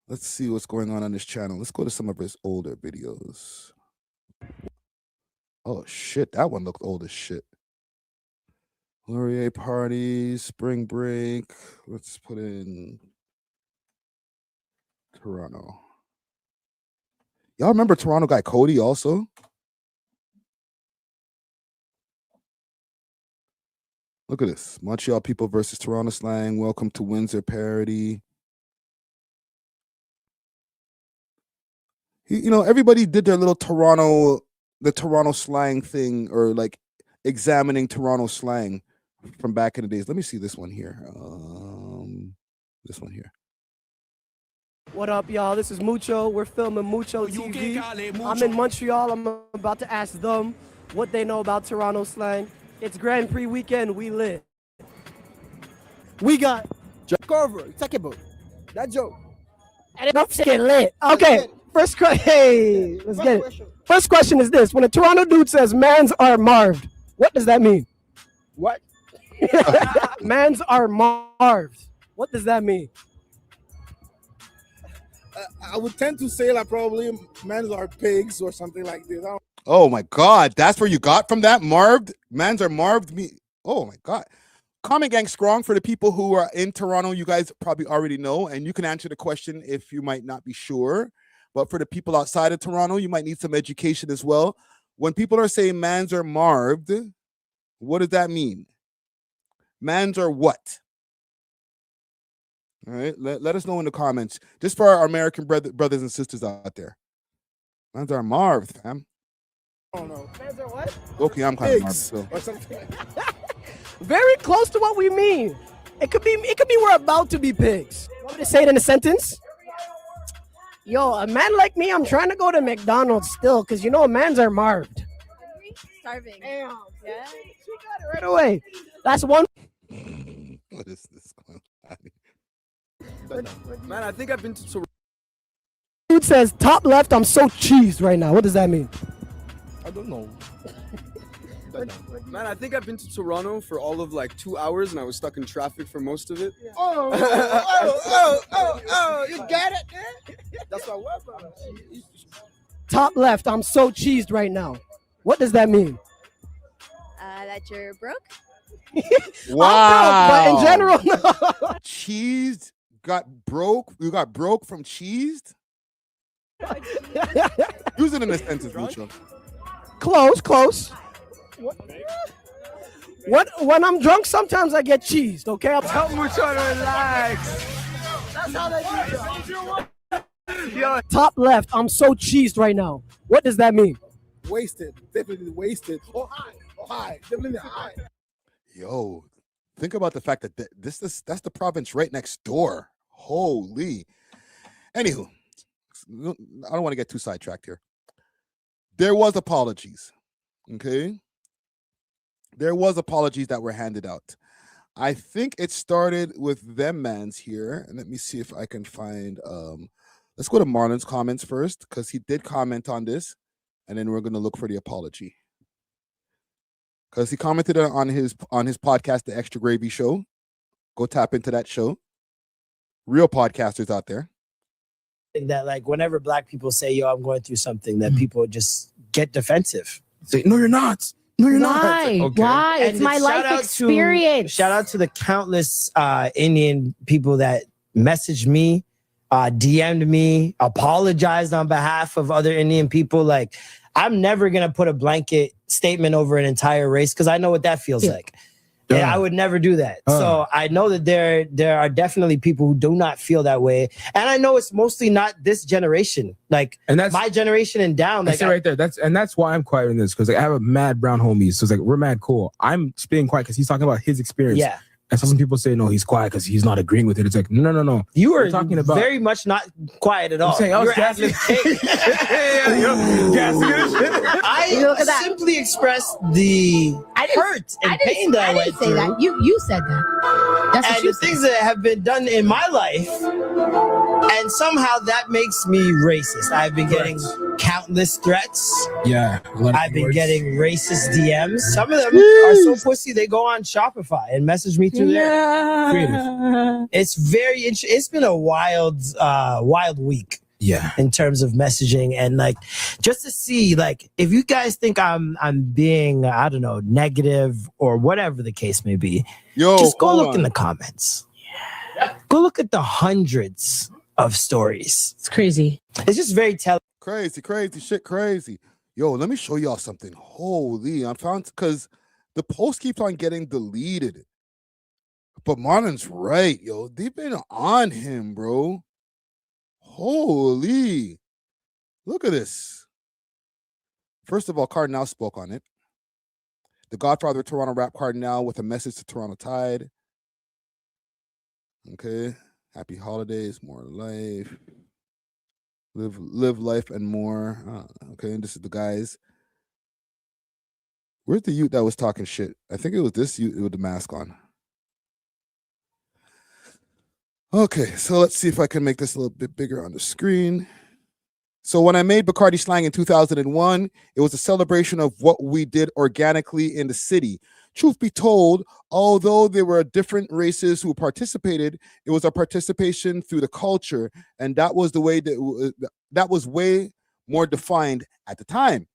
Let's see what's going on this channel. Let's go to some of his older videos. Oh, shit. That one looked old as shit. Laurier party, spring break. Let's put in Toronto. Y'all remember Toronto guy Cody also? Look at this. Montreal people versus Toronto slang. Welcome to Windsor parody. You know, everybody did their little the Toronto slang thing, or like examining Toronto slang from back in the days. Let me see this one here. This one here. What up, y'all? This is Mucho. We're filming Mucho TV. I'm in Montreal. I'm about to ask them what they know about Toronto slang. It's Grand Prix weekend. We lit. We got Carver. Take it, that joke. and it's get lit. Okay. First question. Hey, let's get it. First question is this: when a Toronto dude says "mans are marved," what does that mean? What? Mans are marved. What does that mean? I would tend to say like probably mans are pigs or something like this. Oh my God, that's where you got from that? Marved? Mans are marved me. Oh my God. Comment gang strong for the people who are in Toronto. You guys probably already know, and you can answer the question if you might not be sure. But for the people outside of Toronto, you might need some education as well. When people are saying mans are marved, what does that mean? Mans are what? All right, let us know in the comments. Just for our American brothers and sisters out there. Mans are marved, fam. I don't know. Mans are what? Okay, I'm kind of marved. So. Or something. Very close to what we mean. It could be we're about to be pigs. You want me to say it in a sentence? Yo, a man like me, I'm trying to go to McDonald's still, because you know mans are marved. Starving. Damn. Yeah. She got it right away. That's one. What is this going on? Man, I think I've been to Toronto. Dude says, top left, I'm so cheesed right now. What does that mean? I don't know. Man, I think I've been to Toronto for all of like 2 hours and I was stuck in traffic for most of it. Oh, you got it? That's what I was. Top left, I'm so cheesed right now. What does that mean? That you're broke? Wow. But in general, no. Cheesed got broke. You got broke from cheesed? Use it in a sentence, Mucho. Close. What? When I'm drunk, sometimes I get cheesed, okay? Tell Mucho to relax. That's how they do it. Top left, I'm so cheesed right now. What does that mean? Wasted. Definitely wasted. Oh, high. Definitely high. Yo, think about the fact that that's the province right next door. Holy. Anywho, I don't want to get too sidetracked here. There was apologies. Okay. there was apologies that were handed out. I think it started with them mans here. And let me see if I can find let's go to Marlon's comments first, because he did comment on this, and then we're gonna look for the apology. Because he commented on his podcast, The Extra Gravy Show. Go tap into that show. Real podcasters out there. That like whenever black people say, yo, I'm going through something, that people just get defensive. Say, no, you're not. No, you're not. Why? Okay. Why? It's my life experience. Shout out to the countless Indian people that messaged me, DM'd me, apologized on behalf of other Indian people. Like, I'm never going to put a blanket statement over an entire race because I know what that feels like. And I would never do that. So I know that there are definitely people who do not feel that way. And I know it's mostly not this generation. Like, and that's my generation and down. Like, right there. That's why I'm quiet in this, because like, I have a mad brown homies. So it's like, we're mad cool. I'm being quiet because he's talking about his experience. Yeah. And some people say, no, he's quiet because he's not agreeing with it. It's like, no. You are talking about very much not quiet at all. I'm saying, You're gassing. I simply expressed the hurt and pain that I went through. That. You said that. That's what and you the things that have been done in my life, and somehow that makes me racist. I've been getting countless threats. Yeah. I've been getting racist DMs. Some of them are so pussy they go on Shopify and message me through there. Creative. It's very interesting. It's been a wild week. Yeah. In terms of messaging, and like just to see, like, if you guys think I'm being, I don't know, negative or whatever the case may be, just go look in the comments. Yeah. Go look at the hundreds of stories. It's crazy. It's just very telling. Crazy shit, crazy. Yo, let me show y'all something. Holy, I found, because the post keeps on getting deleted. But Marlon's right, yo. They've been on him, bro. Holy. Look at this. First of all, Cardinal spoke on it. The Godfather of Toronto rap, Cardinal, with a message to Toronto Tide. Okay. Happy holidays, more life. Live life and more. Okay, and this is the guys. Where's the youth that was talking shit? I think it was this youth with the mask on. Okay, so let's see if I can make this a little bit bigger on the screen. So when I made Bacardi Slang in 2001, it was a celebration of what we did organically in the city. Truth be told, although there were different races who participated, it was a participation through the culture, and that was the way that was way more defined at the time.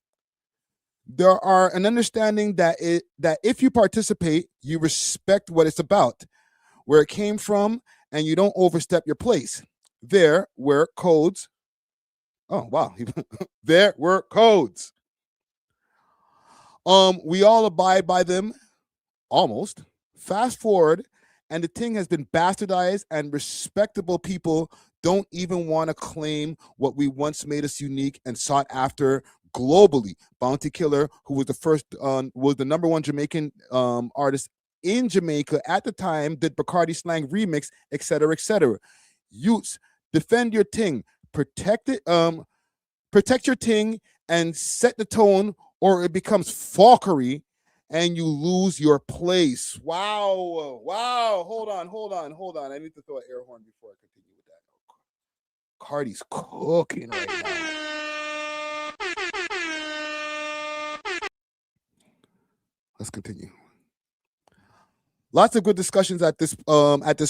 There are an understanding that if you participate, you respect what it's about, where it came from, and you don't overstep your place. There were codes. Oh, wow. There were codes. We all abide by them, almost. Fast forward, and the thing has been bastardized, and respectable people don't even want to claim what we once made us unique and sought after globally. Bounty Killer, who was was the #1 Jamaican artist in Jamaica at the time, did Bacardi Slang remix, etc., etc. Youths, defend your ting, protect it, protect your ting, and set the tone, or it becomes falkery, and you lose your place. Wow. Hold on. I need to throw an air horn before I continue with that. Cardi's cooking right now. Let's continue. Lots of good discussions at this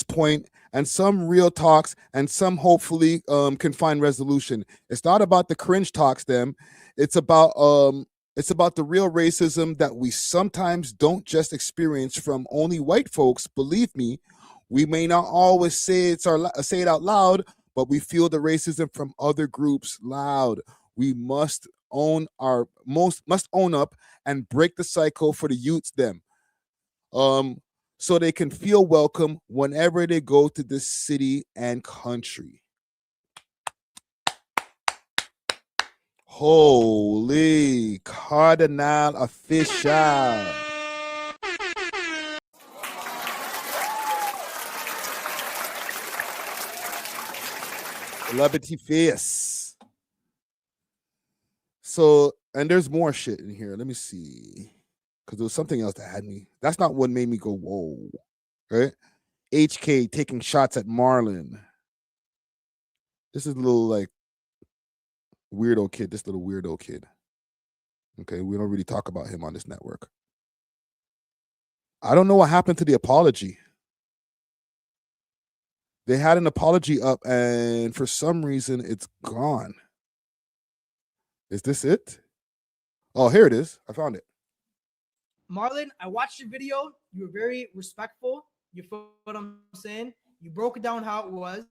point, and some real talks, and some hopefully can find resolution. It's not about the cringe talks, them. It's about the real racism that we sometimes don't just experience from only white folks. Believe me, we may not always say it out loud, but we feel the racism from other groups loud. We must own up and break the cycle for the youths, them. So they can feel welcome whenever they go to this city and country. Holy Cardinal official. Celebrity face. So, and there's more shit in here. Let me see. because there was something else that had me. That's not what made me go, whoa. Right? HK taking shots at Marlon. This is a little like weirdo kid. This little weirdo kid. Okay, we don't really talk about him on this network. I don't know what happened to the apology. They had an apology up, and for some reason, it's gone. Is this it? Oh, here it is. I found it. Marlon, I watched your video. You were very respectful. You feel what I'm saying? You broke it down how it was.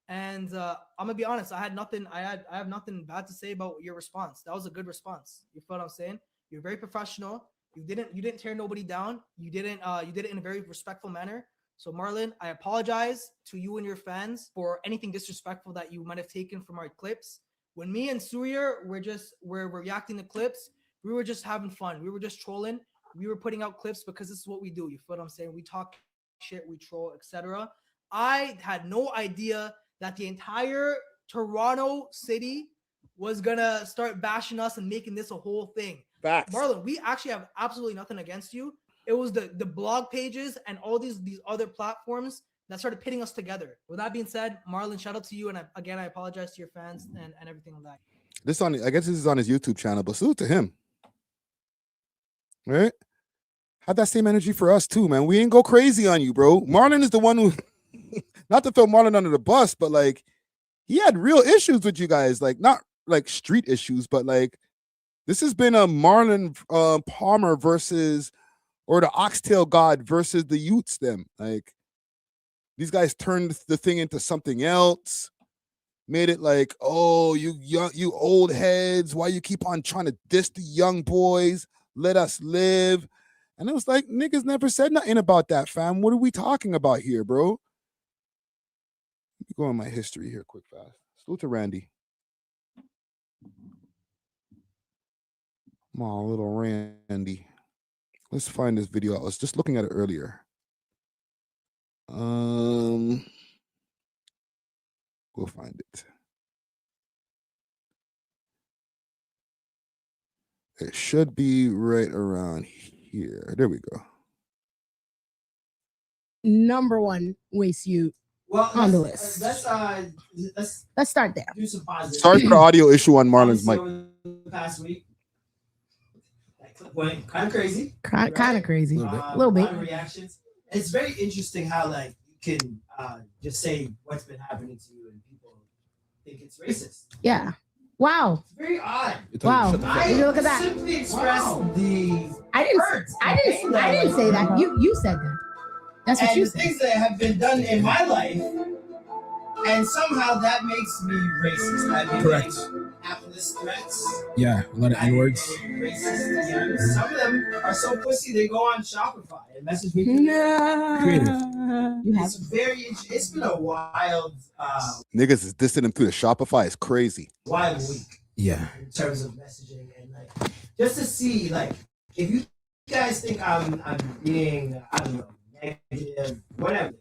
And I'm gonna be honest, I have nothing bad to say about your response. That was a good response. You feel what I'm saying? You're very professional. You didn't tear nobody down. You did it in a very respectful manner. So Marlon, I apologize to you and your fans for anything disrespectful that you might have taken from our clips. When me and Surya we're reacting to clips, we were just having fun. We were just trolling. We were putting out clips because this is what we do. You feel what I'm saying? We talk shit, we troll, etc. I had no idea that the entire Toronto city was gonna start bashing us and making this a whole thing. Facts. Marlon, we actually have absolutely nothing against you. It was the blog pages and all these other platforms that started pitting us together. With that being said, Marlon, shout out to you, and I apologize to your fans and everything like that. I guess this is on his YouTube channel, but salute to him. Right? Had that same energy for us too, man. We ain't go crazy on you, bro. Marlon is the one who, not to throw Marlon under the bus, but like he had real issues with you guys, like not like street issues, but like this has been a Marlon Palmer versus, or the Oxtail God versus the Utes. Them like these guys turned the thing into something else, made it like, oh, you old heads, why you keep on trying to diss the young boys? Let us live. And it was like, niggas never said nothing about that, fam. What are we talking about here, bro? Let me go on my history here quick, fast. Salute to Randy. Come on, little Randy. Let's find this video. I was just looking at it earlier. We'll find it. It should be right around here. There we go. Number one waste you on the list. Let's start there. Do some positive. Sorry for the audio issue on Marlon's mic. The past week, that clip went kind of crazy. Kind of crazy. A little A bit. lot of reactions. It's very interesting how like you can just say what's been happening to you and people think it's racist. Yeah. Wow. It's very odd. Wow. Would you look at that? Simply express the I didn't say that. You said that. That's what and you the said. things that have been done in my life, and somehow that makes me racist. I've been Correct. getting hapless threats. Yeah, a lot of N-words. Racist DMs. Some of them are so pussy they go on Shopify and message me. Creative. It's been a wild Niggas is dissing him through the Shopify. It's crazy. wild week Yeah. in terms of messaging and like just to see like if you guys think I'm being I don't know negative whatever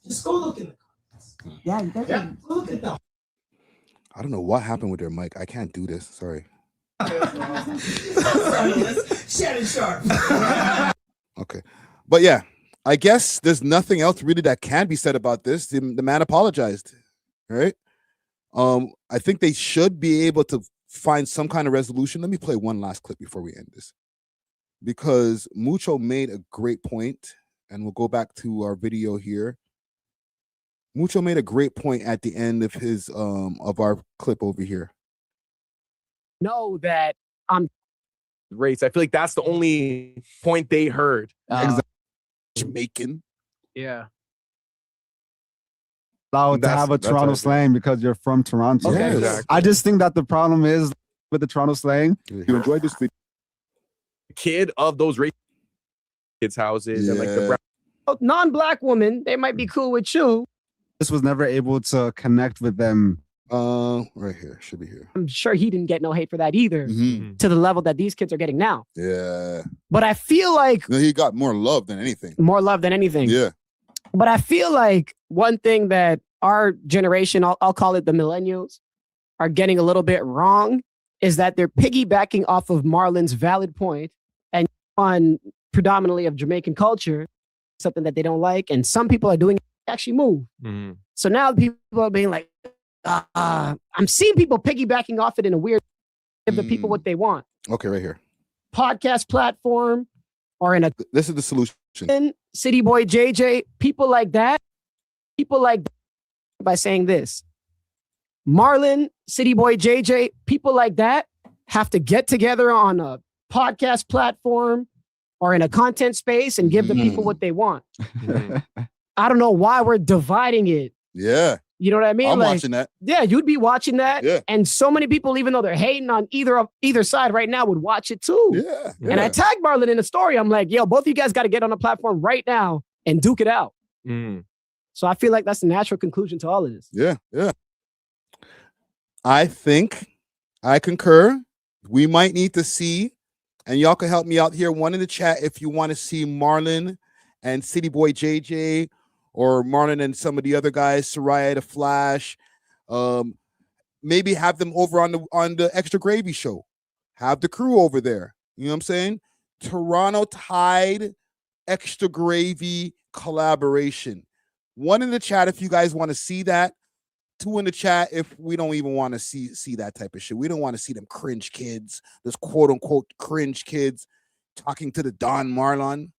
just go look in the comments. Yeah, Go look at them. I don't know what happened with their mic. I can't do this. Sorry. Shannon Sharp. Okay. But yeah, I guess there's nothing else really that can be said about this. The man apologized. Right? I think they should be able to find some kind of resolution. Let me play one last clip before we end this. Because Mucho made a great point, and we'll go back to our video here. Mucho made a great point at the end of his of our clip over here. Know that I'm race. I feel like that's the only point they heard. Exactly. Jamaican. Yeah. Allowed to have a Toronto slang because you're from Toronto. Okay. Yes. Exactly. I just think that the problem is with the Toronto slang. You enjoyed this video. Kid of those race kids' houses and like the brown. Non-black women, they might be cool with you. This was never able to connect with them. Right here. Should be here. I'm sure he didn't get no hate for that either, Mhm. to the level that these kids are getting now. Yeah. But I feel like No, he got more love than anything. more love than anything. Yeah. But I feel like one thing that our generation, I'll call it the millennials, are getting a little bit wrong is that they're piggybacking off of Marlon's valid point on predominantly of Jamaican culture, something that they don't like, and some people are doing it to actually move. Mm-hmm. So now people are being like, I'm seeing people piggybacking off it in a weird, give the people what they want. Okay, right here. Podcast platform or in a This is the solution. City Boy JJ, people like that, by saying this. Marlon, City Boy JJ, people like that have to get together on a podcast platform or in a content space and give the people what they want. I don't know why we're dividing it. Yeah. You know what I mean? I'm Like, watching that. Yeah, you'd be watching that. Yeah. And so many people, even though they're hating on either side right now, would watch it too. Yeah. And I tagged Marlon in the story. I'm like, yo, both of you guys got to get on the platform right now and duke it out. Mm. So I feel like that's the natural conclusion to all of this. Yeah, yeah. I think I concur. We might need to see, and y'all can help me out here. One in the chat if you want to see Marlon and City Boy JJ, or Marlon and some of the other guys, Soraya the Flash. Maybe have them over on the Extra Gravy show. Have the crew over there. You know what I'm saying? Toronto Tide Extra Gravy collaboration. One in the chat if you guys want to see that. Two in the chat if we don't even want to see that type of shit. We don't want to see them cringe kids, those quote unquote cringe kids talking to the Don Marlon.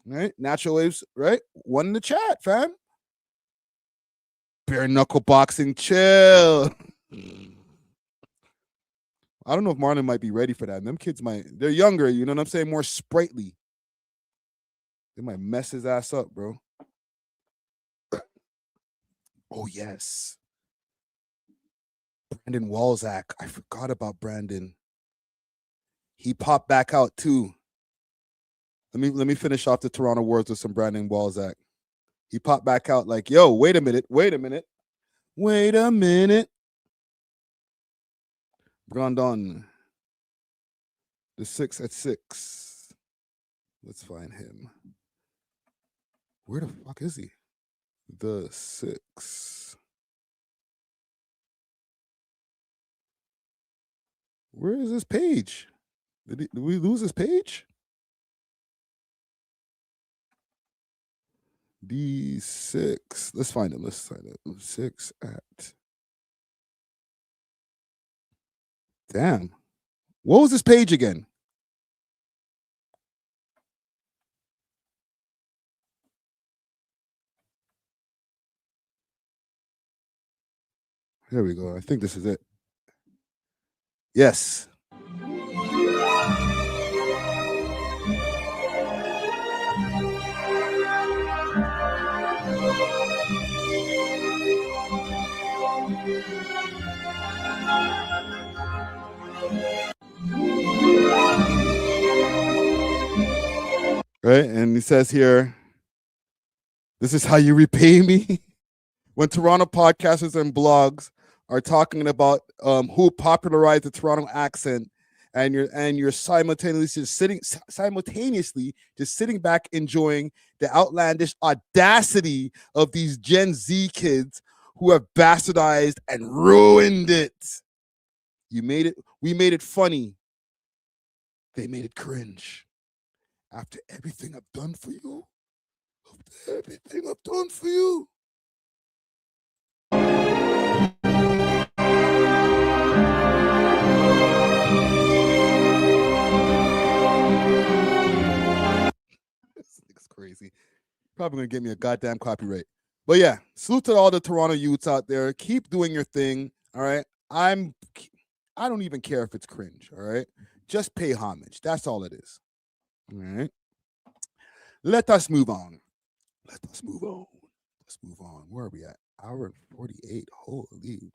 Right? Natural waves, right? One in the chat, fam. Bare knuckle boxing, chill. I don't know if Marlon might be ready for that. Them kids they're younger, you know what I'm saying? More sprightly. They might mess his ass up, bro. Oh, yes. Brandon Walzak. I forgot about Brandon. He popped back out too. Let me finish off the Toronto words with some Brandon Walzak. He popped back out like, yo, wait a minute. Brandon. The 6 at 6. Let's find him. Where the fuck is he? The 6. Where is this page? Did we lose his page? D6. Let's find him. 6 at. Damn. What was this page again? Here we go. I think this is it. Yes. Right? And he says here, this is how you repay me. When Toronto podcasters and blogs are talking about who popularized the Toronto accent, and you're simultaneously just sitting back enjoying the outlandish audacity of these Gen Z kids who have bastardized and ruined it. We made it funny. They made it cringe. After everything I've done for you, It's crazy. Probably gonna get me a goddamn copyright. But yeah, salute to all the Toronto youths out there. Keep doing your thing. All right. I don't even care if it's cringe. All right. Just pay homage. That's all it is. All right. Let us move on. Let's move on. Where are we at? Hour and 48. Holy,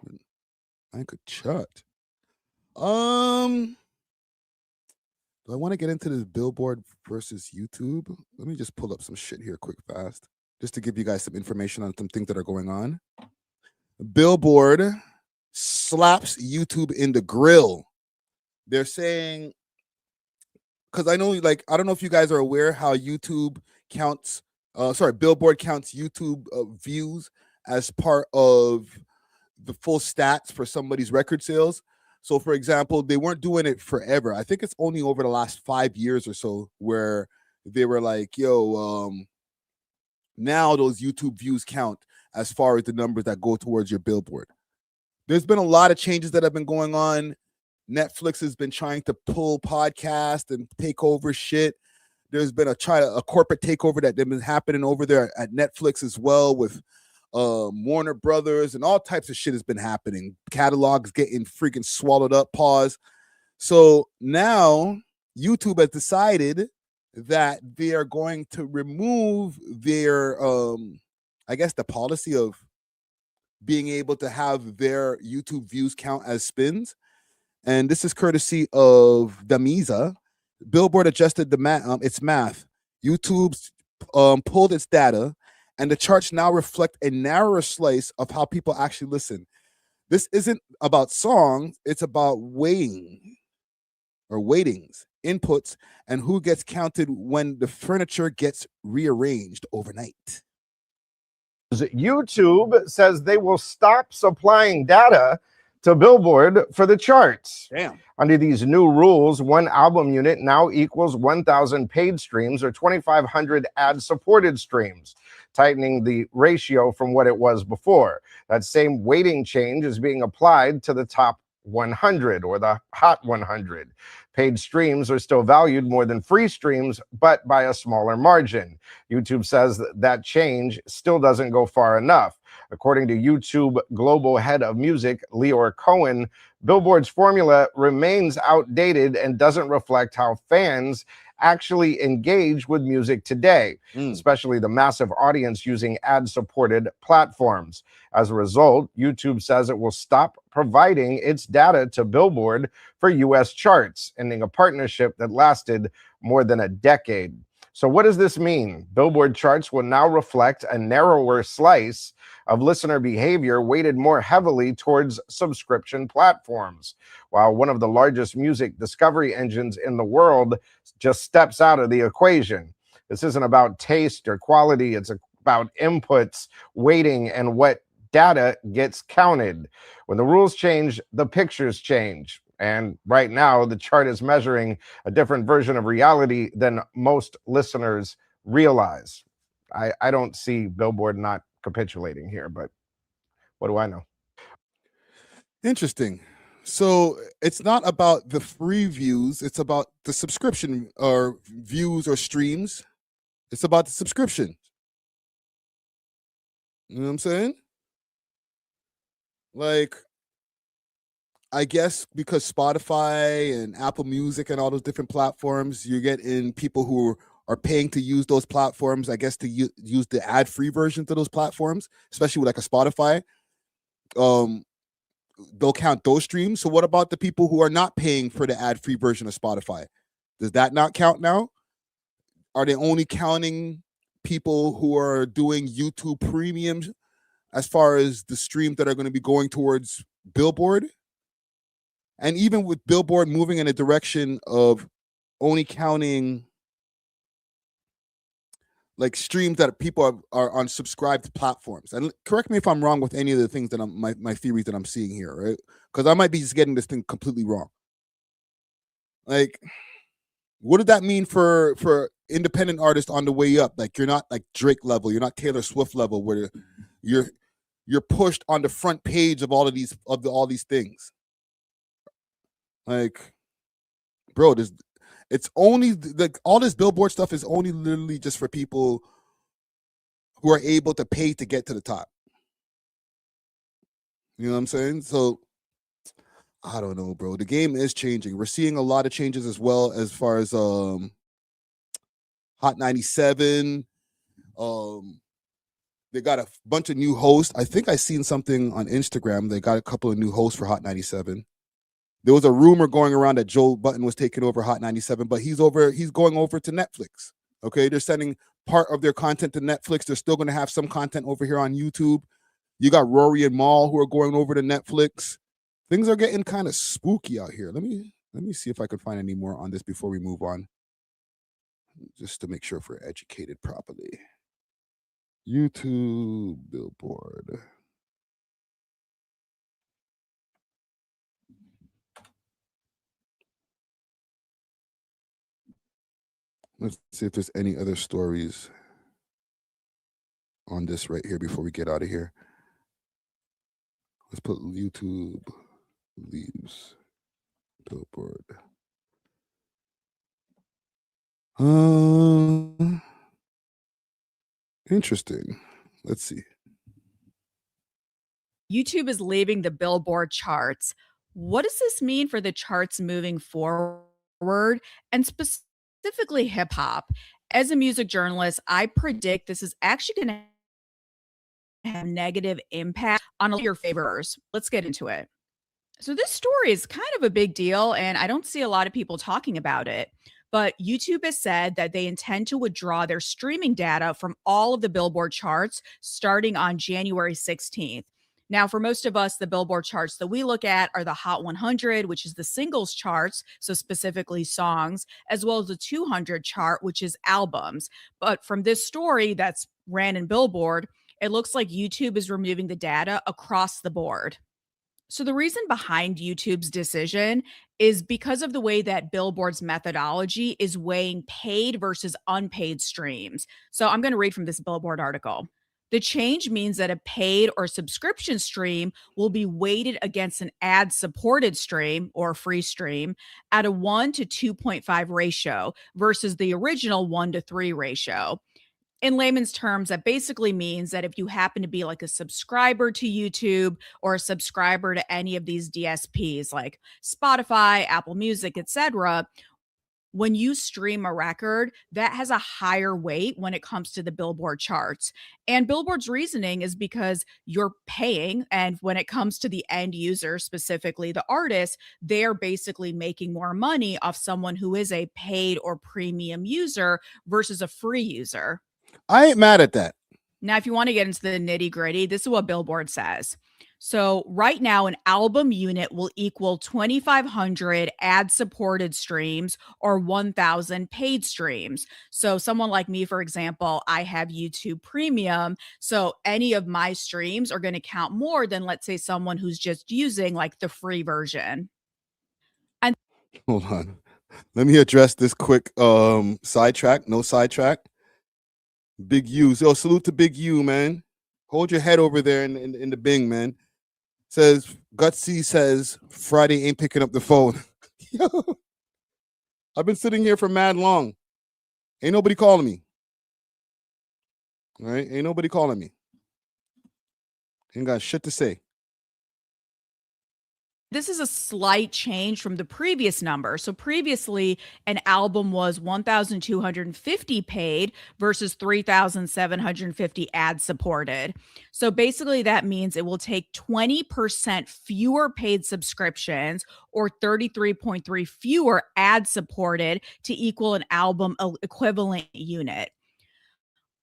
I could chat. Do I want to get into this Billboard versus YouTube? Let me just pull up some shit here quick fast, just to give you guys some information on some things that are going on. Billboard slaps YouTube in the grill. They're saying, because I know, like, I don't know if you guys are aware how YouTube counts, Billboard counts YouTube views as part of the full stats for somebody's record sales. So, for example, they weren't doing it forever. I think it's only over the last 5 years or so where they were like, yo, now those YouTube views count as far as the numbers that go towards your billboard. There's been a lot of changes that have been going on. Netflix has been trying to pull podcasts and take over shit. There's been a corporate takeover that has been happening over there at Netflix as well with Warner Brothers, and all types of shit has been happening. Catalogs getting freaking swallowed up, pause. So now YouTube has decided that they are going to remove their I guess the policy of being able to have their YouTube views count as spins. And this is courtesy of Damiza. Billboard adjusted its math. YouTube's pulled its data, and the charts now reflect a narrower slice of how people actually listen. This isn't about songs, it's about weightings, inputs, and who gets counted when the furniture gets rearranged overnight. YouTube says they will stop supplying data to Billboard for the charts. Damn. Under these new rules, one album unit now equals 1,000 paid streams or 2,500 ad-supported streams, tightening the ratio from what it was before. That same weighting change is being applied to the top 100 or the Hot 100. Paid streams are still valued more than free streams, but by a smaller margin. YouTube says that change still doesn't go far enough. According to YouTube global head of music, Leor Cohen, Billboard's formula remains outdated and doesn't reflect how fans actually engage with music today, especially the massive audience using ad-supported platforms. As a result, YouTube says it will stop providing its data to Billboard for U.S. charts, ending a partnership that lasted more than a decade. So what does this mean? Billboard charts will now reflect a narrower slice of listener behavior weighted more heavily towards subscription platforms, while one of the largest music discovery engines in the world just steps out of the equation. This isn't about taste or quality, it's about inputs, weighting, and what data gets counted. When the rules change, the pictures change. And right now, the chart is measuring a different version of reality than most listeners realize. I don't see Billboard not capitulating here, but what do I know? Interesting. So it's not about the free views, it's about the subscription or views or streams. It's about the subscription. You know what I'm saying? Like, I guess because Spotify and Apple Music and all those different platforms, you're getting people who are paying to use those platforms, I guess, to use the ad-free versions of those platforms, especially with like a Spotify. They'll count those streams. So what about the people who are not paying for the ad-free version of Spotify? Does that not count now? Are they only counting people who are doing YouTube premiums as far as the streams that are going to be going towards Billboard? And even with Billboard moving in a direction of only counting like streams that people are on subscribed platforms. And correct me if I'm wrong with any of the things that my theories that I'm seeing here, right? Because I might be just getting this thing completely wrong. Like, what did that mean for independent artists on the way up? Like, you're not like Drake level, you're not Taylor Swift level, where you're pushed on the front page of all these things. Like, bro, it's only like all this Billboard stuff is only literally just for people who are able to pay to get to the top. You know what I'm saying? So I don't know, bro. The game is changing. We're seeing a lot of changes as well as far as Hot 97. They got a bunch of new hosts. I think I seen something on Instagram. They got a couple of new hosts for Hot 97. There was a rumor going around that Joe Budden was taking over Hot 97, but he's going over to Netflix. Okay, they're sending part of their content to Netflix. They're still going to have some content over here on YouTube. You got Rory and Mal who are going over to Netflix. Things are getting kind of spooky out here. Let me see if I can find any more on this before we move on, just to make sure if we're educated properly. YouTube Billboard. Let's see if there's any other stories on this right here before we get out of here. Let's put YouTube leaves Billboard. Interesting. Let's see. YouTube is leaving the Billboard charts. What does this mean for the charts moving forward, and specifically hip hop? As a music journalist, I predict this is actually going to have negative impact on your favors. Let's get into it. So this story is kind of a big deal, and I don't see a lot of people talking about it. But YouTube has said that they intend to withdraw their streaming data from all of the Billboard charts starting on January 16th. Now, for most of us, the Billboard charts that we look at are the Hot 100, which is the singles charts, so specifically songs, as well as the 200 chart, which is albums. But from this story that's ran in Billboard, it looks like YouTube is removing the data across the board. So the reason behind YouTube's decision is because of the way that Billboard's methodology is weighing paid versus unpaid streams. So I'm going to read from this Billboard article. The change means that a paid or subscription stream will be weighted against an ad-supported stream or free stream at a 1 to 2.5 ratio versus the original 1 to 3 ratio. In layman's terms, that basically means that if you happen to be like a subscriber to YouTube or a subscriber to any of these DSPs like Spotify, Apple Music, etc., when you stream a record, that has a higher weight when it comes to the Billboard charts. And Billboard's reasoning is because you're paying, and when it comes to the end user, specifically the artist, they're basically making more money off someone who is a paid or premium user versus a free user. I ain't mad at that. Now, if you want to get into the nitty gritty, this is what Billboard says. So right now, an album unit will equal 2,500 ad-supported streams or 1,000 paid streams. So someone like me, for example, I have YouTube Premium. So any of my streams are going to count more than, let's say, someone who's just using like the free version. And hold on. Let me address this quick sidetrack. No sidetrack. Big U. So salute to Big U, man. Hold your head over there in the Bing, man. Says Gutsy says Friday ain't picking up the phone. I've been sitting here for mad long. Ain't nobody calling me. All right? Ain't nobody calling me. Ain't got shit to say. This is a slight change from the previous number. So previously, an album was 1,250 paid versus 3,750 ad supported. So basically, that means it will take 20% fewer paid subscriptions or 33.3 fewer ad supported to equal an album equivalent unit.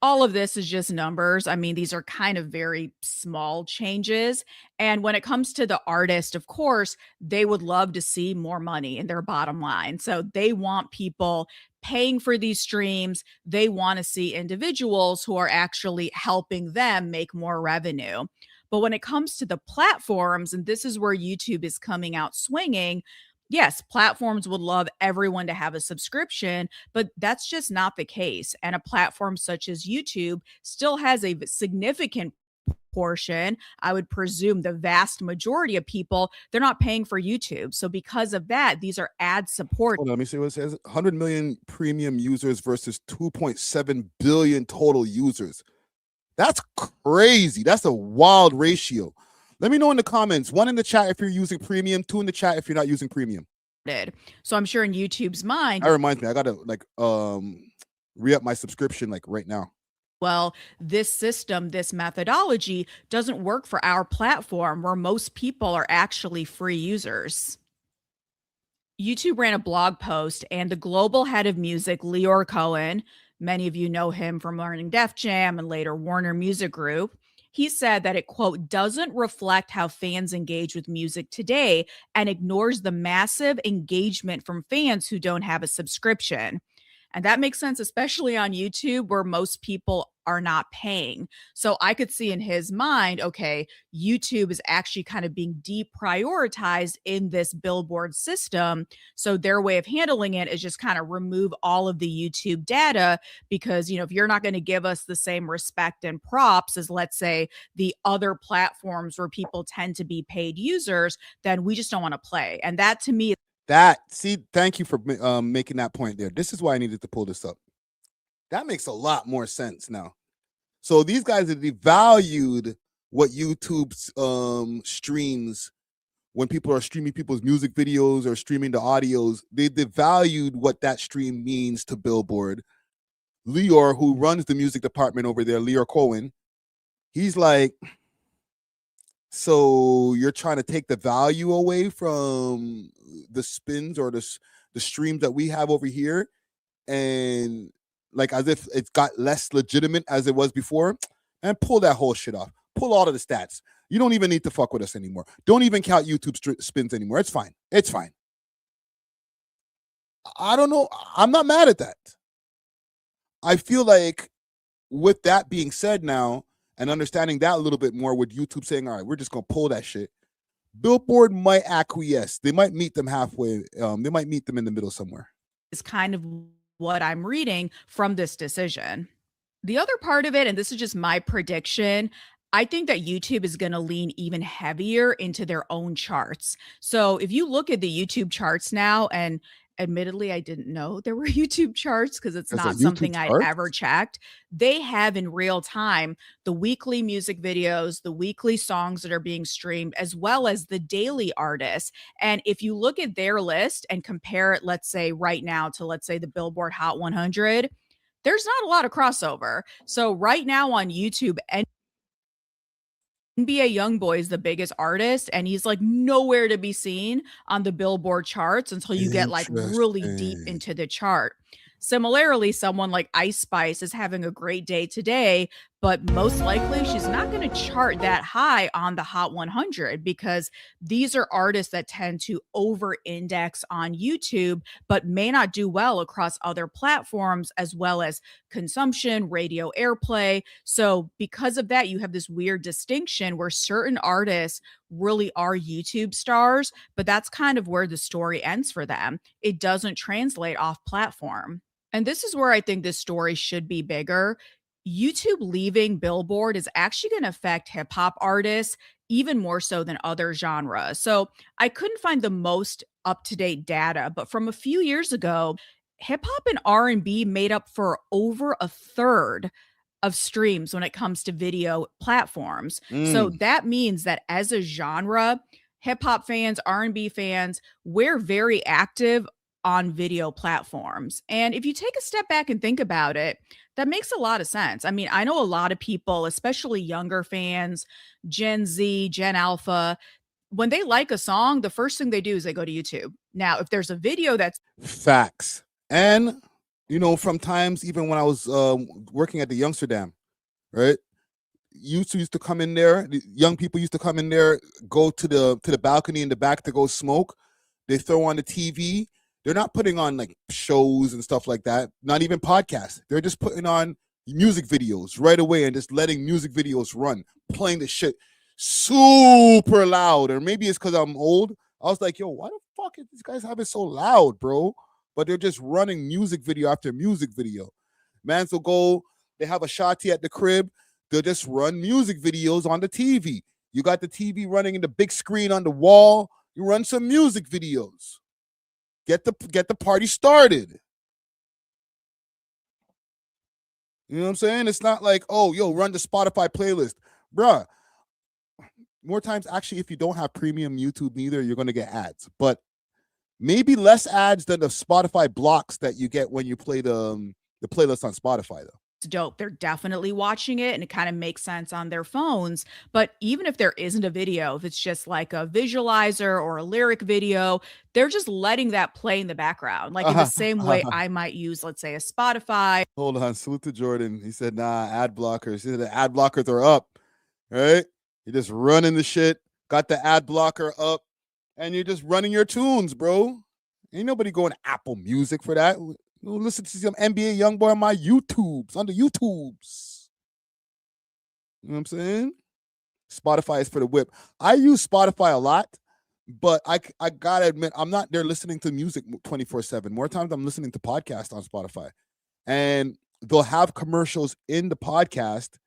All of this is just numbers. I mean, these are kind of very small changes. And when it comes to the artist, of course, they would love to see more money in their bottom line. So they want people paying for these streams. They want to see individuals who are actually helping them make more revenue. But when it comes to the platforms, and this is where YouTube is coming out swinging, yes, platforms would love everyone to have a subscription, but that's just not the case. And a platform such as YouTube still has a significant portion, I would presume the vast majority of people, they're not paying for YouTube. So because of that, these are ad support. Hold on, let me see what it says. 100 million premium users versus 2.7 billion total users. That's crazy. That's a wild ratio. Let me know in the comments. 1 in the chat if you're using premium, 2 in the chat if you're not using premium. So I'm sure in YouTube's mind, that reminds me, I gotta like re-up my subscription like right now. Well, this system, this methodology doesn't work for our platform where most people are actually free users. YouTube ran a blog post, and the global head of music, Leor Cohen, many of you know him from learning Def Jam and later Warner Music Group, he said that it, quote, doesn't reflect how fans engage with music today and ignores the massive engagement from fans who don't have a subscription. And that makes sense, especially on YouTube where most people are not paying. So I could see in his mind, okay, YouTube is actually kind of being deprioritized in this billboard system. So their way of handling it is just kind of remove all of the YouTube data because, if you're not going to give us the same respect and props as, let's say, the other platforms where people tend to be paid users, then we just don't want to play. And that to me, thank you for making that point there. This is why I needed to pull this up. That makes a lot more sense now. So these guys have devalued what YouTube's streams when people are streaming people's music videos or streaming the audios. They devalued what that stream means to Billboard. Leor, who runs the music department over there, Leor Cohen, he's like, so you're trying to take the value away from the spins or the streams that we have over here, and like as if it's got less legitimate as it was before, and pull that whole shit off. Pull all of the stats. You don't even need to fuck with us anymore. Don't even count YouTube spins anymore. It's fine. It's fine. I don't know. I'm not mad at that. I feel like with that being said now, and understanding that a little bit more with YouTube saying, all right, we're just going to pull that shit, Billboard might acquiesce. They might meet them halfway. They might meet them in the middle somewhere. Is kind of what I'm reading from this decision. The other part of it, and this is just my prediction, I think that YouTube is going to lean even heavier into their own charts. So if you look at the YouTube charts now, and admittedly, I didn't know there were YouTube charts because it's not something I ever checked. They have in real time the weekly music videos, the weekly songs that are being streamed, as well as the daily artists. And if you look at their list and compare it, let's say right now to, let's say, the Billboard Hot 100, there's not a lot of crossover. So right now on YouTube, NBA YoungBoy is the biggest artist, and he's like nowhere to be seen on the Billboard charts until you get like really deep into the chart. Similarly, someone like Ice Spice is having a great day today, but most likely she's not going to chart that high on the Hot 100 because these are artists that tend to over-index on YouTube, but may not do well across other platforms as well as consumption, radio airplay. So because of that, you have this weird distinction where certain artists really are YouTube stars, but that's kind of where the story ends for them. It doesn't translate off platform. And this is where I think this story should be bigger. YouTube leaving Billboard is actually going to affect hip hop artists even more so than other genres. So I couldn't find the most up-to-date data, but from a few years ago, hip hop and R&B made up for over a third of streams when it comes to video platforms. So that means that as a genre, hip hop fans, R&B fans, we're very active on video platforms. And if you take a step back and think about it, that makes a lot of sense. I mean, I know a lot of people, especially younger fans, Gen Z, Gen Alpha, when they like a song, the first thing they do is they go to YouTube. Now, if there's a video that's facts, and from times even when I was working at the Youngsterdam, right? Used to come in there. The young people used to come in there, go to the balcony in the back to go smoke. They throw on the TV. They're not putting on like shows and stuff like that, not even podcasts. They're just putting on music videos right away and just letting music videos run, playing the shit super loud. Or maybe it's because I'm old. I was like, yo, why the fuck is these guys have it so loud, bro? But they're just running music video after music video. Mans will go, they have a shotty at the crib. They'll just run music videos on the TV. You got the TV running in the big screen on the wall. You run some music videos. Get the party started. You know what I'm saying? It's not like, oh, yo, run the Spotify playlist. Bruh. More times, actually, if you don't have premium YouTube neither, you're going to get ads. But maybe less ads than the Spotify blocks that you get when you play the playlist on Spotify, though. Dope. They're definitely watching it and it kind of makes sense on their phones. But even if there isn't a video, if it's just like a visualizer or a lyric video, they're just letting that play in the background. Like in the same way I might use, let's say, a Spotify. Hold on. Salute to Jordan. He said, nah, ad blockers. He said the ad blockers are up, right? You're just running the shit, got the ad blocker up, and you're just running your tunes, bro. Ain't nobody going Apple Music for that. You know, listen to some NBA YoungBoy on my YouTubes, on the YouTubes. You know what I'm saying? Spotify is for the whip. I use Spotify a lot, but I gotta admit, I'm not there listening to music 24/7. More times I'm listening to podcasts on Spotify. And they'll have commercials in the podcast.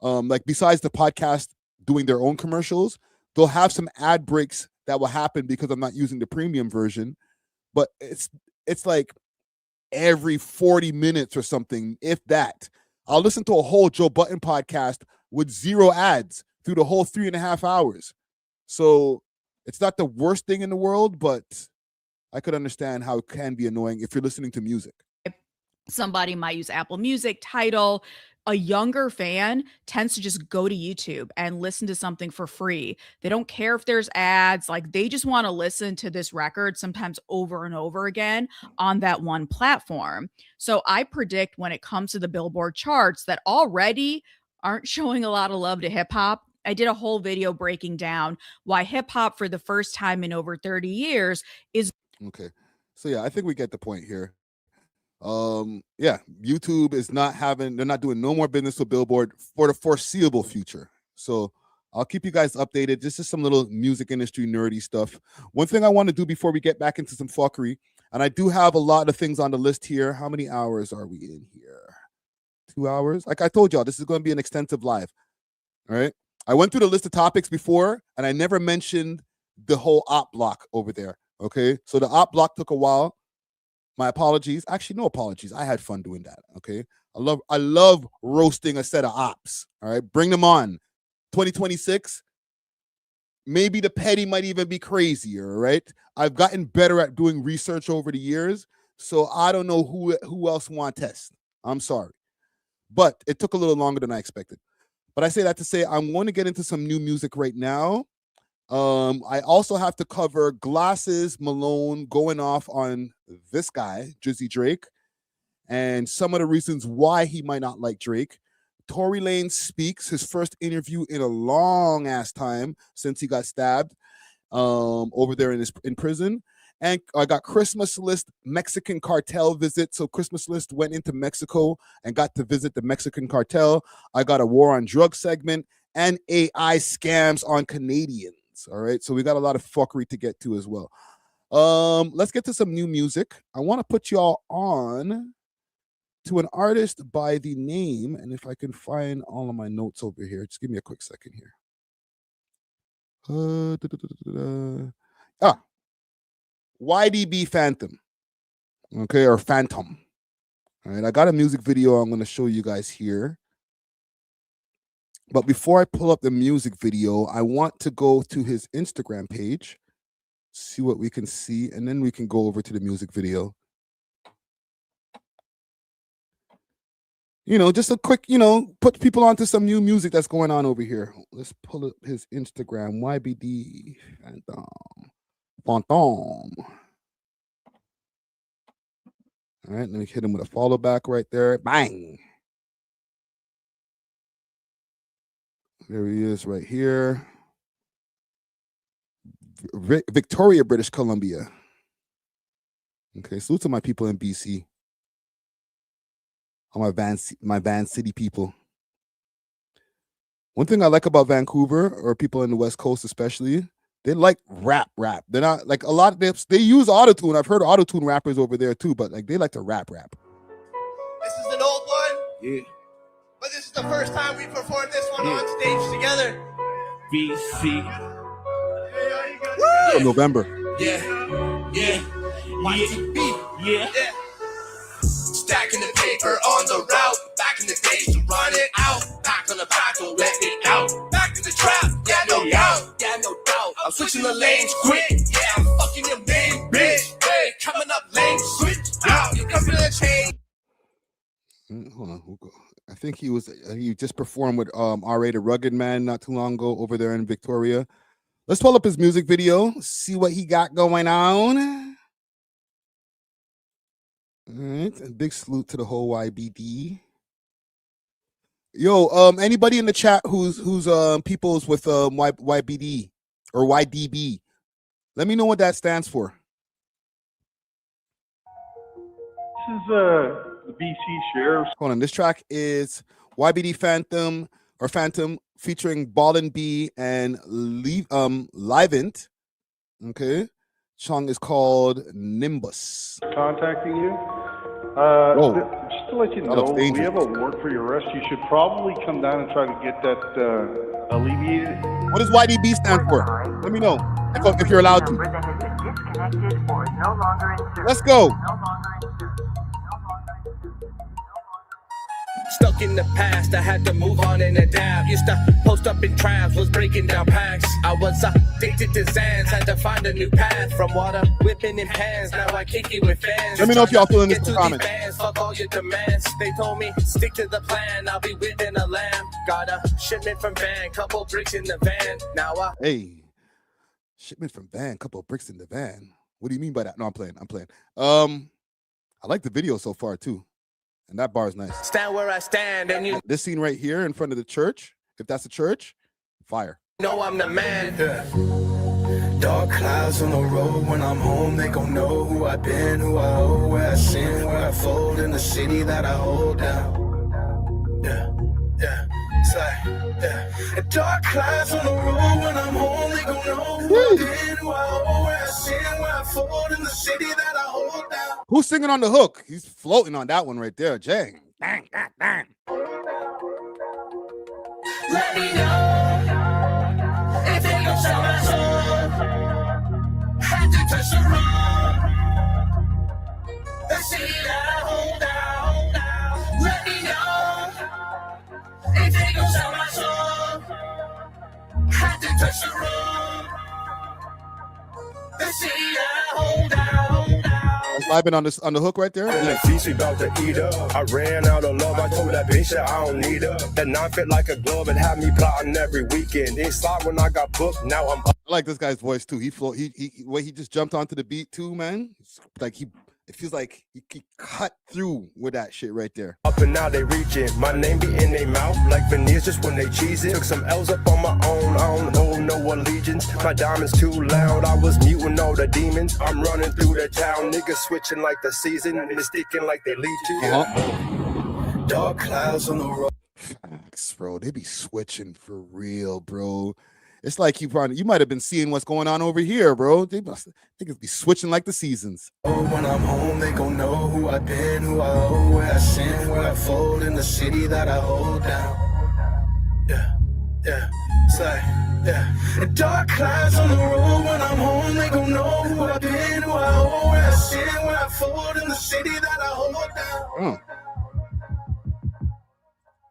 Like besides the podcast doing their own commercials, they'll have some ad breaks that will happen because I'm not using the premium version. But it's like every 40 minutes or something, if that. I'll listen to a whole Joe Budden podcast with 0 ads through the whole 3.5 hours. So it's not the worst thing in the world, but I could understand how it can be annoying if you're listening to music. Somebody might use Apple Music, Tidal. A younger fan tends to just go to YouTube and listen to something for free. They don't care if there's ads. Like, they just want to listen to this record sometimes over and over again on that one platform. So I predict when it comes to the Billboard charts that already aren't showing a lot of love to hip hop. I did a whole video breaking down why hip hop for the first time in over 30 years is Okay. So yeah, I think we get the point here. Yeah, YouTube is they're not doing no more business with Billboard for the foreseeable future. So I'll keep you guys updated. This is some little music industry nerdy stuff. One thing I want to do before we get back into some fuckery, and I do have a lot of things on the list here. How many hours are we in here? 2 hours? Like I told y'all, this is going to be an extensive live. All right. I went through the list of topics before, and I never mentioned the whole op block over there. Okay. So the op block took a while. My apologies. Actually, no apologies. I had fun doing that. Okay. I love roasting a set of ops. All right. Bring them on. 2026. Maybe the petty might even be crazier. Right. I've gotten better at doing research over the years. So I don't know who else want to test. I'm sorry. But it took a little longer than I expected. But I say that to say I'm going to get into some new music right now. I also have to cover Glasses Malone going off on this guy, Drizzy Drake, and some of the reasons why he might not like Drake. Tory Lanez speaks, his first interview in a long ass time since he got stabbed over there in prison. And I got Christmas List Mexican cartel visit. So Christmas List went into Mexico and got to visit the Mexican cartel. I got a war on drugs segment and AI scams on Canadians. All right. So we got a lot of fuckery to get to as well. Let's get to some new music. I want to put y'all on to an artist by the name, and if I can find all of my notes over here, just give me a quick second here. YDB Phantom. Okay, or Phantom. All right, I got a music video I'm going to show you guys here. But before I pull up the music video, I want to go to his Instagram page, see what we can see, and then we can go over to the music video. You know, just a quick, put people onto some new music that's going on over here. Let's pull up his Instagram, YBD Phantom. All right, let me hit him with a follow back right there. Bang. There he is right here. Victoria, British Columbia. Okay, salute to my people in BC. All my Van City people. One thing I like about Vancouver, or people in the West Coast especially, they like rap. They're not like a lot of they use autotune. I've heard autotune rappers over there too, but like they like to rap. This is an old one. Yeah. But this is the first time we performed this one on stage together. BC. From November. Yeah. Stacking the paper on the route. Back in the days to run it out. Back on the back to let it out. Back in the trap. Yeah, no doubt. I'm switching the lanes quick. Yeah, I'm fucking your main bitch. Hey, coming up lane, switch out. You're coming to change. Hold on. I think he just performed with R.A. the Rugged Man not too long ago over there in Victoria. Let's pull up his music video, see what he got going on. All right, a big salute to the whole YBD. Yo, anybody in the chat who's peoples with YBD or YDB, let me know what that stands for. This is the BC Sheriff's. Hold on. This track is YBD Phantom or Phantom featuring Ballin' B and Livent. Okay. Song is called Nimbus. Contacting you. Whoa. Just to let you That know, looks we dangerous. have a warrant for your arrest. You should probably come down and try to get that alleviated. What does YDB stand for? Let me know if you're allowed to. Let's go. Stuck in the past, I had to move on and adapt. Used to post up in traps, was breaking down packs. I was addicted to Zans, had to find a new path. From water, whipping in pans, now I kick it with fans. Let me know if y'all feeling this Get in to the the comments. fans, fuck all your demands. They told me, stick to the plan, I'll be within a lamb. Got a shipment from van, couple bricks in the van. Now I Hey, shipment from van, couple of bricks in the van. What do you mean by that? No, I'm playing. I like the video so far too. And that bar is nice. stand where I stand, and you This scene right here in front of the church, if that's a church, fire. know I'm the man. Dark clouds on the road. When I'm home, they gon' know who I've been, who I owe, where I sin, where I fold in the city that I hold down. Yeah. It's like, yeah. Dark clouds on the road. When I'm home, they gon' know who I've been, who I owe, where I sin, where I fold in the city that I hold down. Who's singing on the hook? He's floating on that one right there. Jang. Bang, bang, bang. Let me know if it goes on my soul. Had to touch the road. The city that I hold down. Let me know if it goes on my soul. Had to touch the road. The city that I hold down. That's vibing on the hook right there. And Yeah. that she about to eat up. I ran out of love. I told that bitch that I don't need her. That 9 fit like a glove and had me plotting every weekend. It slide when I got booked. Now I'm up. I like this guy's voice too. He way he just jumped onto the beat too, man. It's like it feels like he cut through with that shit right there. Up and now they reaching. My name be in their mouth like veneers just when they cheese it. Took some L's up on my own. I don't owe no allegiance. My diamonds too loud. I was muting all the demons. I'm running through the town. Niggas switching like the season. Mistaken like they lead to. Dark clouds on the road. Facts, bro. They be switching for real, bro. It's like you might have been seeing what's going on over here, bro. They be switching like the seasons. Oh, when I'm home, they gon' know who I've been, who I owe, where I sin, where I fold in the city that I hold down. Yeah. It's like, yeah. And dark clouds on the road. When I'm home, they gon' know who I've been, who I owe, where I sin, where I fold in the city that I hold down.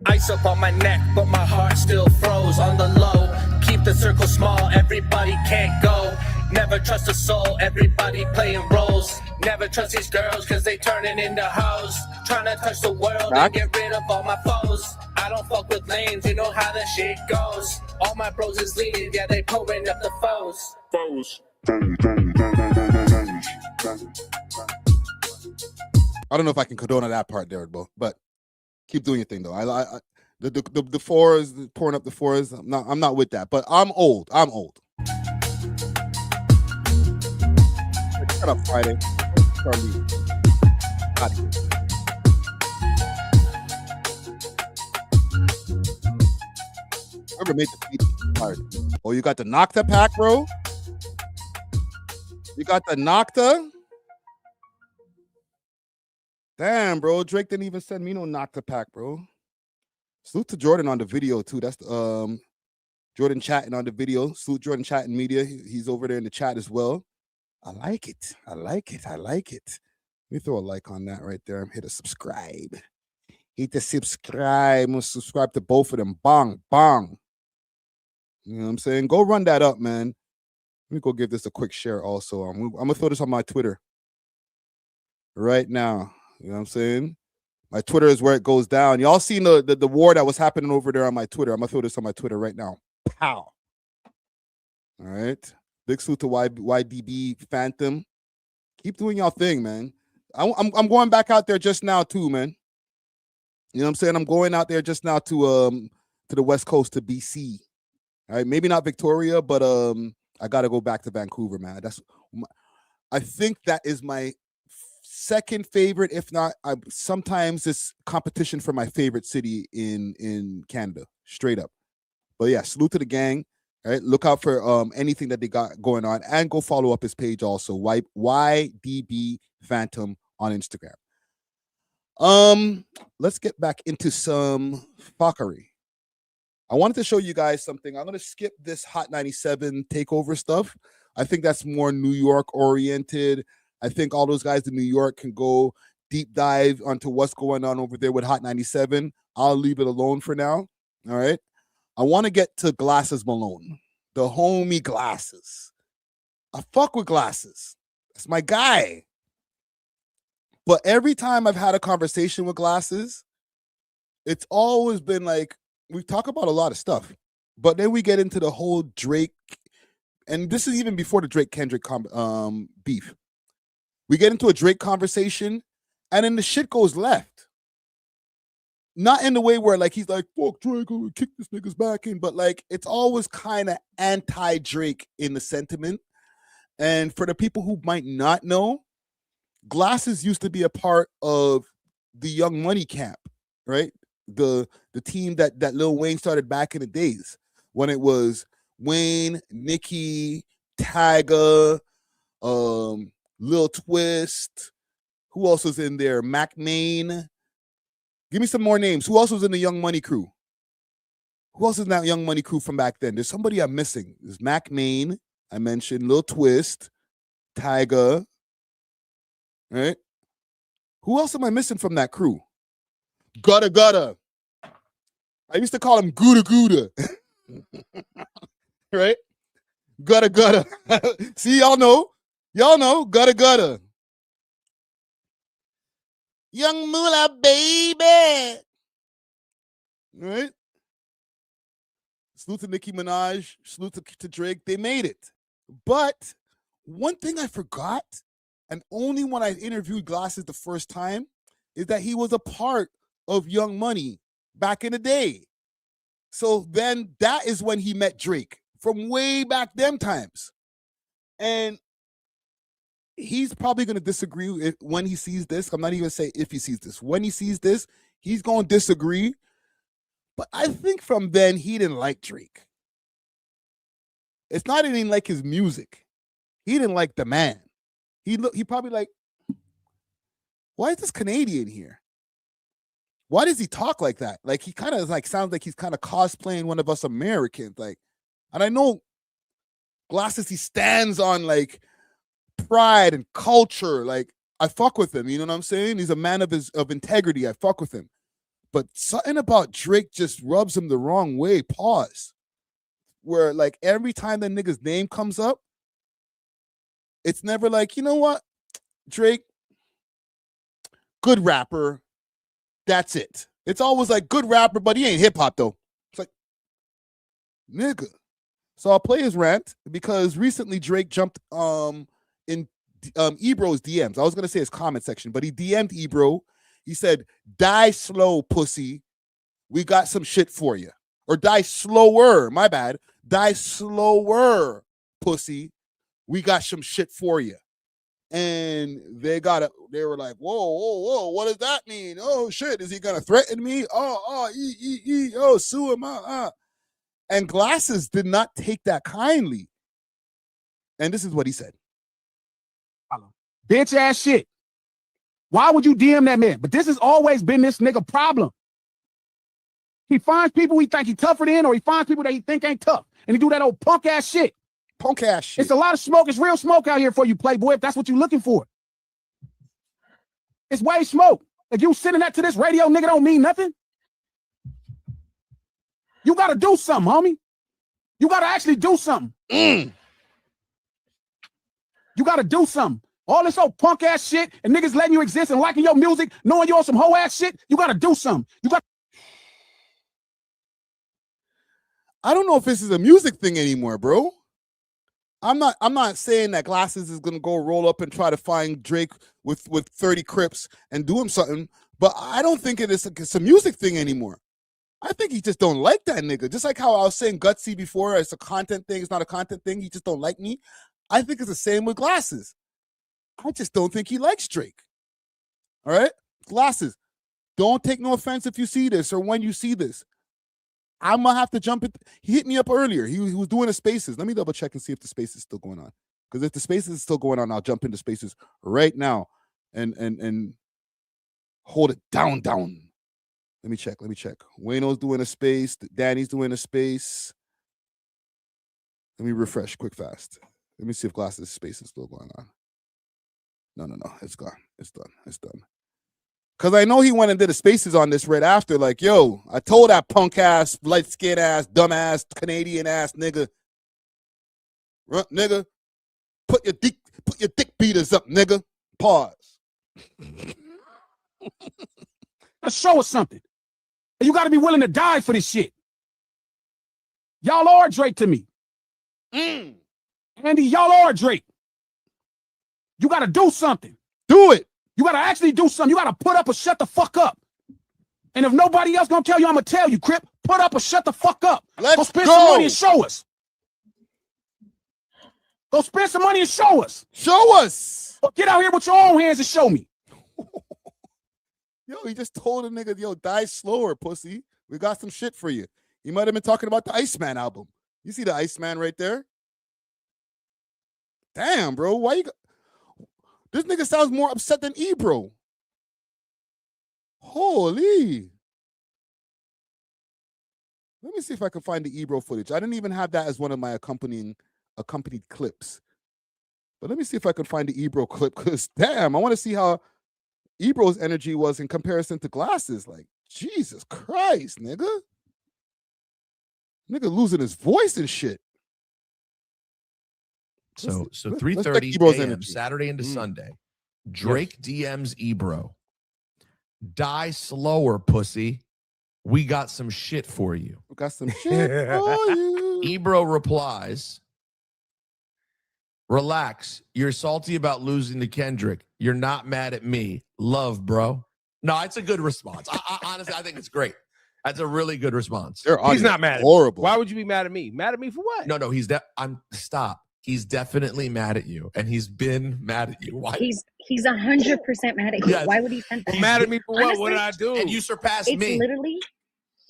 Ice up on my neck, but my heart still froze on the low. Keep the circle small, everybody can't go. Never trust a soul, everybody playing roles. Never trust these girls, cause they turning into hoes. Trying to touch the world and get rid of all my foes. I don't fuck with lanes, you know how the shit goes. All my bros is leading, yeah, they pouring up the foes. I don't know if I can condone that part there, bro, but keep doing your thing though. The fours, pouring up the fours. I'm not with that, but I'm old. Shut up, Friday. Charlie. Out of here. Whoever made the beat fired. Oh, you got the Nocta pack, bro? You got the Nocta? Damn, bro. Drake didn't even send me no Nocta pack, bro. Salute to Jordan on the video, too. That's Jordan chatting on the video. Salute Jordan chatting media. He's over there in the chat as well. I like it. Let me throw a like on that right there. Hit a subscribe. Hit the subscribe. I'm going to subscribe to both of them. Bong, bong. You know what I'm saying? Go run that up, man. Let me go give this a quick share also. I'm going to throw this on my Twitter right now. You know what I'm saying? My Twitter is where it goes down. Y'all seen the war that was happening over there on my Twitter. I'm going to throw this on my Twitter right now. Pow. All right. Big salute to YDB Phantom. Keep doing y'all thing, man. I'm going back out there just now too, man. You know what I'm saying? I'm going out there just now to the West Coast, to BC. All right. Maybe not Victoria, but I got to go back to Vancouver, man. I think that is my second favorite, if not, sometimes it's competition for my favorite city in Canada, straight up. But yeah, salute to the gang. All right, look out for anything that they got going on, and go follow up his page also, YDB Phantom on Instagram. Let's get back into some fuckery. I wanted to show you guys something. I'm gonna skip this Hot 97 takeover stuff. I think that's more New York oriented. I think all those guys in New York can go deep dive onto what's going on over there with Hot 97. I'll leave it alone for now. All right. I want to get to Glasses Malone, the homie Glasses. I fuck with Glasses. That's my guy. But every time I've had a conversation with Glasses, it's always been like, we talk about a lot of stuff, but then we get into the whole Drake, and this is even before the Drake-Kendrick beef. We get into a Drake conversation, and then the shit goes left. Not in the way where like he's like, fuck Drake, I'm gonna kick this nigga's back in, but like it's always kind of anti-Drake in the sentiment. And for the people who might not know, Glasses used to be a part of the Young Money camp, right? The team that Lil Wayne started back in the days when it was Wayne, Nicki, Tyga, Lil Twist. Who else was in there? Mac Main. Give me some more names. Who else was in the Young Money crew? Who else is in that Young Money crew from back then? There's somebody I'm missing. There's Mac Main. I mentioned Lil Twist, Tyga. Right? Who else am I missing from that crew? Gutta. I used to call him Gouda. Right? Gutta. See, y'all know. Gutta. Young Moolah, baby. Right? Salute to Nicki Minaj. Salute to Drake. They made it. But one thing I forgot, and only when I interviewed Glasses the first time, is that he was a part of Young Money back in the day. So then that is when he met Drake from way back them times. And he's probably going to disagree when he sees this. I'm not even saying if he sees this. When he sees this, he's going to disagree. But I think from then, he didn't like Drake. It's not even like his music. He didn't like the man. He probably like, why is this Canadian here? Why does he talk like that? Like he kind of like sounds like he's kind of cosplaying one of us Americans. Like, and I know Glasses, he stands on like pride and culture. Like I fuck with him. You know what I'm saying? He's a man of integrity. I fuck with him. But something about Drake just rubs him the wrong way. Pause. Where like every time that nigga's name comes up, it's never like, you know what, Drake, good rapper. That's it. It's always like good rapper, but he ain't hip hop though. It's like, nigga. So I'll play his rant because recently Drake jumped in Ebro's DMs. I was gonna say his comment section, but he DM'd Ebro. He said, "Die slow, pussy. We got some shit for you." Or die slower. My bad. Die slower, pussy. We got some shit for you. And they were like, whoa, what does that mean? Oh shit, is he gonna threaten me? Sue him. And Glasses did not take that kindly. And this is what he said. Bitch ass shit. Why would you DM that man? But this has always been this nigga problem. He finds people he think he tougher than, or he finds people that he think ain't tough. And he do that old punk ass shit. Punk ass shit. It's a lot of smoke. It's real smoke out here for you, Playboy, if that's what you're looking for. It's way smoke. If you sending that to this radio, nigga, don't mean nothing. You got to do something, homie. You got to actually do something. You got to do something. All this old punk ass shit and niggas letting you exist and liking your music, knowing you on some hoe ass shit, you got to do something. I don't know if this is a music thing anymore, bro. I'm not saying that Glasses is gonna go roll up and try to find Drake with 30 Crips and do him something, but I don't think it's a music thing anymore. I think he just don't like that nigga. Just like how I was saying Gutsy before, it's a content thing, it's not a content thing. He just don't like me. I think it's the same with Glasses. I just don't think he likes Drake. All right? Glasses. Don't take no offense if you see this or when you see this. I'm going to have to jump in. He hit me up earlier. He was doing the spaces. Let me double check and see if the space is still going on. Because if the spaces is still going on, I'll jump into spaces right now and hold it down. Let me check. Wayno's doing a space. Danny's doing a space. Let me refresh quick fast. Let me see if Glasses' space is still going on. No. It's gone. It's done. Because I know he went and did the spaces on this right after. Like, yo, I told that punk ass, light skin ass, dumb ass, Canadian ass nigga. Nigga, put your dick beaters up, nigga. Pause. Show us something. And you got to be willing to die for this shit. Y'all are Drake to me. Andy, y'all are Drake. You got to do something. Do it. You got to actually do something. You got to put up or shut the fuck up. And if nobody else going to tell you, I'm going to tell you, Crip. Put up or shut the fuck up. Go spend some money and show us. Go spend some money and show us. Show us. Get out here with your own hands and show me. Yo, he just told a nigga, yo, die slower, pussy. We got some shit for you. He might have been talking about the Iceman album. You see the Iceman right there? Damn, bro. Why you... This nigga sounds more upset than Ebro. Holy. Let me see if I can find the Ebro footage. I didn't even have that as one of my accompanied clips. But let me see if I can find the Ebro clip, because damn, I want to see how Ebro's energy was in comparison to Glasses. Like, Jesus Christ, nigga. Nigga losing his voice and shit. So let's 3:30 a.m. energy. Saturday into Sunday. Drake DMs Ebro. Die slower, pussy. We got some shit for you. We got some shit for you. Ebro replies, relax. You're salty about losing to Kendrick. You're not mad at me. Love, bro. No, it's a good response. Honestly, I think it's great. That's a really good response. He's not mad at horrible. Me. Why would you be mad at me? Mad at me for what? No, stop. He's definitely mad at you, and he's been mad at you. Why? He's 100% mad at you. Yes. Why would he send that? Mad at me for what? Honestly, What did I do? And you surpassed me.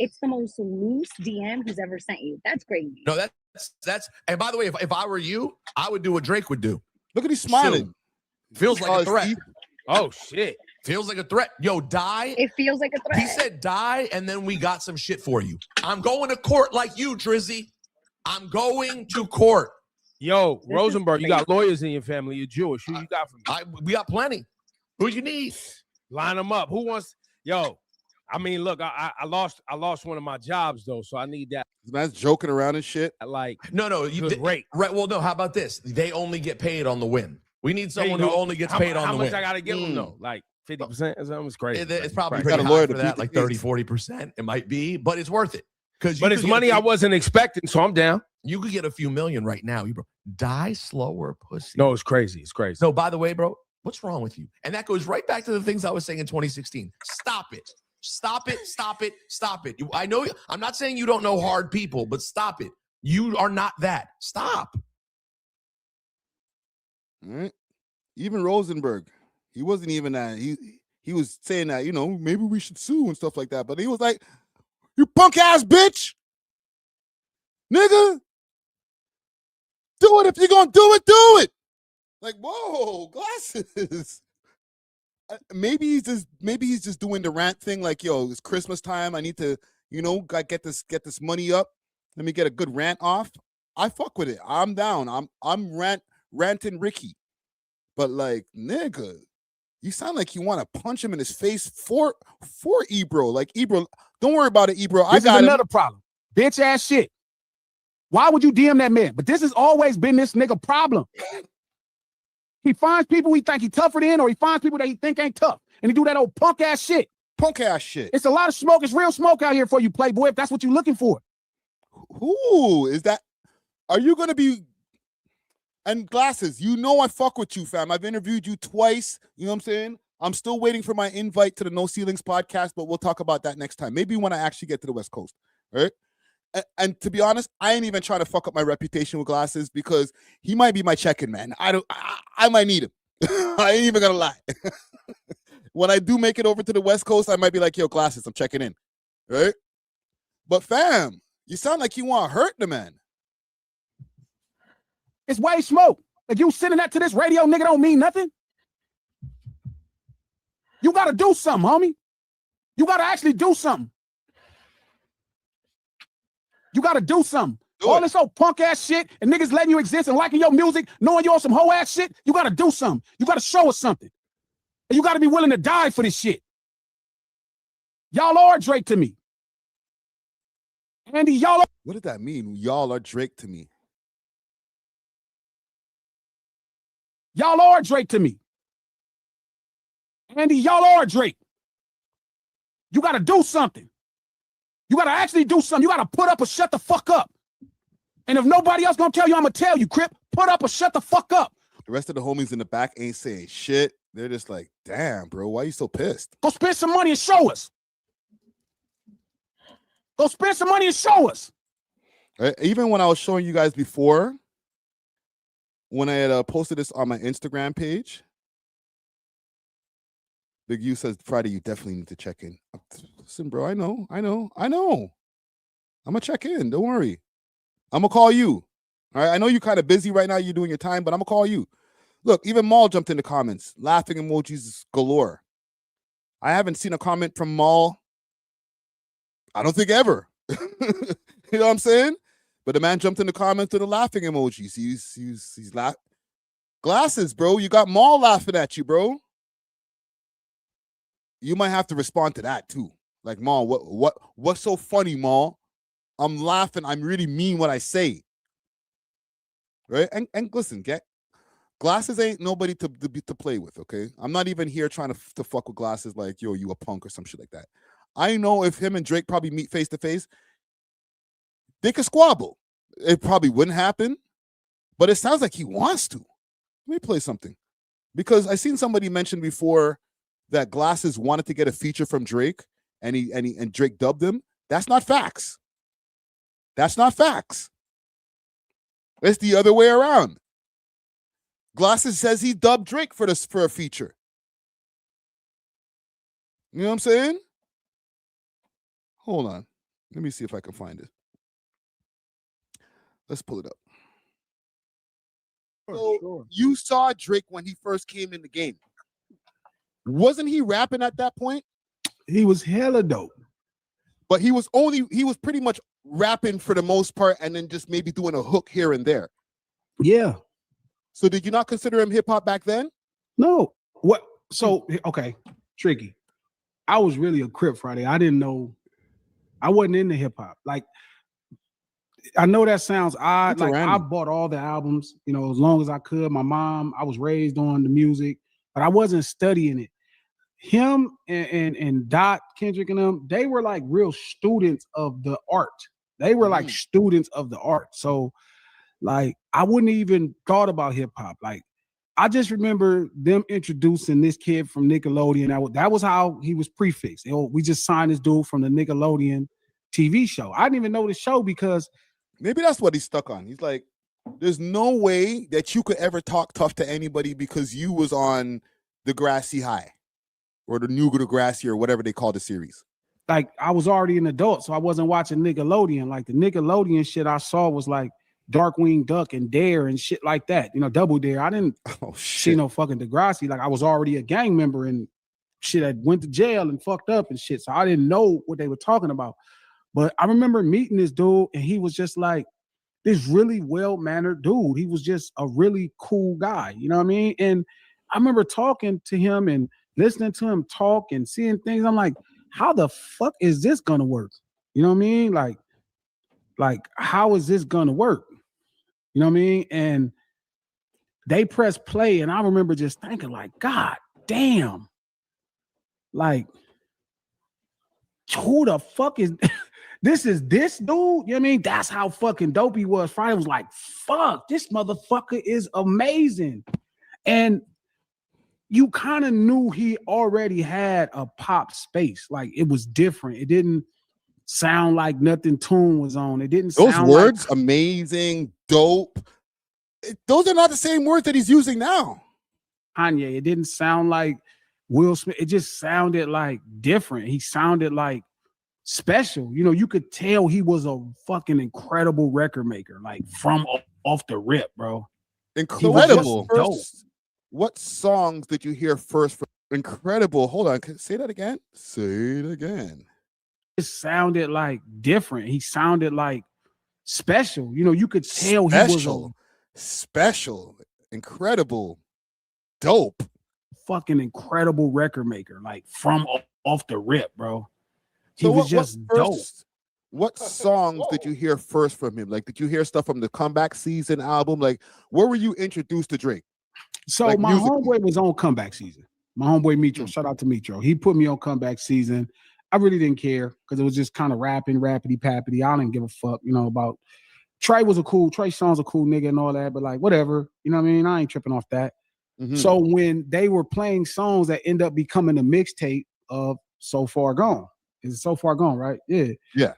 It's the most loose DM he's ever sent you. That's crazy. No, that's. And by the way, if I were you, I would do what Drake would do. Look at he's smiling. Feels like a threat. Oh shit. Feels like a threat. Yo, die. It feels like a threat. He said die, and then we got some shit for you. I'm going to court like you, Drizzy. I'm going to court. Yo, Rosenberg, you got lawyers in your family. You're Jewish. Who you got for me? We got plenty. Who you need? Line them up. Who wants? Yo, I mean, look, I lost one of my jobs though, so I need that. This man's joking around and shit. Like, no, great. Right. Well, no. How about this? They only get paid on the win. We need someone who only gets paid on the win. How much I gotta give them though? Like 50% or something? It's crazy. It's probably pretty high for that, like 30-40%. It might be, but it's worth it. But it's money I wasn't expecting, so I'm down. You could get a few million right now, bro. Die slower, pussy. No, it's crazy. It's crazy. No, by the way, bro, what's wrong with you? And that goes right back to the things I was saying in 2016. Stop it. Stop it. Stop it. Stop it. I know I'm not saying you don't know hard people, but stop it. You are not that. Stop. All right. Even Rosenberg, he wasn't even that. He was saying that, you know, maybe we should sue and stuff like that. But he was like, you punk ass bitch. Nigga. Do it if you're gonna do it. Like, whoa, Glasses. Maybe he's just doing the rant thing. Like, yo, it's Christmas time. I need to, you know, get this money up. Let me get a good rant off. I fuck with it. I'm down. I'm ranting Ricky. But like, nigga, you sound like you want to punch him in his face for Ebro. Like, Ebro, don't worry about it, Ebro. This is another problem. Bitch ass shit. Why would you DM that man? But this has always been this nigga problem. He finds people he think he tougher than, or he finds people that he think ain't tough. And he do that old punk ass shit. Punk ass shit. It's a lot of smoke. It's real smoke out here for you, Playboy, if that's what you're looking for. Who is that? Are you going to be... And Glasses, you know I fuck with you, fam. I've interviewed you twice. You know what I'm saying? I'm still waiting for my invite to the No Ceilings podcast, but we'll talk about that next time. Maybe when I actually get to the West Coast. All right? And to be honest, I ain't even trying to fuck up my reputation with Glasses, because he might be my check-in man. I might need him. I ain't even gonna lie. when I do make it over to the West Coast, I might be like, yo, Glasses, I'm checking in. Right? But fam, you sound like you want to hurt the man. It's way smoke. Like you sending that to this radio nigga don't mean nothing. You gotta do something, homie. You gotta actually do something. You gotta do something. All this old punk ass shit and niggas letting you exist and liking your music, knowing you on some hoe ass shit, you gotta do something. You gotta show us something. And you gotta be willing to die for this shit. Y'all are Drake to me. Andy, y'all are. What did that mean? Y'all are Drake to me. Y'all are Drake to me. Andy, y'all are Drake. You gotta do something. You gotta actually do something. You gotta put up or shut the fuck up. And if nobody else gonna tell you, I'm gonna tell you, Crip, put up or shut the fuck up. The rest of the homies in the back ain't saying shit. They're just like, damn, bro, why you so pissed? Go spend some money and show us. Go spend some money and show us. Right? Even when I was showing you guys before, when I had posted this on my Instagram page, Big U says, Friday, you definitely need to check in. Listen, bro, I know. I'm going to check in. Don't worry. I'm going to call you. All right. I know you're kind of busy right now. You're doing your time, but I'm going to call you. Look, even Maul jumped in the comments. Laughing emojis galore. I haven't seen a comment from Maul, I don't think ever. You know what I'm saying? But the man jumped in the comments to the laughing emojis. He's laughing. Glasses, bro. You got Maul laughing at you, bro. You might have to respond to that too. Like, Maul, what's so funny, Maul? I'm laughing. I'm really mean what I say. Right? And listen, Glasses ain't nobody to play with, okay? I'm not even here trying to fuck with Glasses like, yo, you a punk or some shit like that. I know if him and Drake probably meet face to face, they could squabble. It probably wouldn't happen, but it sounds like he wants to. Let me play something. Because I seen somebody mention before that Glasses wanted to get a feature from Drake and Drake dubbed him. That's not facts. That's not facts. It's the other way around. Glasses says he dubbed Drake for a feature. You know what I'm saying? Hold on. Let me see if I can find it. Let's pull it up. So you saw Drake when he first came in the game. Wasn't he rapping at that point? He was hella dope. But he was pretty much rapping for the most part and then just maybe doing a hook here and there. Yeah. So did you not consider him hip hop back then? No. What? So, okay. Tricky. I was really a Crip Friday. I didn't know. I wasn't into hip hop. Like, I know that sounds odd. Like, I bought all the albums, as long as I could. My mom, I was raised on the music, but I wasn't studying it. Him and Dot, Kendrick and them, they were like real students of the art. They were like students of the art. So, like, I wouldn't even thought about hip hop. Like, I just remember them introducing this kid from Nickelodeon. That was how he was prefixed. We just signed this dude from the Nickelodeon TV show. I didn't even know the show because maybe that's what he's stuck on. He's like, there's no way that you could ever talk tough to anybody because you was on Degrassi High or the New Degrassi or whatever they call the series. Like, I was already an adult, so I wasn't watching Nickelodeon. Like, the Nickelodeon shit I saw was like Darkwing Duck and Dare and shit like that. Double Dare. I didn't see no fucking Degrassi. Like, I was already a gang member and shit. I went to jail and fucked up and shit. So I didn't know what they were talking about. But I remember meeting this dude and he was just like this really well-mannered dude. He was just a really cool guy. You know what I mean? And I remember talking to him and listening to him talk and seeing things. I'm like, how the fuck is this gonna work? You know what I mean? Like how is this gonna work? You know what I mean? And they press play, and I remember just thinking, like, God damn, like, who the fuck is this? Is this dude? You know what I mean? That's how fucking dope he was. Friday was like, fuck, this motherfucker is amazing. And you kind of knew he already had a pop space. Like, it was different. It didn't sound like nothing Tune was on. It didn't those sound words, like amazing, dope. Those are not the same words that he's using now. Kanye. It didn't sound like Will Smith, it just sounded like different. He sounded like special. You know, you could tell he was a fucking incredible record maker, like from off the rip, bro. Incredible. Dope. What songs did you hear first from Incredible? Hold on, say that again. Say it again. It sounded like different. He sounded like special. You know, you could tell Special. he was Special. Incredible. Dope. Fucking incredible record maker, like from off the rip, bro. He So was just dope. What songs did you hear first from him? Like, did you hear stuff from the Comeback Season album? Like, where were you introduced to Drake? So Like, my musically. homeboy was on Comeback Season. My homeboy Mitro, shout out to Mitro. He put me on Comeback Season. I really didn't care because it was just kind of rapping, rappity-pappity. I didn't give a fuck, you know, about Trey Songz a cool nigga and all that, but like, whatever. You know what I mean? I ain't tripping off that. Mhm. So when they were playing songs that end up becoming a mixtape of So Far Gone. Is it So Far Gone, right? Yeah.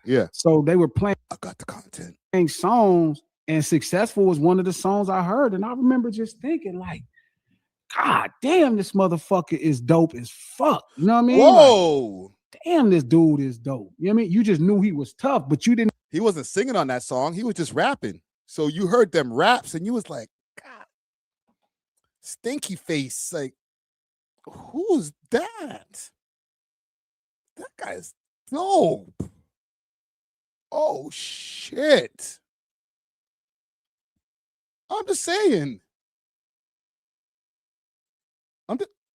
Yeah. So they were playing. I got the content. Songs, and Successful was one of the songs I heard. And I remember just thinking, like, God damn, this motherfucker is dope as fuck. You know what I mean? Whoa. Like, damn, this dude is dope. You know what I mean? You just knew he was tough, but you didn't. He wasn't singing on that song. He was just rapping. So you heard them raps and you was like, God, stinky face. Like, who's that? That guy's dope. Oh, shit. I'm just saying.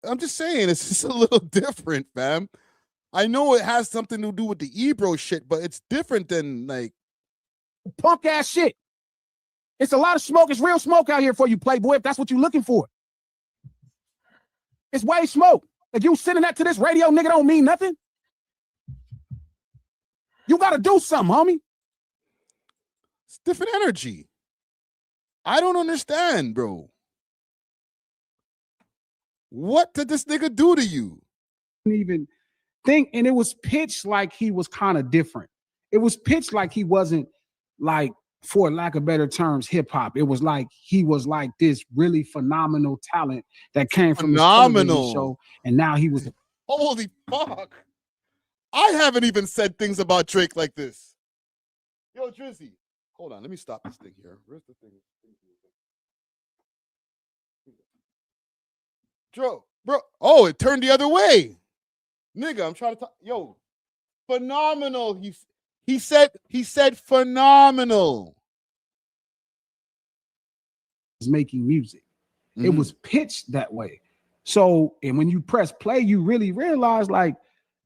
I'm just saying it's just a little different, fam. I know it has something to do with the Ebro shit, but it's different than like punk ass shit. It's a lot of smoke. It's real smoke out here for you, Playboy, if that's what you're looking for. It's way smoke. Like you sending that to this radio nigga don't mean nothing. You gotta do something, homie. It's different energy. I don't understand, bro. What did this nigga do to you? Even think, and it was pitched like he was kind of different. It was pitched like he wasn't like, for lack of better terms, hip hop. It was like he was like this really phenomenal talent that came from this television show, and now he was. Holy fuck! I haven't even said things about Drake like this. Yo, Drizzy, hold on. Let me stop this thing here. Where's the thing? Bro. Oh, it turned the other way. Nigga, I'm trying to talk. Yo, phenomenal. He said phenomenal. Was making music. It was pitched that way. So, and when you press play, you really realize like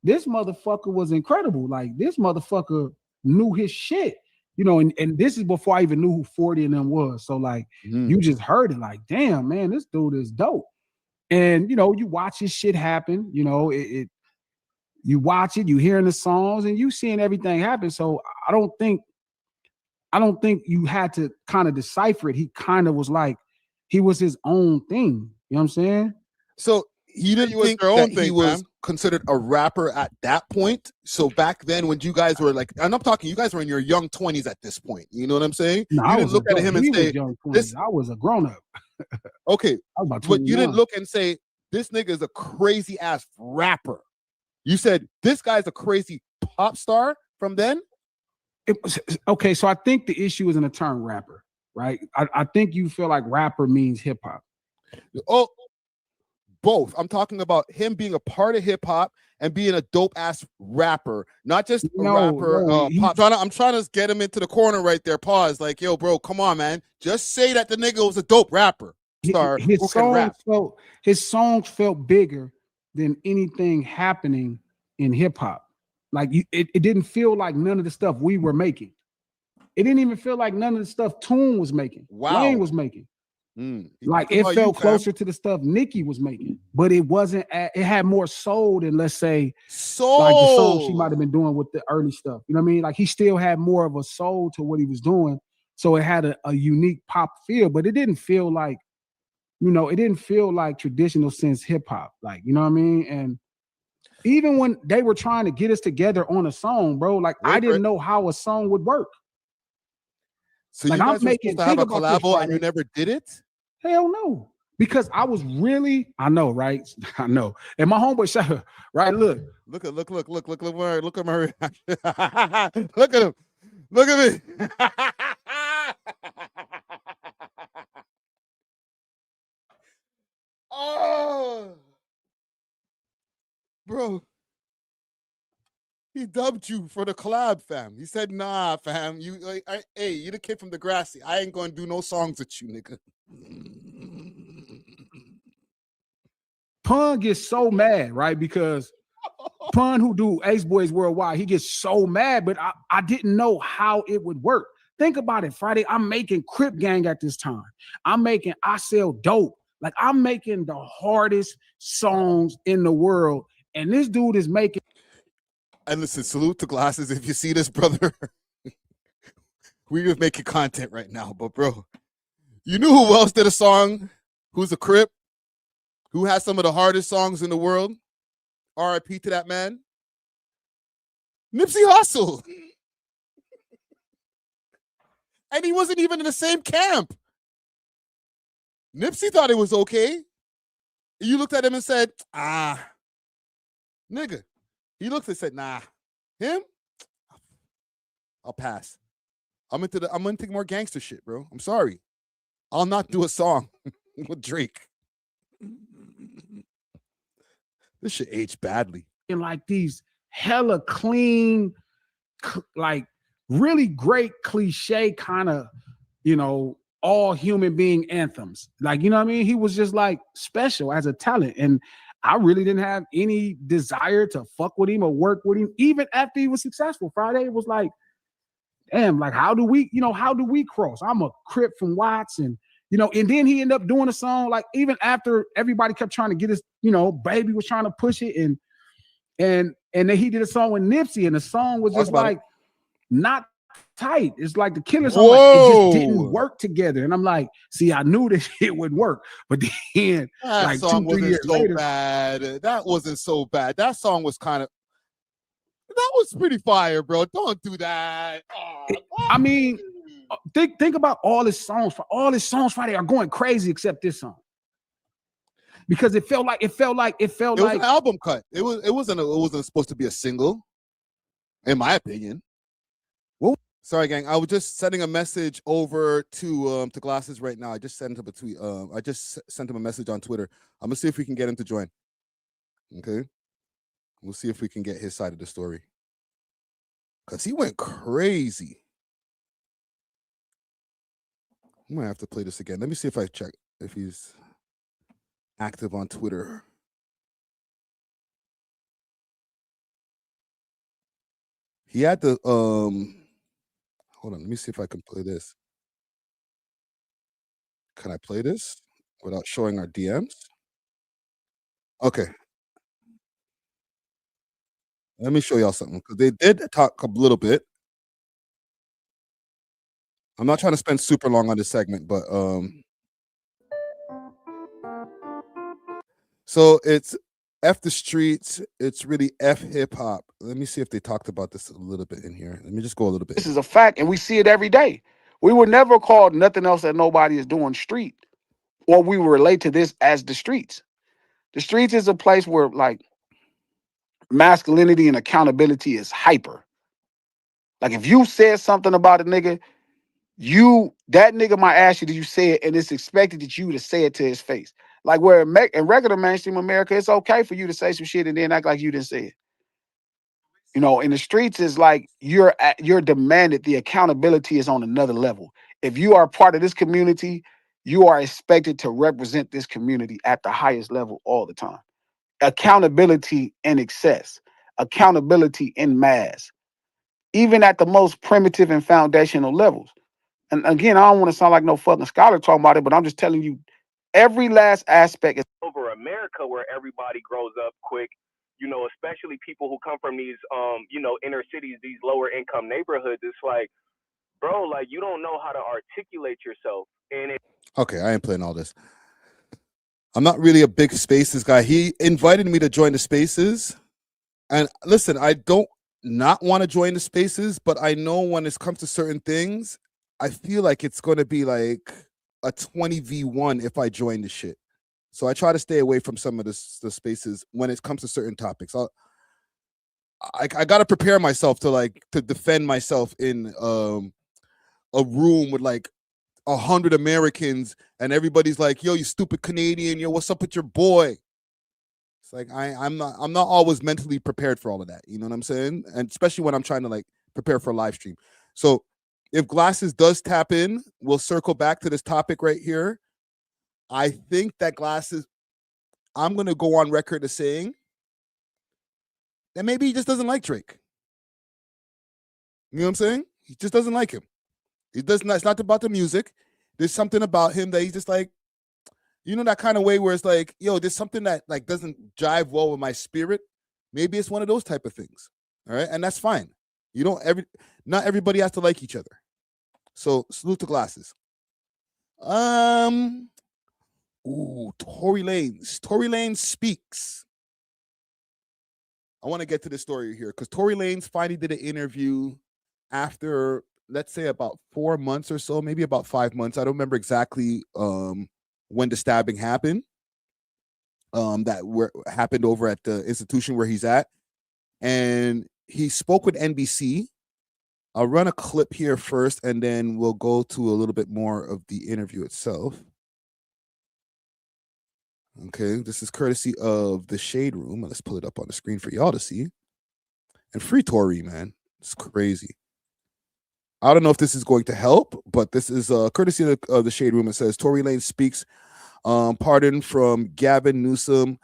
this motherfucker was incredible. Like this motherfucker knew his shit. You know, and this is before I even knew who 40 and them was. So like you just heard it like, damn, man, this dude is dope. And you know, you watch this shit happen, you know, you watch it, you hearing the songs and you seeing everything happen. So I don't think you had to kind of decipher it. He kind of was like, he was his own thing. You know what I'm saying? So you didn't think that he was considered a rapper at that point? So back then when you guys were like, and I'm talking, you guys were in your young 20s at this point. You know what I'm saying? No, you didn't look at him and say, I was a grown-up. Okay, but you didn't look and say, this nigga is a crazy ass rapper. You said, this guy's a crazy pop star from then? It was okay. So I think the issue is in the term rapper, right? I think you feel like rapper means hip hop. Oh, both. I'm talking about him being a part of hip hop and being a dope ass rapper, not just a rapper. Pop. I'm trying to get him into the corner right there. Pause. Like, yo, bro, come on, man. Just say that the nigga was a dope rapper. Star who can rap. His songs felt bigger than anything happening in hip hop. Like it didn't feel like none of the stuff we were making. It didn't even feel like none of the stuff Tune was making. Wayne was making. Like it felt closer to the stuff Nicki was making, but it wasn't. It had more soul than, let's say, like the song she might have been doing with the early stuff. You know what I mean? Like he still had more of a soul to what he was doing, so it had a unique pop feel. But it didn't feel like, you know, it didn't feel like traditional sense hip hop. Like, you know what I mean? And even when they were trying to get us together on a song, bro, like I didn't know how a song would work. So like you guys were supposed to have a collabo and you never did it? Hell no. because I was really, I know, right? I know. And my homeboy shot, right? Look Murray. Look at Murray. Look at him. Look at me. Oh, bro. He dubbed you for the collab, fam. He said, nah, fam. You hey, you the kid from Degrassi. I ain't gonna do no songs with you, nigga. Pun gets so mad, right? Because Pun, who do Ace Boys Worldwide, he gets so mad, but I didn't know how it would work. Think about it, Friday. I'm making Crip Gang at this time. I'm making I Sell Dope. Like, I'm making the hardest songs in the world. And this dude is making. And listen, salute to Glasses. If you see this, brother, we just making content right now. But, bro, you knew who else did a song? Who's a Crip? Who has some of the hardest songs in the world? RIP to that man. Nipsey Hussle. And he wasn't even in the same camp. Nipsey thought it was okay. You looked at him and said, nigga. He looked and said, nah. Him? I'll pass. I'm into more gangster shit, bro. I'm sorry. I'll not do a song with Drake. This shit aged badly. In like these hella clean, like really great cliche kind of, all human being anthems. Like, you know what I mean? He was just like special as a talent. And I really didn't have any desire to fuck with him or work with him, even after he was successful. Friday was like, damn, like how do we cross? I'm a Crip from Watts, and then he ended up doing a song, like even after everybody kept trying to get his, Baby was trying to push it, and then he did a song with Nipsey, and the song was just like not tight. It's like the Killer song, like, it just didn't work together. And I'm like, see, I knew this shit would work, but then that like song 2-3 years later, bad. That wasn't so bad. That song was that was pretty fire, bro. Don't do that. I mean, think about all his songs. All his songs Friday are going crazy except this song. Because it felt like an album cut. It wasn't supposed to be a single, in my opinion. Well, sorry, gang. I was just sending a message over to Glasses right now. I just sent him a tweet. I just sent him a message on Twitter. I'm gonna see if we can get him to join. Okay, we'll see if we can get his side of the story. Cause he went crazy. I might have to play this again. Let me see if I check if he's active on Twitter. He had the hold on, let me see if I can play this. Can I play this without showing our DMs? Okay. Let me show y'all something, because they did talk a little bit. I'm not trying to spend super long on this segment, but so it's F the streets, it's really F hip hop. Let me see if they talked about this a little bit in here. Let me just go a little bit. this is a fact, and we see it every day. We would never call nothing else that nobody is doing street, or we would relate to this as the streets. The streets is a place where like masculinity and accountability is hyper. Like if you said something about a nigga, that nigga might ask you, did you say it? And it's expected that you to say it to his face. Like where in regular mainstream America, it's okay for you to say some shit and then act like you didn't say it. In the streets is like you're demanded. The accountability is on another level. If you are part of this community, you are expected to represent this community at the highest level all the time. Accountability in excess, accountability in mass, even at the most primitive and foundational levels. And again, I don't want to sound like no fucking scholar talking about it, but I'm just telling you, every last aspect is over America, where everybody grows up quick, especially people who come from these, inner cities, these lower income neighborhoods. It's like, bro, like you don't know how to articulate yourself. And okay, I ain't playing all this. I'm not really a big Spaces guy. He invited me to join the Spaces. And listen, I don't not want to join the Spaces, but I know when it comes to certain things, I feel like it's going to be like a 20v1 if I join the shit. So I try to stay away from some of the spaces when it comes to certain topics. I got to prepare myself to defend myself in a room with like 100 Americans and everybody's like, yo, you stupid Canadian, yo, what's up with your boy? It's like I'm not always mentally prepared for all of that. You know what I'm saying? And especially when I'm trying to like prepare for a live stream. So if Glasses does tap in, we'll circle back to this topic right here. I think that Glasses, I'm gonna go on record as saying that maybe he just doesn't like Drake. You know what I'm saying? He just doesn't like him. He does not. It's not about the music. There's something about him that he's just like, you know, that kind of way where it's like, yo, there's something that like doesn't jive well with my spirit. Maybe it's one of those type of things. All right, and that's fine. You don't not everybody has to like each other. So salute to Glasses. Tory Lanez. Tory Lanez speaks. I want to get to this story here because Tory Lanez finally did an interview after, let's say, about 4 months or so, maybe about 5 months. I don't remember exactly when the stabbing happened. Happened over at the institution where he's at, and he spoke with NBC. I'll run a clip here first, and then we'll go to a little bit more of the interview itself. Okay, this is courtesy of the Shade Room. Let's pull it up on the screen for y'all to see. And free Tory, man. It's crazy. I don't know if this is going to help, but this is courtesy of the Shade Room. It says Tory Lanez speaks pardon from Gavin Newsom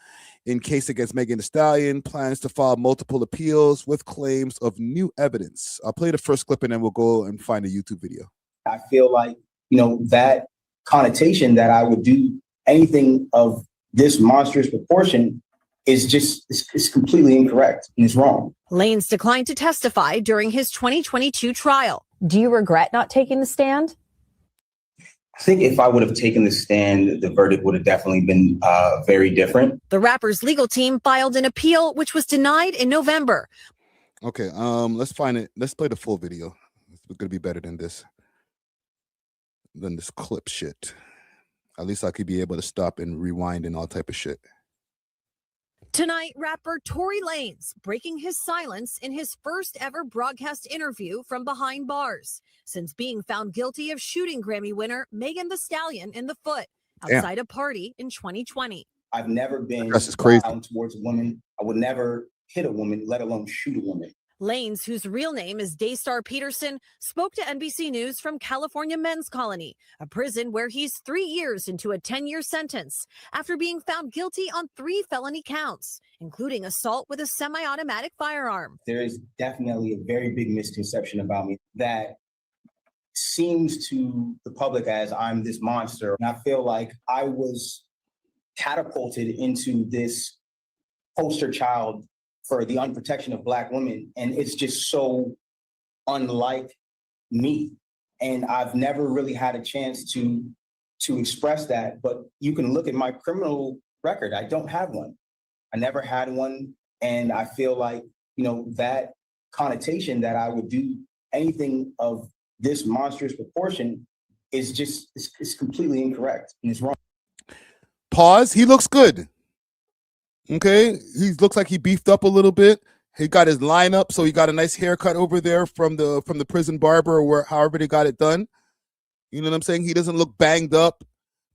in case against Megan Thee Stallion, plans to file multiple appeals with claims of new evidence. I'll play the first clip and then we'll go and find a YouTube video. I feel like, you know, that connotation that I would do anything of this monstrous proportion is just it's completely incorrect and it's wrong. Lanez declined to testify during his 2022 trial. Do you regret not taking the stand? I think if I would have taken the stand, the verdict would have definitely been very different. The rapper's legal team filed an appeal, which was denied in November. Okay, let's find it. Let's play the full video. It's gonna be better than this clip shit. At least I could be able to stop and rewind and all type of shit. Tonight, rapper Tory Lanez breaking his silence in his first ever broadcast interview from behind bars since being found guilty of shooting Grammy winner Megan Thee Stallion in the foot outside a party in 2020. I've never been crazy violent towards a woman. I would never hit a woman, let alone shoot a woman. Lanez, whose real name is Daystar Peterson, spoke to NBC News from California Men's Colony, a prison where he's 3 years into a 10-year sentence after being found guilty on 3 felony counts, including assault with a semi-automatic firearm. There is definitely a very big misconception about me that seems to the public as I'm this monster. And I feel like I was catapulted into this poster child for the unprotection of Black women. And it's just so unlike me. And I've never really had a chance to express that, but you can look at my criminal record. I don't have one. I never had one. And I feel like, you know, that connotation that I would do anything of this monstrous proportion is just, it's completely incorrect and it's wrong. Pause. He looks good. Okay, he looks like he beefed up a little bit. He got his line up, so he got a nice haircut over there from the prison barber or however they got it done. You know what I'm saying? He doesn't look banged up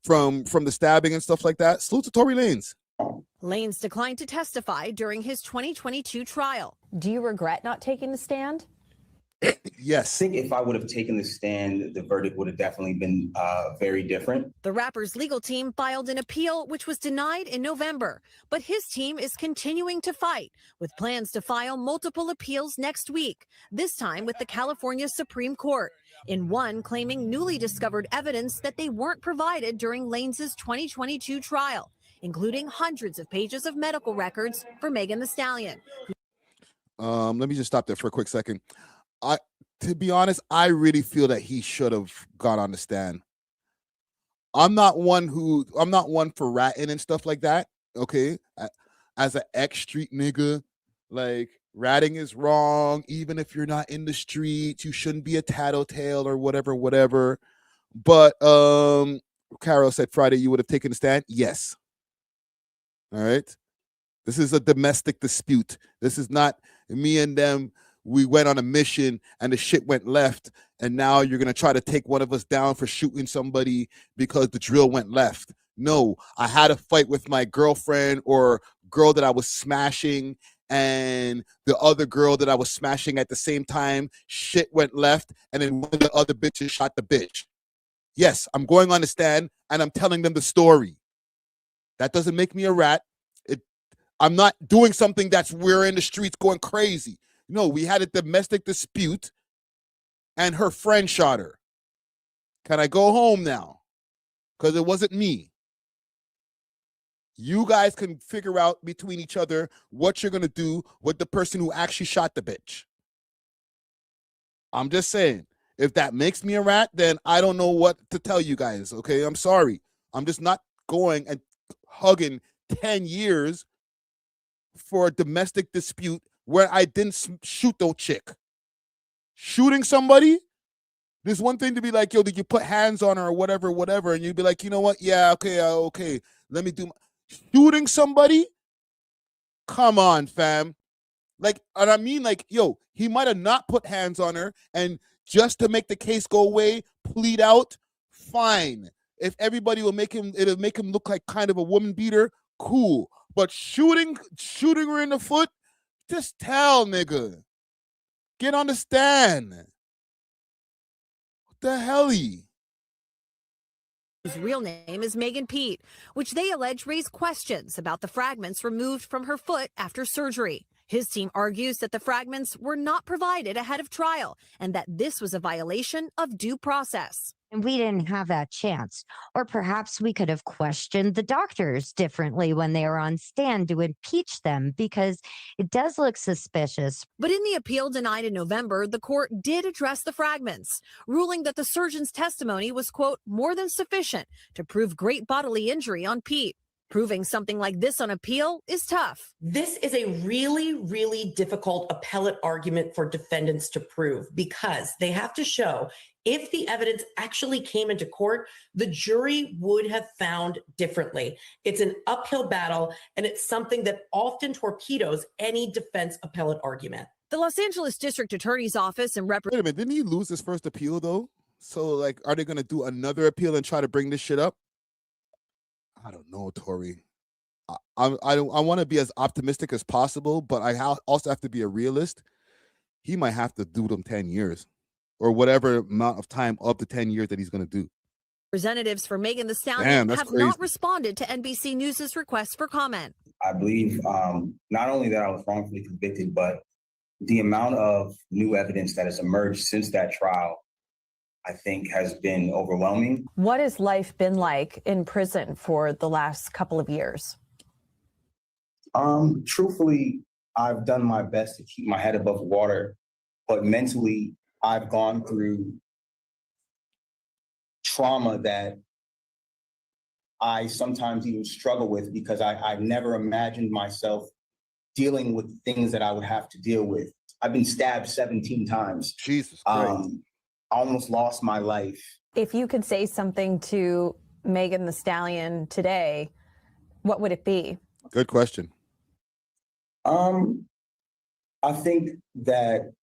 from the stabbing and stuff like that. Salute to Tory Lanez. Lanez declined to testify during his 2022 trial. Do you regret not taking the stand? Yes. I think if I would have taken the stand, the verdict would have definitely been very different. The rapper's legal team filed an appeal, which was denied in November. But his team is continuing to fight, with plans to file multiple appeals next week, this time with the California Supreme Court, in one claiming newly discovered evidence that they weren't provided during Lanez's 2022 trial, including hundreds of pages of medical records for Megan Thee Stallion. Let me just stop there for a quick second. To be honest, I really feel that he should have got on the stand. I'm not one for ratting and stuff like that. Okay, as an ex-street nigga, like ratting is wrong. Even if you're not in the streets, you shouldn't be a tattletale or whatever. But Carol said Friday you would have taken a stand. Yes, All right. This is a domestic dispute. This is not me and them. We went on a mission and the shit went left. And now you're going to try to take one of us down for shooting somebody because the drill went left. No, I had a fight with my girlfriend or girl that I was smashing, and the other girl that I was smashing at the same time, shit went left. And then one of the other bitches shot the bitch. Yes, I'm going on the stand and I'm telling them the story. That doesn't make me a rat. I'm not doing something that's we're in the streets going crazy. No, we had a domestic dispute and her friend shot her. Can I go home now? Because it wasn't me. You guys can figure out between each other what you're going to do with the person who actually shot the bitch. I'm just saying, if that makes me a rat, then I don't know what to tell you guys, okay? I'm sorry. I'm just not going and hugging 10 years for a domestic dispute where I didn't shoot no chick. Shooting somebody, there's one thing to be like, yo, did you put hands on her or whatever, and you'd be like, you know what? Yeah, okay. Let me do shooting somebody? Come on, fam. Like, and I mean, like, yo, he might have not put hands on her, and just to make the case go away, plead out, fine. If everybody will it'll make him look like kind of a woman beater, cool. But shooting her in the foot, just tell, nigga. Get on the stand. What the hell? Whose real name is Megan Pete, which they allege raised questions about the fragments removed from her foot after surgery. His team argues that the fragments were not provided ahead of trial and that this was a violation of due process. And we didn't have that chance. Or perhaps we could have questioned the doctors differently when they were on stand to impeach them, because it does look suspicious. But in the appeal denied in November, the court did address the fragments, ruling that the surgeon's testimony was, quote, more than sufficient to prove great bodily injury on Pete. Proving something like this on appeal is tough. This is a really, really difficult appellate argument for defendants to prove, because they have to show if the evidence actually came into court, the jury would have found differently. It's an uphill battle, and it's something that often torpedoes any defense appellate argument. The Los Angeles District Attorney's Office and Wait a minute, didn't he lose his first appeal though? So like, are they gonna do another appeal and try to bring this shit up? I don't know, Tory. I want to be as optimistic as possible, but I also have to be a realist. He might have to do them 10 years or whatever amount of time up to 10 years that he's going to do. Representatives for Megan Thee Stallion have crazy. not responded to NBC News' request for comment. I believe not only that I was wrongfully convicted, but the amount of new evidence that has emerged since that trial, I think, has been overwhelming. What has life been like in prison for the last couple of years? Truthfully, I've done my best to keep my head above water, but mentally, I've gone through trauma that I sometimes even struggle with, because I never imagined myself dealing with things that I would have to deal with. I've been stabbed 17 times. Jesus Christ. I almost lost my life. If you could say something to Megan Thee Stallion today, what would it be? Good question. I think that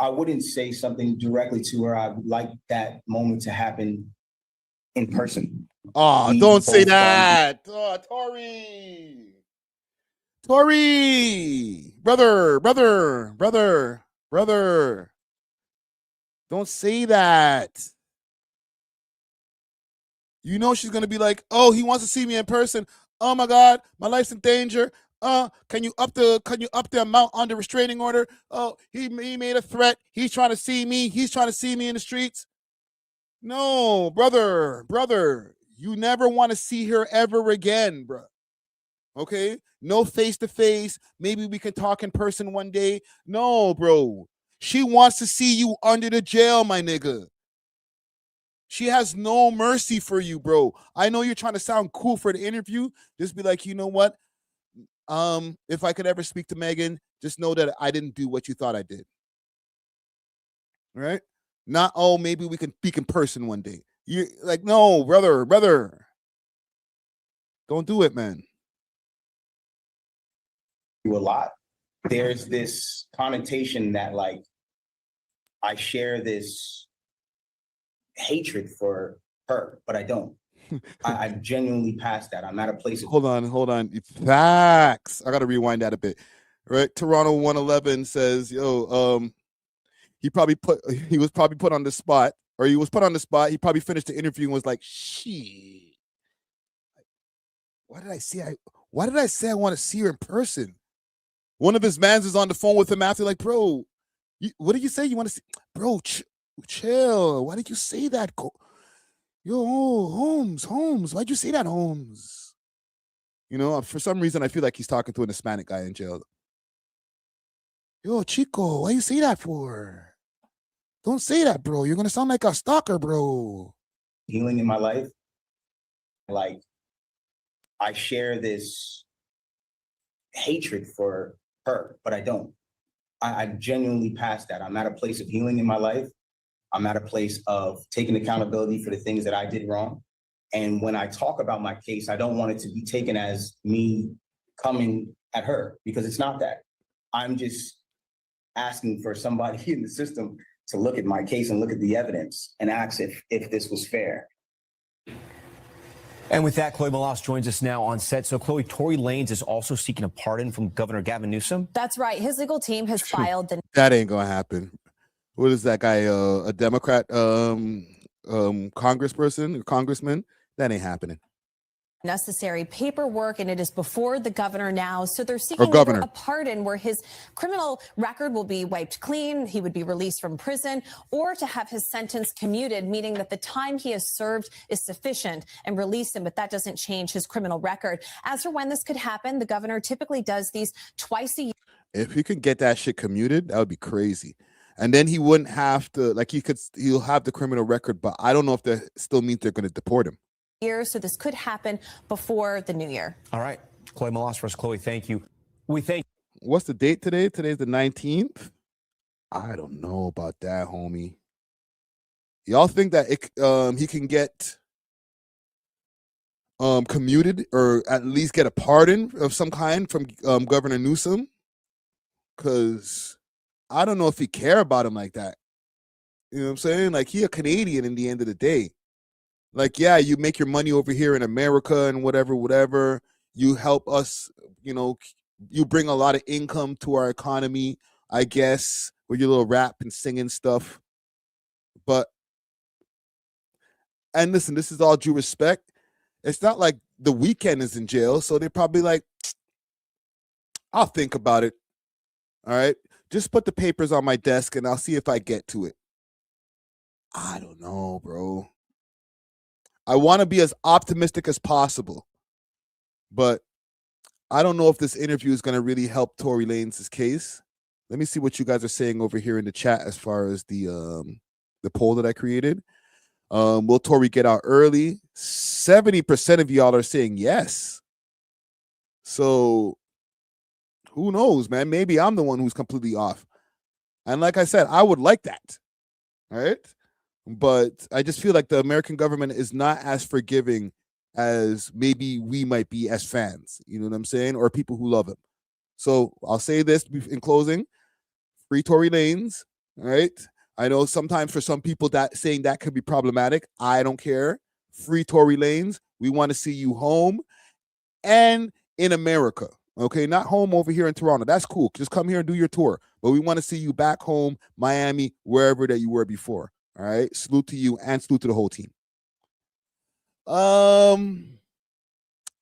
I wouldn't say something directly to her. I'd like that moment to happen in person. Oh, don't say that. Oh, Tory, brother. Don't say that. You know she's gonna be like, oh, he wants to see me in person. Oh my God, my life's in danger. Can you up the amount on the restraining order? Oh, he made a threat. He's trying to see me. He's trying to see me in the streets. No, brother, you never want to see her ever again, bro. Okay? No face-to-face. Maybe we can talk in person one day. No, bro. She wants to see you under the jail, my nigga. She has no mercy for you, bro. I know you're trying to sound cool for the interview. Just be like, you know what? If I could ever speak to Megan, just know that I didn't do what you thought I did. All right? Not, oh, maybe we can speak in person one day. You like, no, brother. Don't do it, man. a lot. There's this connotation that like I share this hatred for her, but I don't. I genuinely passed that. I'm at a place of Hold on. Facts. I gotta rewind that a bit. Right. Toronto 111 says, yo, he was probably put on the spot, or he was put on the spot. He probably finished the interview and was like, shit. Why did I say I want to see her in person? One of his mans is on the phone with him after, like, bro, what did you say? You want to see, bro? Chill. Why did you say that? Yo, Holmes, why'd you say that, Holmes? You know, for some reason, I feel like he's talking to an Hispanic guy in jail. Yo, Chico, why you say that for? Don't say that, bro. You're gonna sound like a stalker, bro. healing in my life. Like, I share this hatred for her, but I don't. I genuinely passed that. I'm at a place of healing in my life. I'm at a place of taking accountability for the things that I did wrong. And when I talk about my case, I don't want it to be taken as me coming at her, because it's not that. I'm just asking for somebody in the system to look at my case and look at the evidence and ask if this was fair. And with that, Chloe Malas joins us now on set. So, Chloe, Tory Lanez is also seeking a pardon from Governor Gavin Newsom. That's right. His legal team has filed the That ain't gonna happen. What is that guy? A Democrat congressman? That ain't happening. necessary paperwork, and it is before the governor now. So they're seeking a pardon where his criminal record will be wiped clean, he would be released from prison, or to have his sentence commuted, meaning that the time he has served is sufficient, and release him, but that doesn't change his criminal record. As for when this could happen, the governor typically does these twice a year. If he could get that shit commuted, that would be crazy. And then he wouldn't have to, like, he'll have the criminal record, but I don't know if that still means they're going to deport him. So this could happen before the new year. All right. Chloe Malas for us. Chloe, thank you. We thank. What's the date today? Today's the 19th. I don't know about that, homie. Y'all think that he can get commuted or at least get a pardon of some kind from Governor Newsom? Because I don't know if he care about him like that. You know what I'm saying? Like, he a Canadian in the end of the day. Like, yeah, you make your money over here in America and whatever. You help us, you know, you bring a lot of income to our economy, I guess, with your little rap and singing stuff. But, and listen, this is all due respect. It's not like The Weeknd is in jail, so they're probably like, I'll think about it. All right? Just put the papers on my desk and I'll see if I get to it. I don't know, bro. I want to be as optimistic as possible, but I don't know if this interview is going to really help Tory Lanez's case. Let me see what you guys are saying over here in the chat as far as the poll that I created. Will Tory get out early? 70% of y'all are saying yes. So who knows, man? Maybe I'm the one who's completely off. And like I said, I would like that. All right. But I just feel like the American government is not as forgiving as maybe we might be as fans. You know what I'm saying? Or people who love him. So I'll say this in closing. Free Tory Lanez. All right. I know sometimes for some people that saying that could be problematic. I don't care. Free Tory Lanez. We want to see you home and in America. Okay, not home over here in Toronto. That's cool. Just come here and do your tour. But we want to see you back home, Miami, wherever that you were before. All right. Salute to you and salute to the whole team.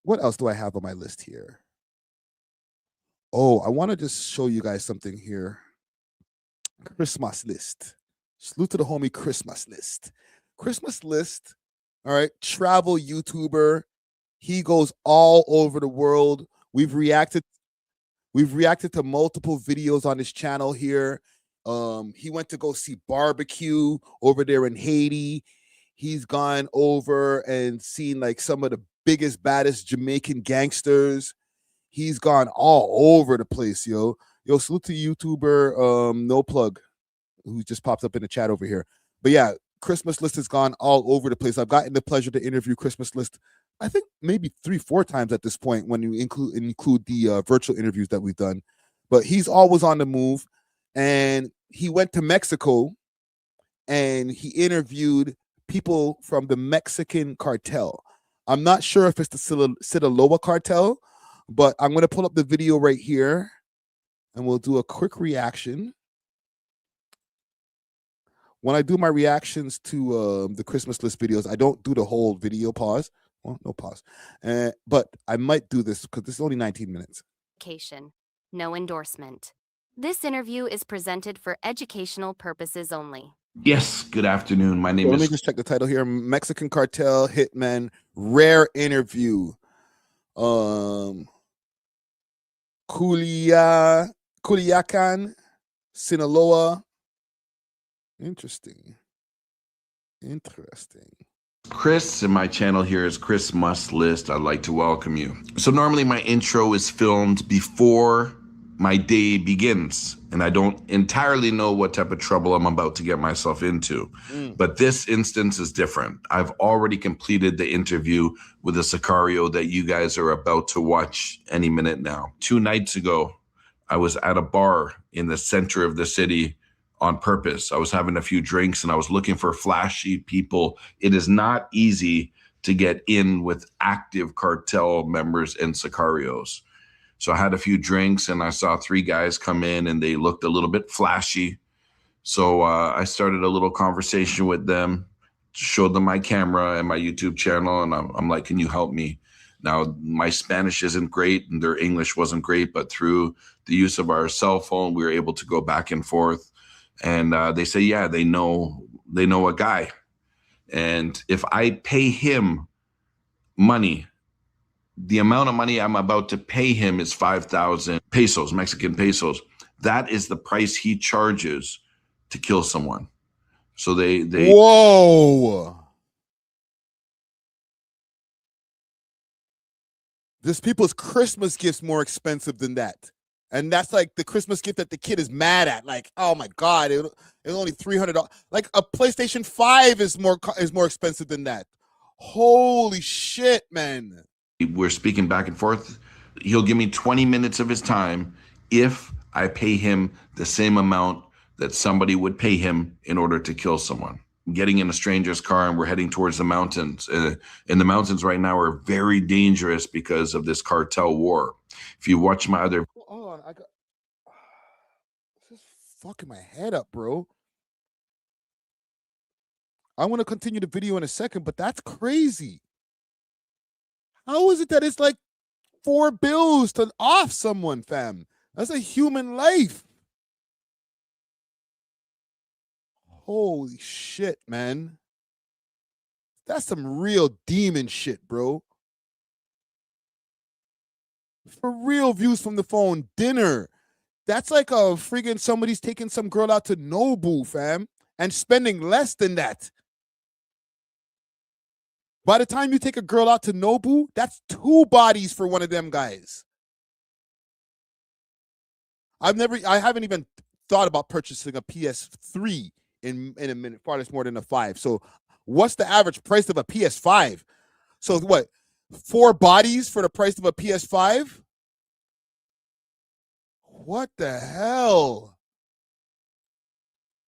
What else do I have on my list here? Oh, I want to just show you guys something here. Christmas list. Salute to the homie Christmas list. Christmas list. All right. Travel YouTuber. He goes all over the world. We've reacted to multiple videos on his channel here. He went to go see barbecue over there in Haiti. He's gone over and seen like some of the biggest, baddest Jamaican gangsters. He's gone all over the place, yo. Yo, salute to YouTuber No Plug, who just popped up in the chat over here. But yeah, Christmas List has gone all over the place. I've gotten the pleasure to interview Christmas List I think maybe 3-4 times at this point when you include the virtual interviews that we've done. But he's always on the move, and he went to Mexico and he interviewed people from the Mexican cartel. I'm not sure if it's the Sinaloa cartel, but I'm going to pull up the video right here and we'll do a quick reaction. When I do my reactions to the Christmas list videos, I don't do the whole video pause. Well, no pause. But I might do this because this is only 19 minutes. No endorsement. This interview is presented for educational purposes only. Yes, good afternoon. My name Let me is... just check the title here. Mexican Cartel Hitman Rare Interview. Culiacan, Sinaloa. Interesting. Chris, and my channel here is Chris Must List. I'd like to welcome you. So normally my intro is filmed before my day begins, and I don't entirely know what type of trouble I'm about to get myself into. But this instance is different. I've already completed the interview with a Sicario that you guys are about to watch any minute now. 2 nights ago, I was at a bar in the center of the city on purpose. I was having a few drinks and I was looking for flashy people. It is not easy to get in with active cartel members and Sicarios. So I had a few drinks and I saw 3 guys come in and they looked a little bit flashy. So I started a little conversation with them, showed them my camera and my YouTube channel. And I'm like, can you help me? Now, my Spanish isn't great and their English wasn't great, but through the use of our cell phone, we were able to go back and forth. And they say, yeah, they know a guy. And if I pay him money, the amount of money I'm about to pay him is 5,000 pesos, Mexican pesos. That is the price he charges to kill someone. So they Whoa. This people's Christmas gift's more expensive than that. And that's like the Christmas gift that the kid is mad at. Like, oh my God, it's only $300. Like a PlayStation 5 is more expensive than that. Holy shit, man. We're speaking back and forth. He'll give me 20 minutes of his time if I pay him the same amount that somebody would pay him in order to kill someone. Getting in a stranger's car and we're heading towards the mountains. And the mountains right now are very dangerous because of this cartel war. If you watch my other... Hold on, this is fucking my head up, bro. I want to continue the video in a second, but that's crazy. How is it that it's like 4 bills to off someone, fam? That's a human life. Holy shit, man. That's some real demon shit, bro. For real, views from the phone, dinner. That's like a friggin' somebody's taking some girl out to Nobu, fam, and spending less than that. By the time you take a girl out to Nobu, that's 2 bodies for one of them guys. I haven't even thought about purchasing a PS3 in a minute, far less more than a 5. So what's the average price of a PS5? So what, 4 bodies for the price of a PS5? What the hell?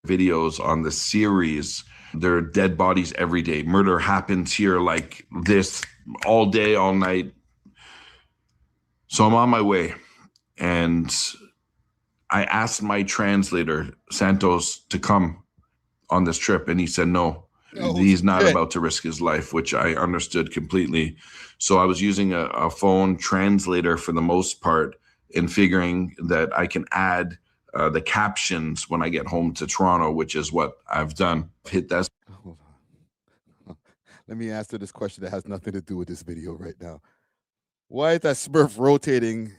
Videos on the series. There are dead bodies every day. Murder happens here like this all day, all night. So I'm on my way. And I asked my translator, Santos, to come on this trip. And he said no. He's not about to risk his life, which I understood completely. So I was using a phone translator for the most part and figuring that I can add the captions when I get home to Toronto, which is what I've done. Hit that. Hold on. Let me answer this question that has nothing to do with this video right now. Why is that Smurf rotating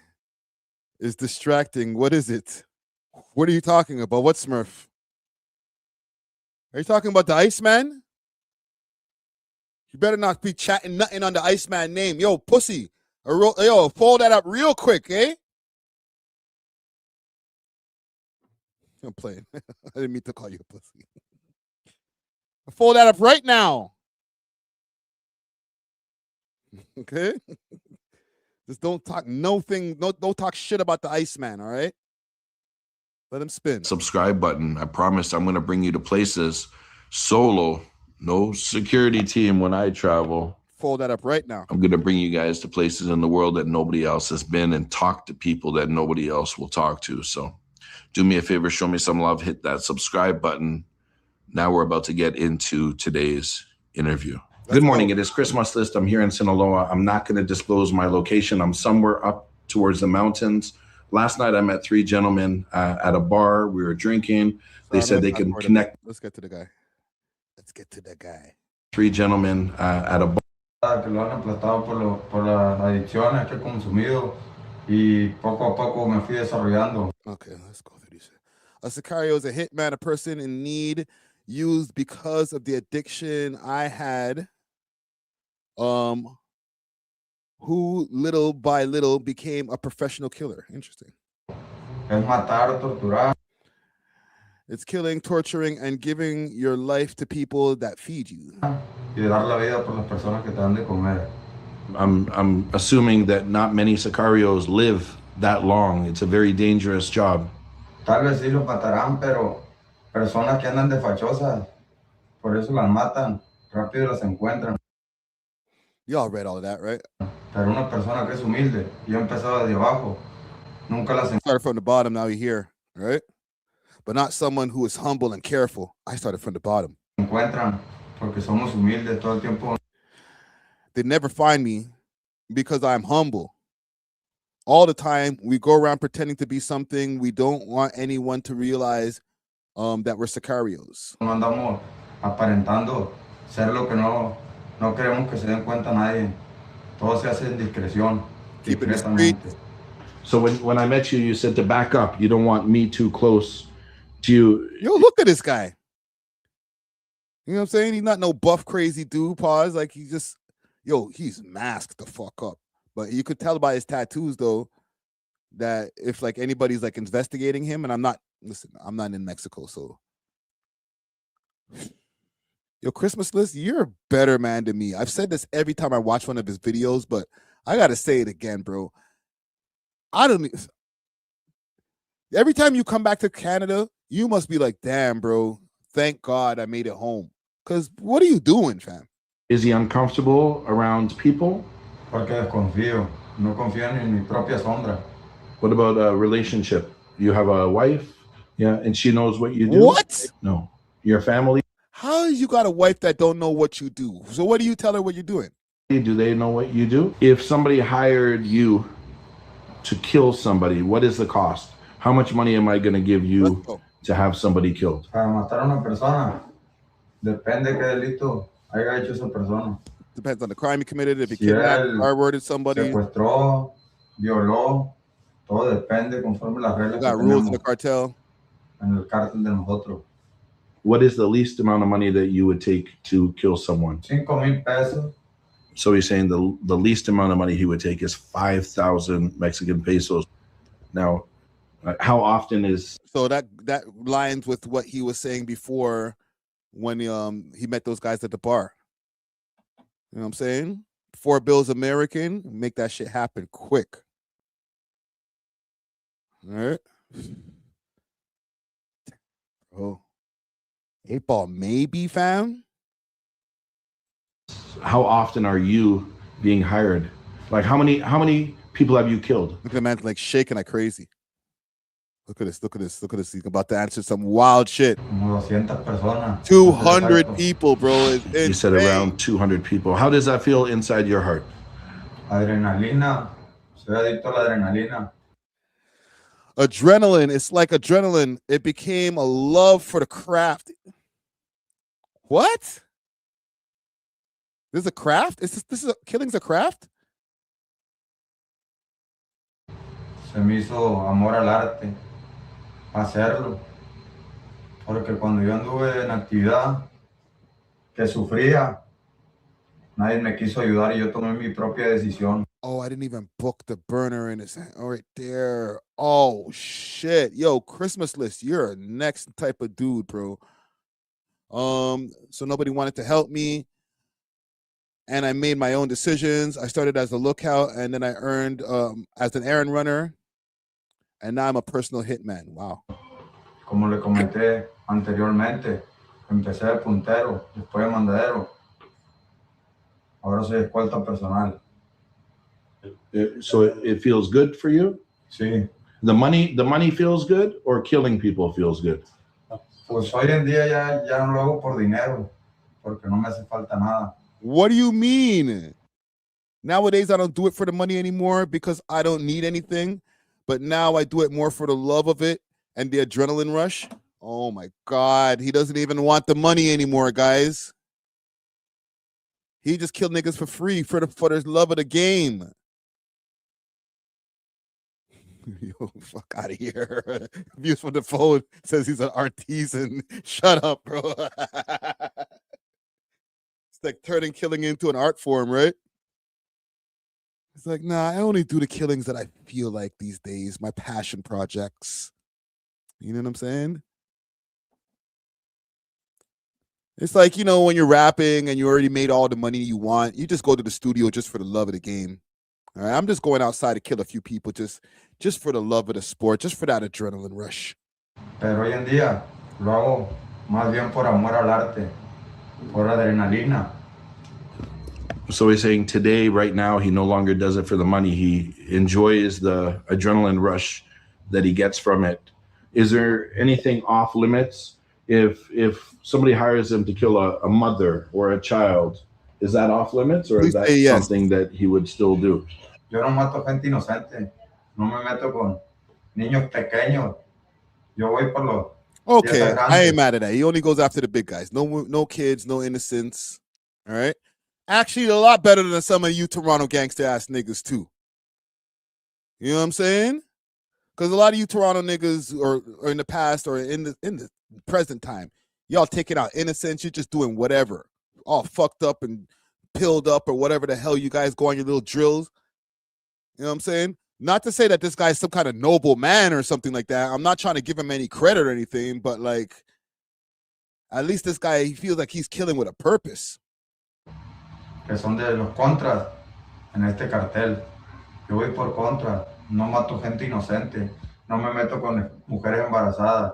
is distracting? What is it? What are you talking about? What Smurf? Are you talking about the Iceman? You better not be chatting nothing on the Iceman name. Yo, pussy. Yo, fold that up real quick, eh? I'm playing. I didn't mean to call you a pussy. Fold that up right now. Okay? Just don't talk no talk shit about the Iceman, all right? Let him spin. Subscribe button. I promise I'm going to bring you to places solo, no security team when I travel. Fold that up right now. I'm going to bring you guys to places in the world that nobody else has been and talk to people that nobody else will talk to. So do me a favor, show me some love, hit that subscribe button. Now we're about to get into today's interview. Good morning. It is Christmas List. I'm here in Sinaloa. I'm not going to disclose my location. I'm somewhere up towards the mountains. Last night I met three gentlemen at a bar. We were drinking. They said they can connect. Let's get to the guy. Three gentlemen at a bar. Que lo han aplastado por las adicciones que he consumido y poco a poco me fui desarrollando. Okay, let's go through these. A sicario is a hitman, a person in need, used because of the addiction I had, who little by little became a professional killer. Interesting. Es matar, torturar. It's killing, torturing, and giving your life to people that feed you. Y dar la vida por las personas que te dan de comer. I'm assuming that not many sicarios live that long. It's a very dangerous job. Tal vez sí los matarán, pero personas que andan de fachosas, por eso las matan, rápido las encuentran. Y'all read all of that, right? Pero una persona que es humilde y ha empezado desde abajo, nunca las started from the bottom, now you're here, right? But not someone who is humble and careful. I started from the bottom. encuentran, porque somos humildes todo el tiempo. They never find me because I'm humble. All the time, we go around pretending to be something. We don't want anyone to realize that we're sicarios. No andamos aparentando ser lo que no queremos que se den cuenta nadie. Todo se hace en discreción. Keep it discreet. So when I met you, you said to back up. You don't want me too close to you. Yo, look at this guy. You know what I'm saying? He's not no buff crazy dude. Pause. Like he just, he's masked the fuck up. But you could tell by his tattoos though that if like anybody's like investigating him, and I'm not in Mexico, so yo, Christmas List, you're a better man than me. I've said this every time I watch one of his videos, but I gotta say it again, bro. Every time you come back to Canada, you must be like, damn, bro, thank God I made it home. Because what are you doing, fam? Is he uncomfortable around people? Porque desconfío. No confío en mi propia sombra. What about a relationship? You have a wife? Yeah, and she knows what you do? What? No. Your family? How you got a wife that don't know what you do? So what do you tell her what you're doing? Do they know what you do? If somebody hired you to kill somebody, what is the cost? How much money am I going to give you to have somebody killed? Para matar a una persona, depende qué delito haya hecho esa persona. Depends on the crime he committed. If he kidnapped, hard-worded somebody. Secuestró, violó, todo depende conforme las reglas. Got rules in the cartel. En el cártel de nosotros. What is the least amount of money that you would take to kill someone? 5,000 pesos. So he's saying the least amount of money he would take is 5,000 Mexican pesos. Now, how often is... So that lines with what he was saying before when he met those guys at the bar. You know what I'm saying? 4 bills American, make that shit happen quick. All right. Oh. 8-Ball maybe, fam? How often are you being hired? Like how many people have you killed? Look at the man like shaking like crazy. Look at this. He's about to answer some wild shit. 200 people, bro. You said around 200 people. How does that feel inside your heart? Adrenalina. Soy adicto a la adrenalina. Adrenaline. It's like adrenaline. It became a love for the craft. What? This is a craft? Killing's a craft? Se me hizo amor al arte. Hacerlo. Porque cuando yo anduve en actividad que sufría, nadie me quiso ayudar y yo tomé mi propia decisión. Oh, I didn't even book the burner in his hand. Oh, right there. Oh, shit. Yo, Christmas List, you're a next type of dude, bro. So nobody wanted to help me. and I made my own decisions. I started as a lookout, and then I earned as an errand runner, and now I'm a personal hitman. Wow. Como le comenté anteriormente, empecé de puntero, después de mandadero. Ahora soy escolta personal. So it feels good for you? Sí. The money feels good, or killing people feels good? Pues hoy en día ya no lo hago por dinero, porque no me hace falta nada. What do you mean? Nowadays, I don't do it for the money anymore because I don't need anything. But now I do it more for the love of it and the adrenaline rush. Oh my God. He doesn't even want the money anymore, guys. He just killed niggas for free for the love of the game. Yo, fuck out of here. Views from the phone says he's an artisan. Shut up, bro. It's like turning killing into an art form, right? It's like, nah, I only do the killings that I feel like these days, my passion projects. You know what I'm saying? It's like, you know, when you're rapping and you already made all the money you want, you just go to the studio just for the love of the game. All right, I'm just going outside to kill a few people just for the love of the sport, just for that adrenaline rush. Pero hoy en día lo hago más bien por amor al arte, por adrenalina. So he's saying today, right now, he no longer does it for the money. He enjoys the adrenaline rush that he gets from it. Is there anything off limits? If somebody hires him to kill a mother or a child, is that off limits, or is that something that he would still do? Yo no mato gente inocente. No me meto con niños pequeños. Yo voy por los. Okay, I ain't mad at that. He only goes after the big guys. No kids, no innocents. All right. Actually, a lot better than some of you Toronto gangster ass niggas too. You know what I'm saying? Because a lot of you Toronto niggas or in the past or in the present time, y'all taking out innocents. You're just doing whatever, all fucked up and pilled up or whatever the hell you guys go on your little drills. You know what I'm saying? Not to say that this guy's some kind of noble man or something like that. I'm not trying to give him any credit or anything, but like, at least this guy, he feels like he's killing with a purpose. Que son de los contras en este cartel. Yo voy por contra. No mato gente inocente. No me meto con mujeres embarazadas.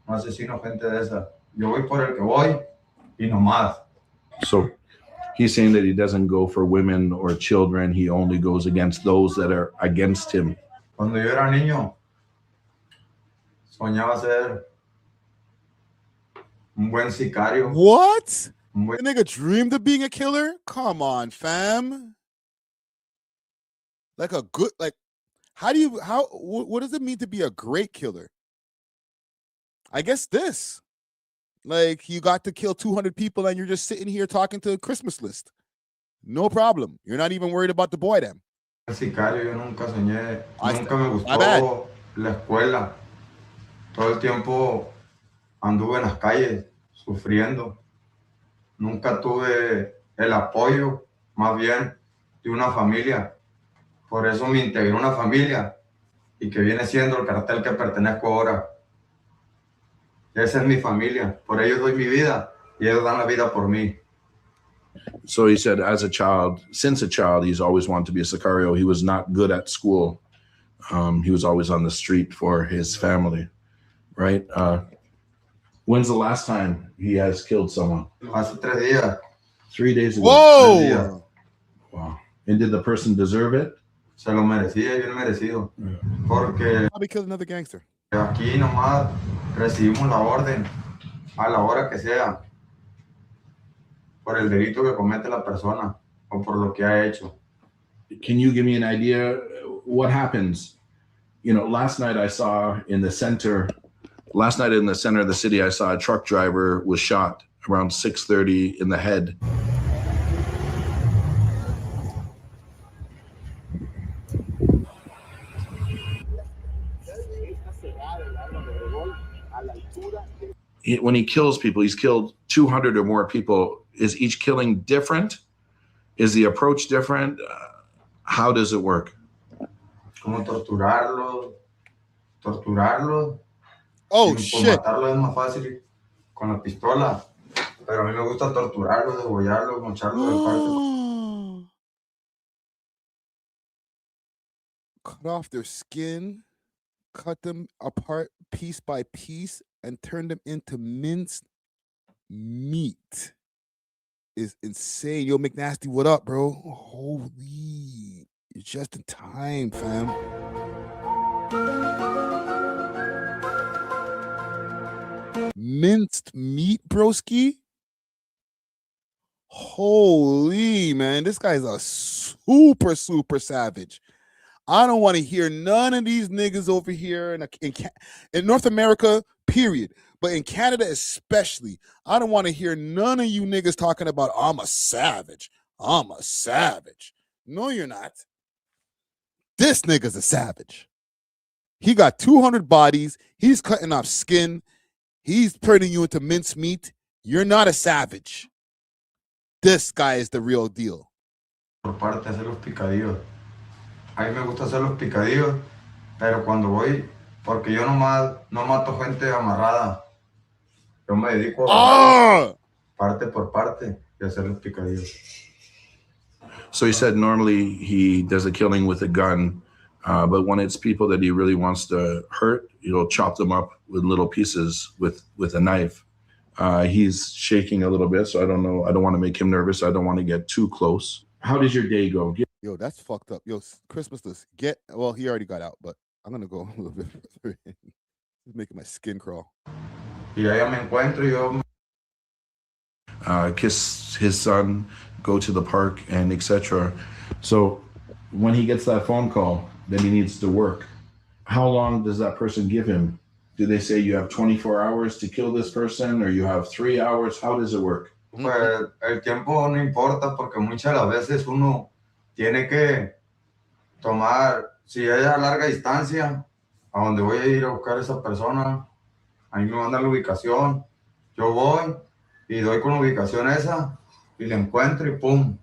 No asesino gente de esa. Yo voy por el que voy y no más. So he's saying that he doesn't go for women or children. He only goes against those that are against him. Cuando yo era niño, soñaba ser un buen sicario. What? The nigga dreamed of being a killer? Come on, fam. Like a good, like, what does it mean to be a great killer? I guess this. Like, you got to kill 200 people and you're just sitting here talking to a Christmas list. No problem. You're not even worried about the boy then. Sicario, yo nunca soñé, nunca me gustó la escuela. Todo el tiempo anduve en las calles sufriendo. Nunca tuve el apoyo, más bien, de una familia. Por eso me integré a una familia y que viene siendo el cartel que pertenezco ahora. Esa es mi familia. Por ellos doy mi vida y ellos dan la vida por mí. So he said, since a child, he's always wanted to be a sicario. He was not good at school. He was always on the street for his family, right? When's the last time he has killed someone? Hace 3 días. 3 days ago. Whoa! Wow. And did the person deserve it? Se lo merecía, bien merecido. Porque probably killed another gangster. Aquí nomás recibimos la orden a la hora que sea por el delito que comete la persona o por lo que ha hecho. Can you give me an idea what happens? You know, last night in the center of the city, I saw a truck driver was shot around 6:30 in the head. When he kills people, he's killed 200 or more people. Is each killing different? Is the approach different? How does it work? Como torturarlo. Oh, shit. Matarlo es más fácil con la pistola. Pero a mí me gusta torturarlo, degollarlo, mocharlo de parte. cut off their skin, cut them apart piece by piece, and turn them into minced meat is insane. Yo, McNasty, what up, bro? Holy, you're just in time, fam. Minced meat, broski? Holy, man, this guy's a super savage. I don't want to hear none of these niggas over here in North America, period. But in Canada especially, I don't want to hear none of you niggas talking about, I'm a savage. I'm a savage. No, you're not. This nigga's a savage. He got 200 bodies. He's cutting off skin. He's turning you into mincemeat. You're not a savage. This guy is the real deal. Por parte hacer los picadillos. A mí me gusta hacer los picadillos, pero cuando voy, porque yo nomás no mato gente amarrada. Yo me dedico a parte por parte y hacer los picadillos. So he said normally he does a killing with a gun, but when it's people that he really wants to hurt, he'll chop them up with little pieces with a knife. He's shaking a little bit, so I don't know. I don't want to make him nervous. I don't want to get too close. How does your day go? Yo, that's fucked up. Yo, Christmas list. Well, he already got out, but I'm going to go a little bit further. He's making my skin crawl. Y allá me encuentro yo. Kiss his son, go to the park, and etc. So when he gets that phone call, then he needs to work. How long does that person give him? Do they say you have 24 hours to kill this person, or you have 3 hours? How does it work? Pues el tiempo no importa, porque muchas de las veces uno tiene que tomar, si es a larga distancia, a donde voy a ir a buscar a esa persona, ahí me mandan la ubicación, yo voy y doy con la ubicación esa y la encuentro y pum.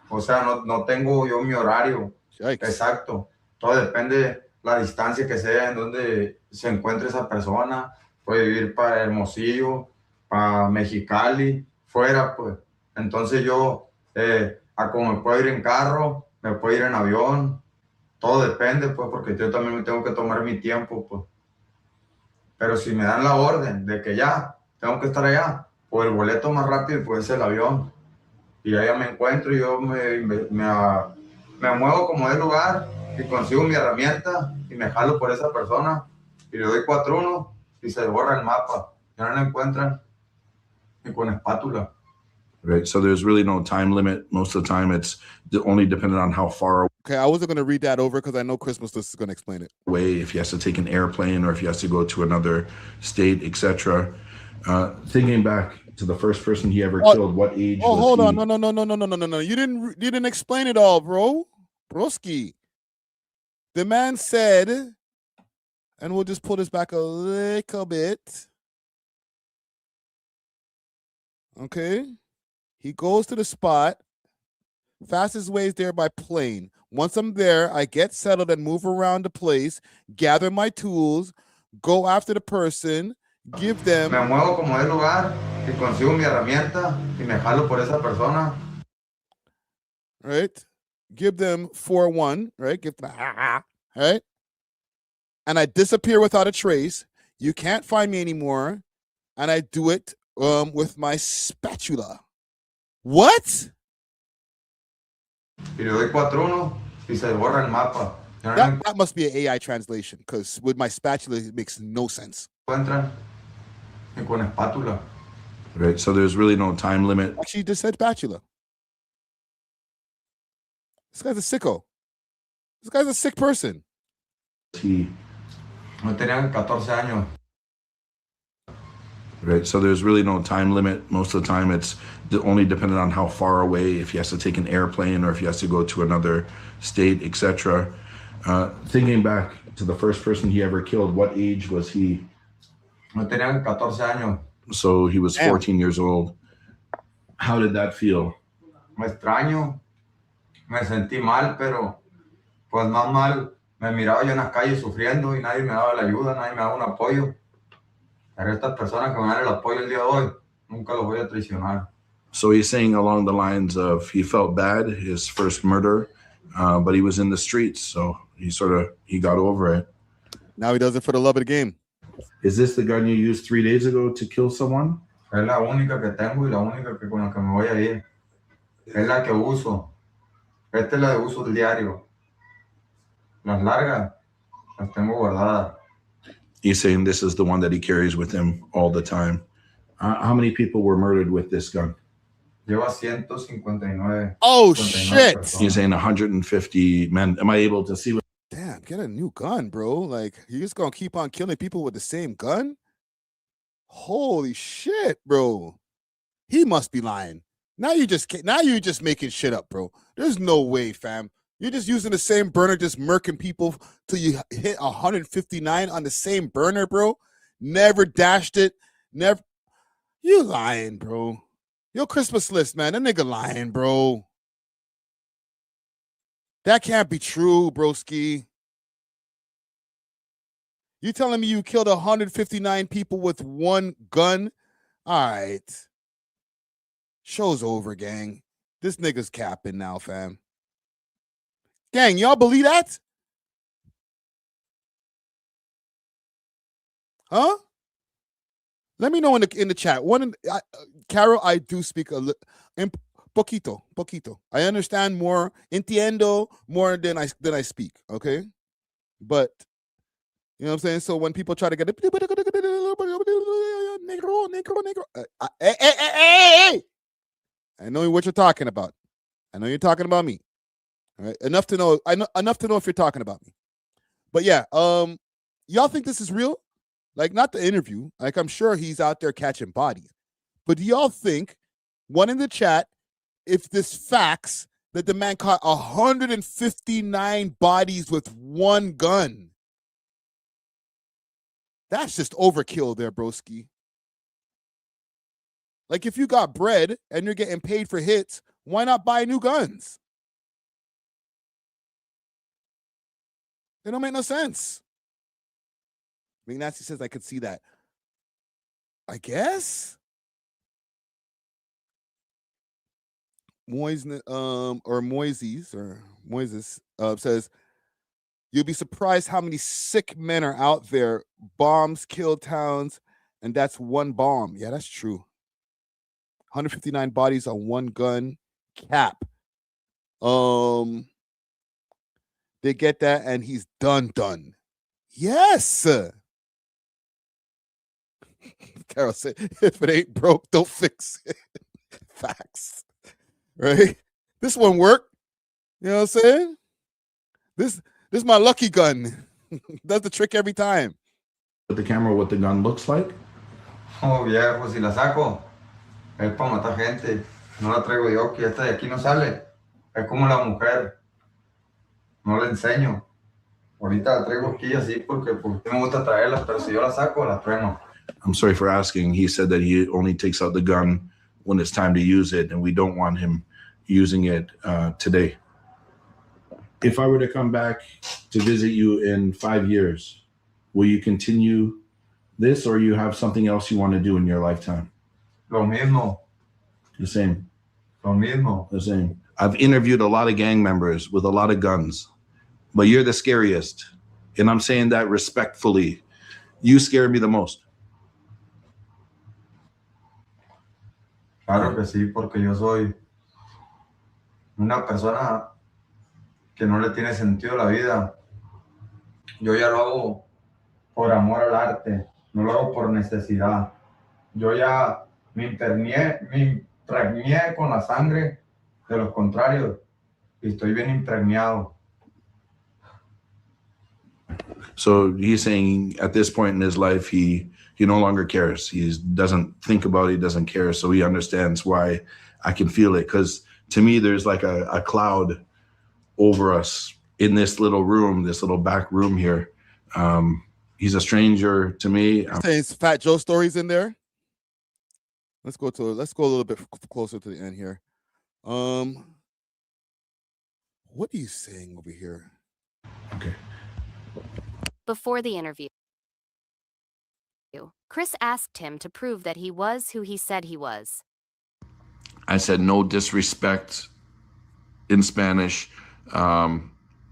O sea, no tengo yo mi horario exacto. Todo depende de la distancia que sea, en donde se encuentre esa persona. Puede vivir para Hermosillo, para Mexicali, fuera, pues. Entonces yo, a como me puedo ir en carro, me puedo ir en avión. Todo depende, pues, porque yo también me tengo que tomar mi tiempo, pues. Pero si me dan la orden de que ya tengo que estar allá, pues el boleto más rápido pues es el avión. Y allá me encuentro y yo me muevo como de lugar y consigo mi herramienta y me jalo por esa persona y le doy 4-1 y se borra el mapa. Ya no la encuentran ni con espátula. Right, so there's really no time limit. Most of the time, it's only dependent on how far Okay, I wasn't going to read that over because I know Christmas List is going to explain it. away, if he has to take an airplane or if he has to go to another state, etc. Thinking back to the first person he ever killed, what age was hold he? on. No. You didn't explain it all, bro. Broski. The man said, and we'll just pull this back a little bit. Okay. He goes to the spot. Fastest way is there by plane. Once I'm there, I get settled and move around the place, gather my tools, go after the person, give them. Me muevo como de lugar y consigo mi herramienta y me jalo por esa persona. Right? Give them 4-1, right? Give them right? And I disappear without a trace. You can't find me anymore. And I do it with my spatula. What? Y le doy 4-1 y se borra el mapa. That must be an AI translation, because with my spatula, it makes no sense. Encuentran y con espátula. Right, so there's really no time limit. Actually, you just said spatula. This guy's a sicko. This guy's a sick person. He. No tenía 14 años. Right, so there's really no time limit. Most of the time, it's only dependent on how far away, if he has to take an airplane or if he has to go to another state, etc. Thinking back to the first person he ever killed, what age was he? No tenía 14 años. So he was 14 years old. How did that feel? Me extraño. Me sentí mal, pero pues más mal me miraba yo en las calles sufriendo y nadie me daba la ayuda, nadie me daba un apoyo. Pero estas personas que me dan el apoyo el día de hoy, nunca los voy a traicionar. So he's saying along the lines of he felt bad, his first murder, but he was in the streets, so he got over it. Now he does it for the love of the game. Is this the gun you used 3 days ago to kill someone? Es la única que tengo y la única que con la que me voy a ir. Es la que uso. Esta es la de uso diario. Las largas las tengo guardadas. He's saying this is the one that he carries with him all the time. How many people were murdered with this gun? Lleva 159. Oh, shit. He's saying 150 men. Am I able to see what? Damn, get a new gun, bro. Like, you just gonna keep on killing people with the same gun? Holy shit, bro. He must be lying. Now you're just making shit up, bro. There's no way, fam. You're just using the same burner, just murking people till you hit 159 on the same burner, bro. Never dashed it. Never. You lying, bro. Your Christmas list, man. That nigga lying, bro. That can't be true, broski. You telling me you killed 159 people with one gun? All right. Show's over, gang. This nigga's capping now, fam. Gang, y'all believe that? Huh? Let me know in the chat. Carol, I do speak poquito. I understand more, entiendo more than I speak. Okay, but you know what I'm saying. So when people try to get it, negro, hey, I know what you're talking about. I know you're talking about me. All right, enough to know. Enough to know if you're talking about me. But yeah, y'all think this is real? Like, not the interview. Like, I'm sure he's out there catching bodies. But do y'all think, one in the chat, if this facts that the man caught 159 bodies with one gun? That's just overkill there, broski. Like, if you got bread and you're getting paid for hits, why not buy new guns? It don't make no sense. Nancy says I could see that. I guess. Moises says, you'll be surprised how many sick men are out there. Bombs kill towns, and that's one bomb. Yeah, that's true. 159 bodies on one gun. Cap. They get that, and he's done. Yes. Carol said, if it ain't broke, don't fix it. Facts. Right? This one worked. You know what I'm saying? This is my lucky gun. Does the trick every time. With the camera, what the gun looks like? Oh, viejo, si la saco, es para matar gente. No la traigo yo, que esta de aquí no sale. Es como la mujer. No la enseño. Ahorita la traigo aquí así porque me gusta traerlas, pero si yo la saco, la trueno. I'm sorry for asking. He said that he only takes out the gun when it's time to use it, and we don't want him using it today. If I were to come back to visit you in 5 years, will you continue this, or you have something else you want to do in your lifetime? Lo mismo. The same. Lo mismo. The same. I've interviewed a lot of gang members with a lot of guns, but you're the scariest. And I'm saying that respectfully. You scare me the most. Claro que sí, porque yo soy una persona que no le tiene sentido a la vida. Yo ya lo hago por amor al arte, no lo hago por necesidad. Yo ya me impregné con la sangre de los contrarios y estoy bien impregnado. So he's saying at this point in his life, he no longer cares. He doesn't think about it. He doesn't care. So he understands why I can feel it. Because to me, there's like a cloud over us in this little room, this little back room here. He's a stranger to me. Saying Fat Joe stories in there. Let's go a little bit closer to the end here. What are you saying over here? Okay. Before the interview, Chris asked him to prove that he was who he said he was. I said no disrespect in Spanish.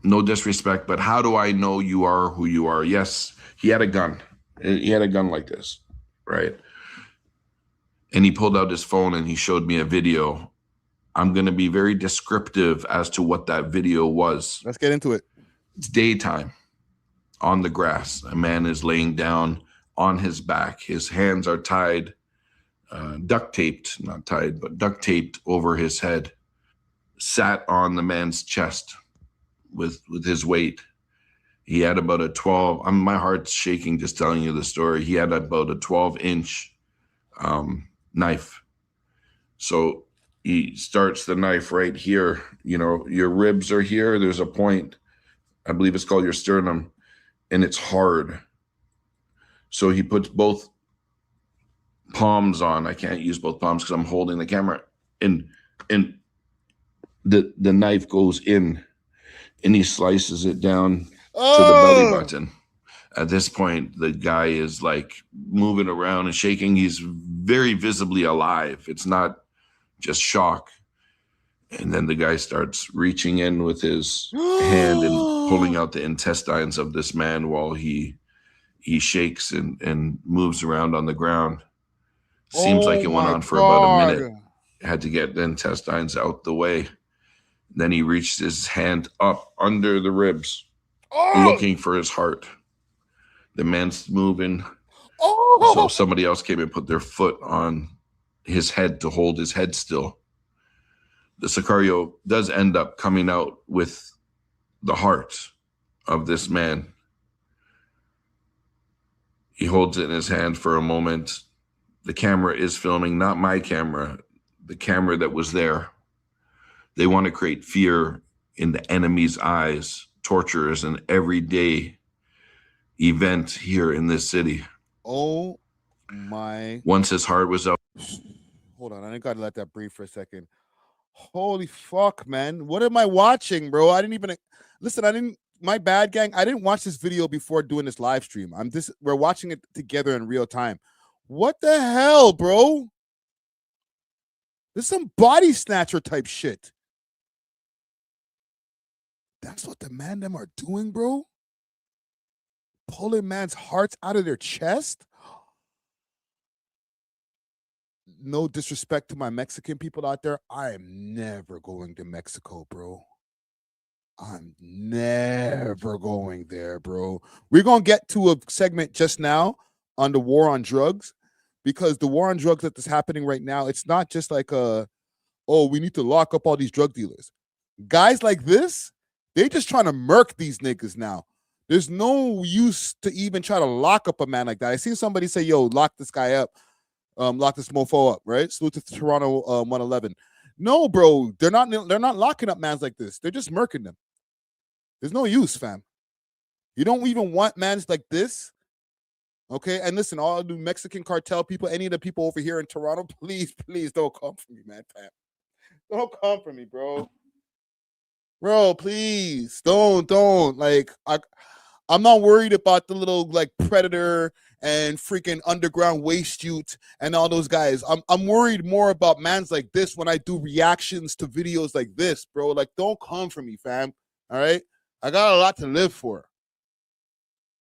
No disrespect, but how do I know you are who you are? Yes, he had a gun. He had a gun like this, right? And he pulled out his phone and he showed me a video. I'm going to be very descriptive as to what that video was. Let's get into it. It's daytime on the grass. A man is laying down on his back. His hands are tied, duct taped, not tied, but duct taped over his head, sat on the man's chest with his weight. He had about a 12, my heart's shaking just telling you the story. He had about a 12-inch knife. So he starts the knife right here. You know, your ribs are here. There's a point, I believe it's called your sternum, and it's hard. So he puts both palms on. I can't use both palms because I'm holding the camera. And the knife goes in, and he slices it down to the belly button. At this point, the guy is like moving around and shaking. He's very visibly alive. It's not just shock. And then the guy starts reaching in with his hand and pulling out the intestines of this man while he shakes and moves around on the ground. Seems like it went on for about a minute. Had to get the intestines out the way. Then he reached his hand up under the ribs, looking for his heart. The man's moving. So somebody else came and put their foot on his head to hold his head still. The Sicario does end up coming out with the heart of this man. He holds it in his hand for a moment. The camera is filming, not my camera, the camera that was there. They want to create fear in the enemy's eyes. Torture is an everyday event here in this city. Oh my. Once his heart was up. Hold on, I gotta let that breathe for a second. Holy fuck, man. What am I watching, bro? I didn't even listen, my bad, gang. I didn't watch this video before doing this live stream. We're watching it together in real time. What the hell, bro? This is some body snatcher type shit. That's what the man them are doing, bro? Pulling man's hearts out of their chest? No disrespect to my Mexican people out there. I am never going to Mexico, bro. I'm never going there, bro. We're going to get to a segment just now on the war on drugs, because the war on drugs that's happening right now, it's not just like we need to lock up all these drug dealers. Guys like this, they just trying to murk these niggas now. There's no use to even try to lock up a man like that. I seen somebody say, yo, lock this guy up. Lock this mofo up, right? Salute to Toronto 111. No, bro, they're not locking up mans like this. They're just murking them. There's no use, fam. You don't even want mans like this. Okay, and listen, all the Mexican cartel people, any of the people over here in Toronto, please don't come for me, man, fam. Don't come for me, bro. Bro, please don't. Like, I'm not worried about the little like Predator and freaking Underground Waste Youth and all those guys. I'm worried more about mans like this when I do reactions to videos like this, bro. Like, don't come for me, fam. All right, I got a lot to live for.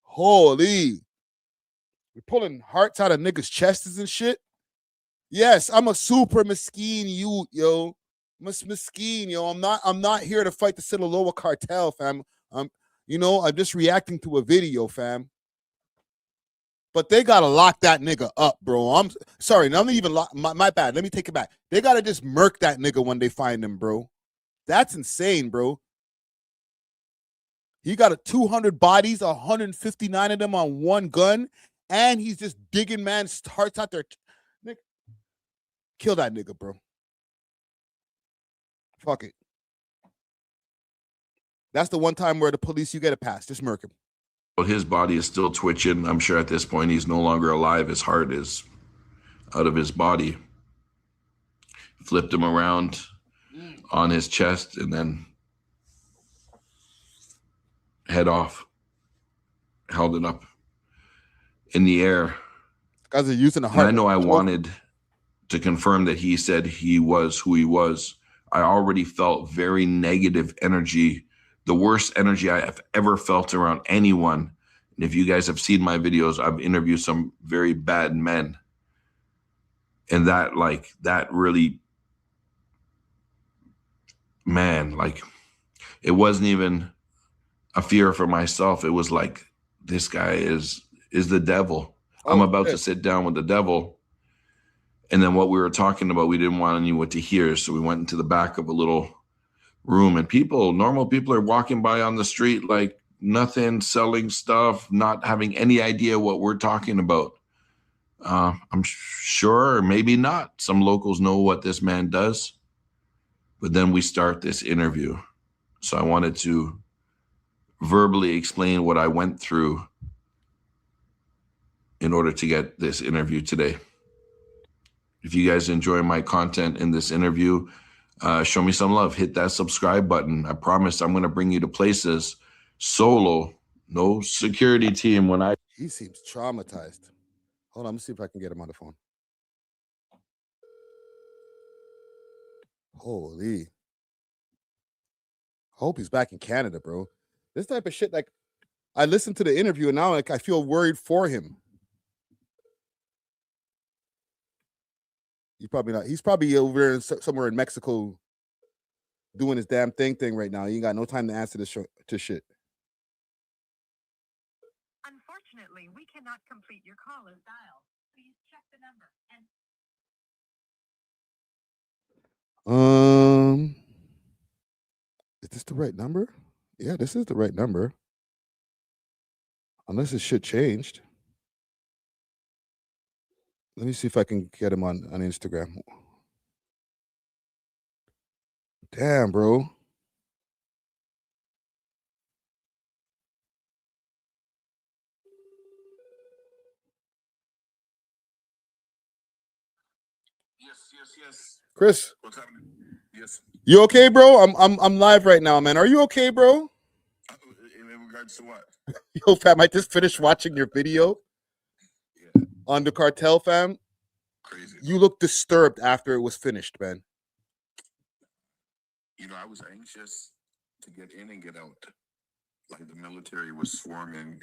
Holy, you're pulling hearts out of niggas' chests and shit. Yes, I'm a super mesquite youth, yo. I'm a mesquite, yo. I'm not here to fight the Sinaloa cartel, fam. I'm just reacting to a video, fam. But they gotta lock that nigga up, bro. I'm sorry, I'm not even my bad. Let me take it back. They gotta just murk that nigga when they find him, bro. That's insane, bro. He got 200 bodies, 159 of them on one gun, and he's just digging man's hearts out there. Nigga, kill that nigga, bro. Fuck it. That's the one time where the police, you get a pass. Just murk him. Well, his body is still twitching. I'm sure at this point he's no longer alive. His heart is out of his body. Flipped him around on his chest and then head off. Held it up in the air. Guys are using the heart. And I know I wanted to confirm that he said he was who he was. I already felt very negative energy the worst energy I have ever felt around anyone. And if you guys have seen my videos, I've interviewed some very bad men. And that really, man, like, it wasn't even a fear for myself. It was like, this guy is the devil. I'm about to sit down with the devil. And then what we were talking about, we didn't want anyone to hear. So we went into the back of a little room, and normal people are walking by on the street like nothing, selling stuff, not having any idea what we're talking about. I'm sure, or maybe not, some locals know what this man does. But then we start this interview. So I wanted to verbally explain what I went through in order to get this interview today. If you guys enjoy my content in this interview, show me some love. Hit that subscribe button. I promise I'm going to bring you to places solo, no security team. He seems traumatized. Hold on, let me see if I can get him on the phone. Holy. Hope he's back in Canada, bro. This type of shit, like, I listened to the interview and now like I feel worried for him. He's probably not. He's probably over there somewhere in Mexico doing his damn thing right now. He ain't got no time to answer this to shit. Unfortunately, we cannot complete your call as dialed. Please check the number. Is this the right number? Yeah, this is the right number. Unless this shit changed. Let me see if I can get him on Instagram. Damn, bro. Yes. Chris. What's happening? Yes. You okay, bro? I'm live right now, man. Are you okay, bro? In regards to what? Yo, fam, I just finished watching your video on the cartel, fam. Crazy. You look disturbed after it was finished, man. I was anxious to get in and get out. Like, the military was swarming.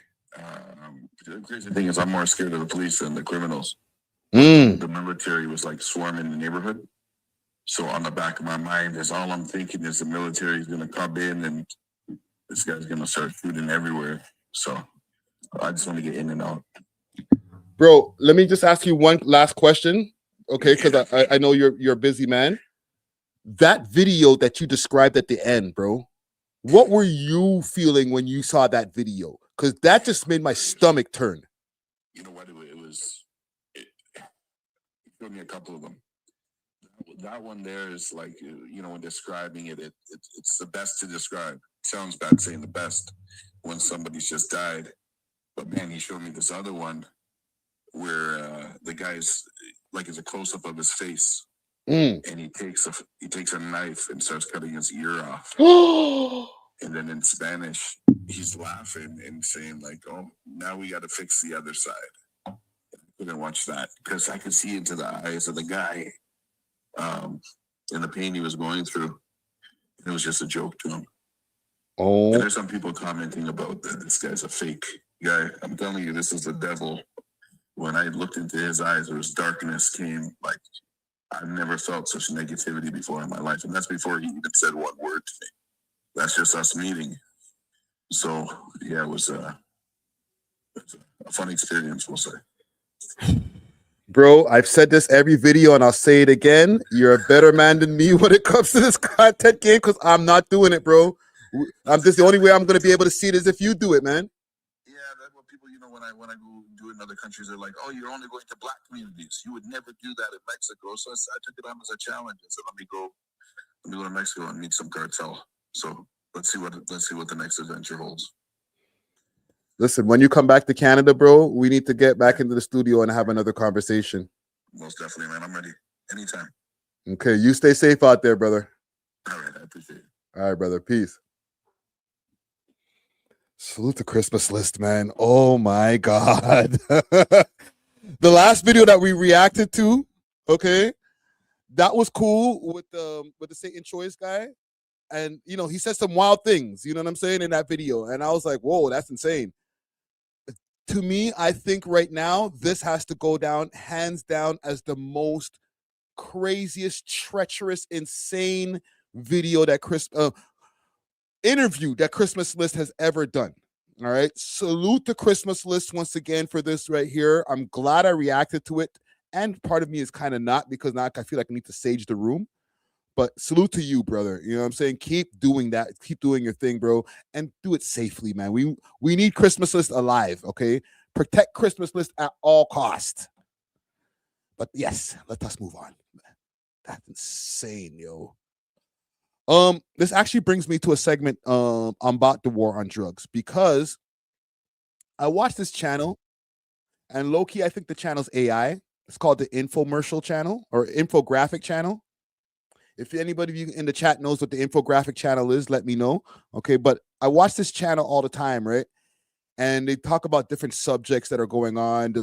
The crazy thing is, I'm more scared of the police than the criminals. The military was like swarming the neighborhood. So on the back of my mind is all I'm thinking is the military is going to come in and this guy's going to start shooting everywhere. So I just want to get in and out. Bro, let me just ask you one last question, okay? Because I know you're a busy man. That video that you described at the end, bro, what were you feeling when you saw that video? Because that just made my stomach turn. You know what? It showed me a couple of them. That one there is like, when describing it, it's the best to describe. It sounds bad saying the best when somebody's just died. But man, he showed me this other one where the guy's like, it's a close-up of his face. And he takes a knife and starts cutting his ear off. And then in Spanish, he's laughing and saying like, "Oh, now we got to fix the other side." I couldn't watch that because I could see into the eyes of the guy and the pain he was going through. It was just a joke to him. Oh. And there's some people commenting about that this guy's a fake guy. I'm telling you, this is the devil. When I looked into his eyes, there was darkness came. Like, I've never felt such negativity before in my life. And that's before he even said one word to me. That's just us meeting. So, yeah, it was a fun experience, we'll say. Bro, I've said this every video and I'll say it again. You're a better man than me when it comes to this content game because I'm not doing it, bro. The only way I'm going to be able to see it is if you do it, man. Yeah, that's what people, when I go do it in other countries, they're like, "Oh, you're only going to black communities. You would never do that in Mexico." So I took it on as a challenge. I said, let me go to Mexico and meet some cartel. So let's see what the next adventure holds. Listen, when you come back to Canada, bro, we need to get back into the studio and have another conversation. Most definitely, man. I'm ready. Anytime. Okay, you stay safe out there, brother. All right, I appreciate it. All right, brother. Peace. Salute the Christmas list, man. Oh my God. The last video that we reacted to, okay, that was cool with the Satan Choice guy. And you know, he said some wild things, you know what I'm saying, in that video. And I was like, whoa, that's insane. To me, I think right now this has to go down hands down as the most craziest, treacherous, insane video that interview that Christmas List has ever done. All right, salute the Christmas List once again for this right here. I'm glad I reacted to it, and part of me is kind of not, because now I feel like I need to sage the room. But salute to you, brother. You know what I'm saying? Keep doing that. Keep doing your thing, bro, and do it safely, man. We need Christmas List alive, okay? Protect Christmas List at all costs. But yes, let us move on. That's insane, yo. This actually brings me to a segment about the war on drugs, because I watched this channel, and low-key, I think the channel's AI. It's called the Infomercial Channel or Infographic Channel. If anybody of you in the chat knows what the Infographic Channel is, let me know. Okay, but I watch this channel all the time, right? And they talk about different subjects that are going on,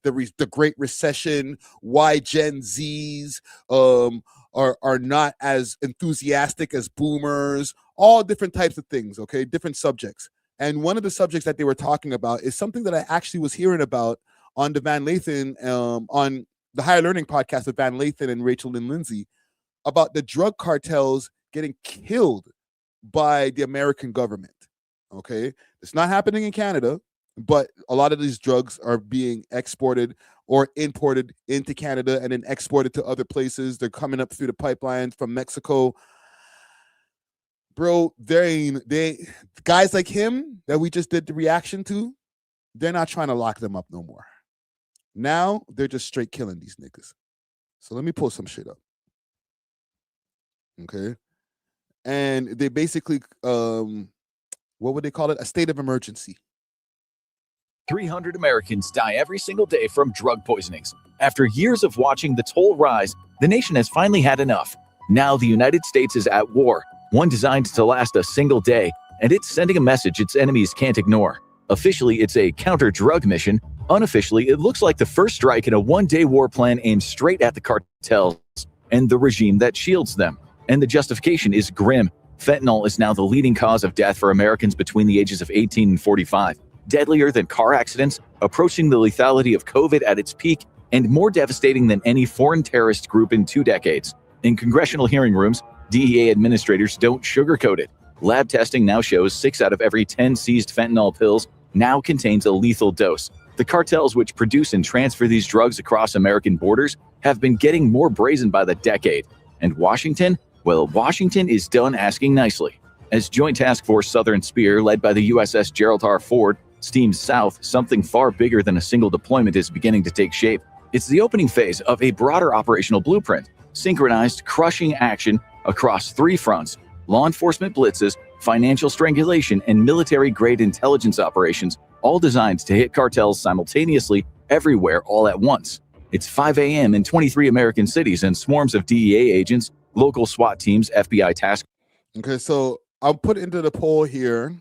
the Great Recession, why Gen Zs are not as enthusiastic as boomers, all different types of things, okay, different subjects. And one of the subjects that they were talking about is something that I actually was hearing about on the Van Lathan, on the Higher Learning podcast with Van Lathan and Rachel Lynn Lindsay, about the drug cartels getting killed by the American government. Okay, it's not happening in Canada, but a lot of these drugs are being exported or imported into Canada and then exported to other places. They're coming up through the pipelines from Mexico. Bro, they guys like him that we just did the reaction to, they're not trying to lock them up no more. Now they're just straight killing these niggas. So let me pull some shit up. Okay. And they basically what would they call it? A state of emergency. 300 Americans die every single day from drug poisonings. After years of watching the toll rise, the nation has finally had enough. Now the United States is at war, one designed to last a single day, and it's sending a message its enemies can't ignore. Officially, it's a counter-drug mission. Unofficially, it looks like the first strike in a one-day war plan aimed straight at the cartels and the regime that shields them. And the justification is grim. Fentanyl is now the leading cause of death for Americans between the ages of 18 and 45. Deadlier than car accidents, approaching the lethality of COVID at its peak, and more devastating than any foreign terrorist group in 2 decades. In congressional hearing rooms, DEA administrators don't sugarcoat it. Lab testing now shows 6 out of every 10 seized fentanyl pills now contains a lethal dose. The cartels which produce and transfer these drugs across American borders have been getting more brazen by the decade. And Washington? Well, Washington is done asking nicely. As Joint Task Force Southern Spear, led by the USS Gerald R. Ford, steams south, something far bigger than a single deployment is beginning to take shape. It's the opening phase of a broader operational blueprint, synchronized, crushing action across 3 fronts: law enforcement blitzes, financial strangulation, and military-grade intelligence operations, all designed to hit cartels simultaneously everywhere all at once. It's 5 a.m. in 23 American cities, and swarms of DEA agents, local SWAT teams, FBI task. Okay, so I'll put into the poll here.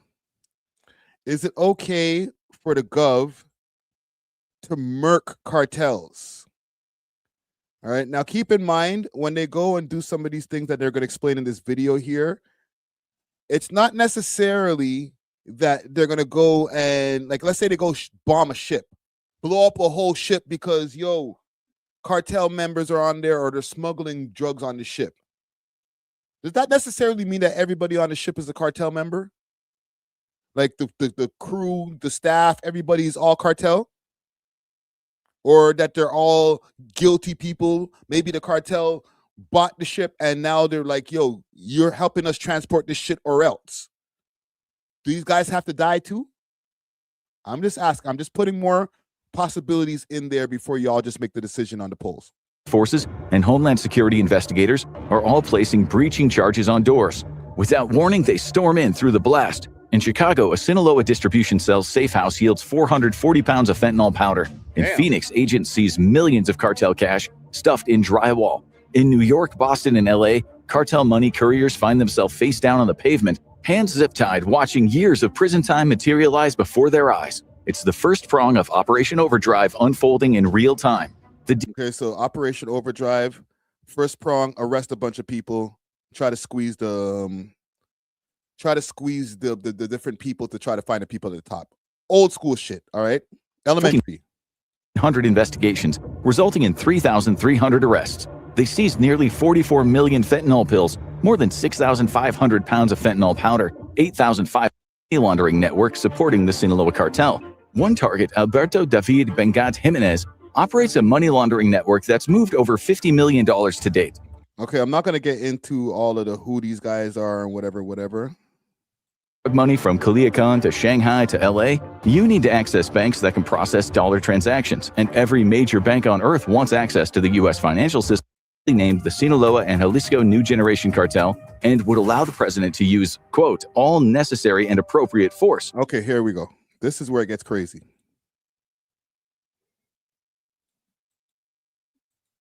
Is it okay for the gov to murk cartels? All right, now keep in mind, when they go and do some of these things that they're going to explain in this video here, it's not necessarily that they're going to go and, like, let's say they go bomb a ship, blow up a whole ship because, yo, cartel members are on there or they're smuggling drugs on the ship. Does that necessarily mean that everybody on the ship is a cartel member? Like the crew, the staff, everybody's all cartel? Or that they're all guilty people? Maybe the cartel bought the ship and now they're like, yo, you're helping us transport this shit or else. Do these guys have to die too? I'm just asking. I'm just putting more possibilities in there before y'all just make the decision on the polls. Forces and Homeland Security investigators are all placing breaching charges on doors. Without warning, they storm in through the blast. In Chicago, a Sinaloa distribution cell's safe house yields 440 pounds of fentanyl powder. In Phoenix, agents seize millions of cartel cash stuffed in drywall. In New York, Boston, and LA, cartel money couriers find themselves face down on the pavement, hands zip-tied, watching years of prison time materialize before their eyes. It's the first prong of Operation Overdrive unfolding in real time. Okay, so Operation Overdrive, first prong, arrest a bunch of people, try to squeeze the try to squeeze the different people to try to find the people at the top. Old school shit, all right? Elementary. 100 investigations, resulting in 3,300 arrests. They seized nearly 44 million fentanyl pills, more than 6,500 pounds of fentanyl powder, 8,500 money laundering network supporting the Sinaloa cartel. One target, Alberto David Bengat Jimenez, operates a money laundering network that's moved over $50 million to date. Okay, I'm not going to get into all of who these guys are and whatever. Money from Culiacan to Shanghai to LA, you need to access banks that can process dollar transactions, and every major bank on earth wants access to the U.S. financial system, named the Sinaloa and Jalisco New Generation Cartel, and would allow the president to use, quote, all necessary and appropriate force. Okay, here we go. This is where it gets crazy.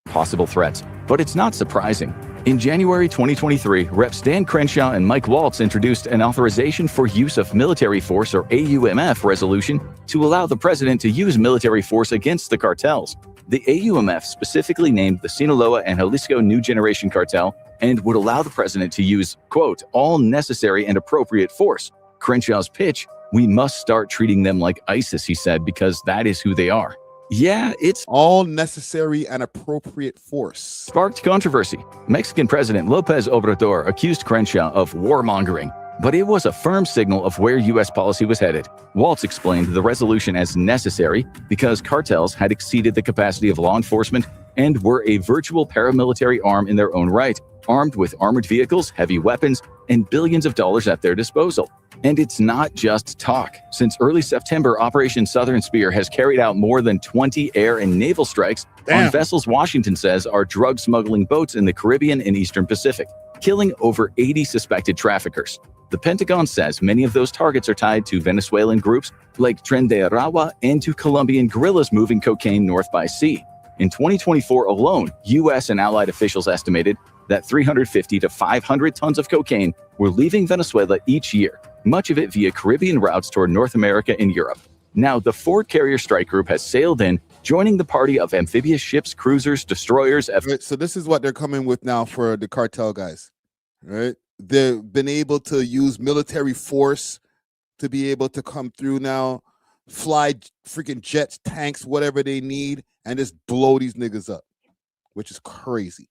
Possible threats, but it's not surprising. In January 2023, Reps Dan Crenshaw and Mike Waltz introduced an authorization for use of military force, or AUMF, resolution to allow the president to use military force against the cartels. The AUMF specifically named the Sinaloa and Jalisco New Generation Cartel and would allow the president to use, quote, all necessary and appropriate force. Crenshaw's pitch, we must start treating them like ISIS, he said, because that is who they are. Yeah, it's all necessary and appropriate force. Sparked controversy. Mexican President Lopez Obrador accused Crenshaw of warmongering, but it was a firm signal of where U.S. policy was headed. Waltz explained the resolution as necessary because cartels had exceeded the capacity of law enforcement and were a virtual paramilitary arm in their own right, armed with armored vehicles, heavy weapons, and billions of dollars at their disposal. And it's not just talk. Since early September, Operation Southern Spear has carried out more than 20 air and naval strikes on vessels Washington says are drug smuggling boats in the Caribbean and Eastern Pacific, killing over 80 suspected traffickers. The Pentagon says many of those targets are tied to Venezuelan groups like Tren de Aragua and to Colombian guerrillas moving cocaine north by sea. In 2024 alone, U.S. and allied officials estimated that 350 to 500 tons of cocaine were leaving Venezuela each year, much of it via Caribbean routes toward North America and Europe. Now, the Ford Carrier Strike Group has sailed in, joining the party of amphibious ships, cruisers, destroyers. Right, so this is what they're coming with now for the cartel guys, right? They've been able to use military force to be able to come through now, fly freaking jets, tanks, whatever they need, and just blow these niggas up, which is crazy.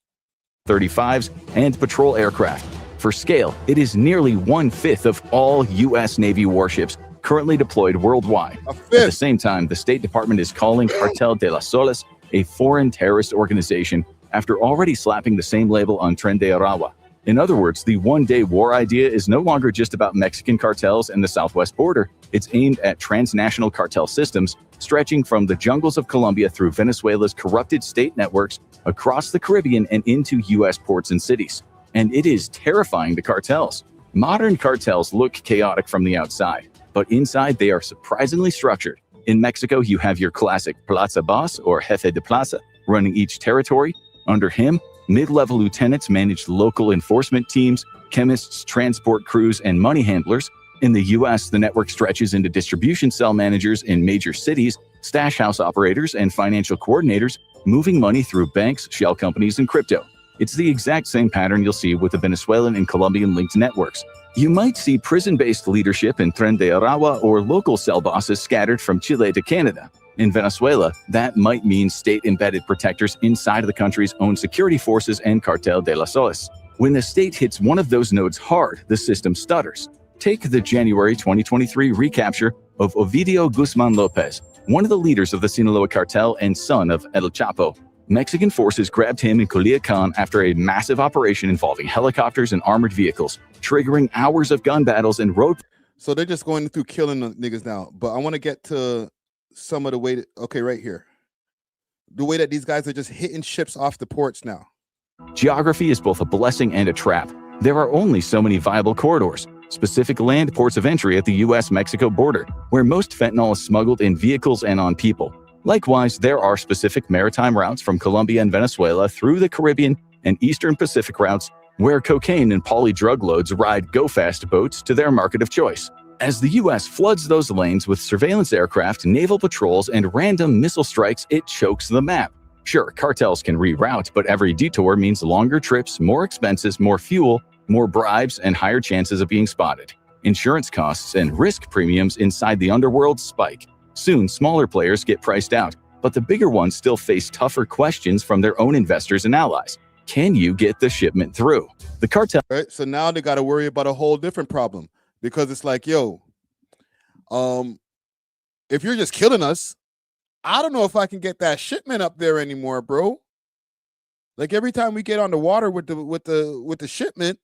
35s and patrol aircraft. For scale, it is nearly 1/5 of all U.S. Navy warships currently deployed worldwide. At the same time, the State Department is calling Cartel de las Soles a foreign terrorist organization after already slapping the same label on Tren de Aragua. In other words, the one-day war idea is no longer just about Mexican cartels and the southwest border. It's aimed at transnational cartel systems stretching from the jungles of Colombia through Venezuela's corrupted state networks across the Caribbean and into U.S. ports and cities. And it is terrifying to cartels. Modern cartels look chaotic from the outside, but inside they are surprisingly structured. In Mexico, you have your classic Plaza Boss or Jefe de Plaza running each territory. Under him, mid-level lieutenants manage local enforcement teams, chemists, transport crews, and money handlers. In the U.S., the network stretches into distribution cell managers in major cities, stash house operators, and financial coordinators, moving money through banks, shell companies, and crypto. It's the exact same pattern you'll see with the Venezuelan and Colombian-linked networks. You might see prison-based leadership in Tren de Aragua or local cell bosses scattered from Chile to Canada. In Venezuela, that might mean state-embedded protectors inside of the country's own security forces and Cartel de las Soles. When the state hits one of those nodes hard, the system stutters. Take the January 2023 recapture of Ovidio Guzman Lopez, one of the leaders of the Sinaloa cartel and son of El Chapo. Mexican forces grabbed him in Culiacan after a massive operation involving helicopters and armored vehicles, triggering hours of gun battles and road. So they're just going through killing the niggas now. But I want to get to some of the way that, okay, right here. The way that these guys are just hitting ships off the ports now. Geography is both a blessing and a trap. There are only so many viable corridors, specific land ports of entry at the U.S.-Mexico border, where most fentanyl is smuggled in vehicles and on people. Likewise, there are specific maritime routes from Colombia and Venezuela through the Caribbean and Eastern Pacific routes, where cocaine and poly drug loads ride go-fast boats to their market of choice. As the U.S. floods those lanes with surveillance aircraft, naval patrols, and random missile strikes, it chokes the map. Sure, cartels can reroute, but every detour means longer trips, more expenses, more fuel, more bribes, and higher chances of being spotted. Insurance costs and risk premiums inside the underworld spike. Soon, smaller players get priced out, but the bigger ones still face tougher questions from their own investors and allies. Can you get the shipment through? The cartel. Right. So now they got to worry about a whole different problem, because it's like, yo, if you're just killing us, I don't know if I can get that shipment up there anymore, bro. Like every time we get on the water with the shipment,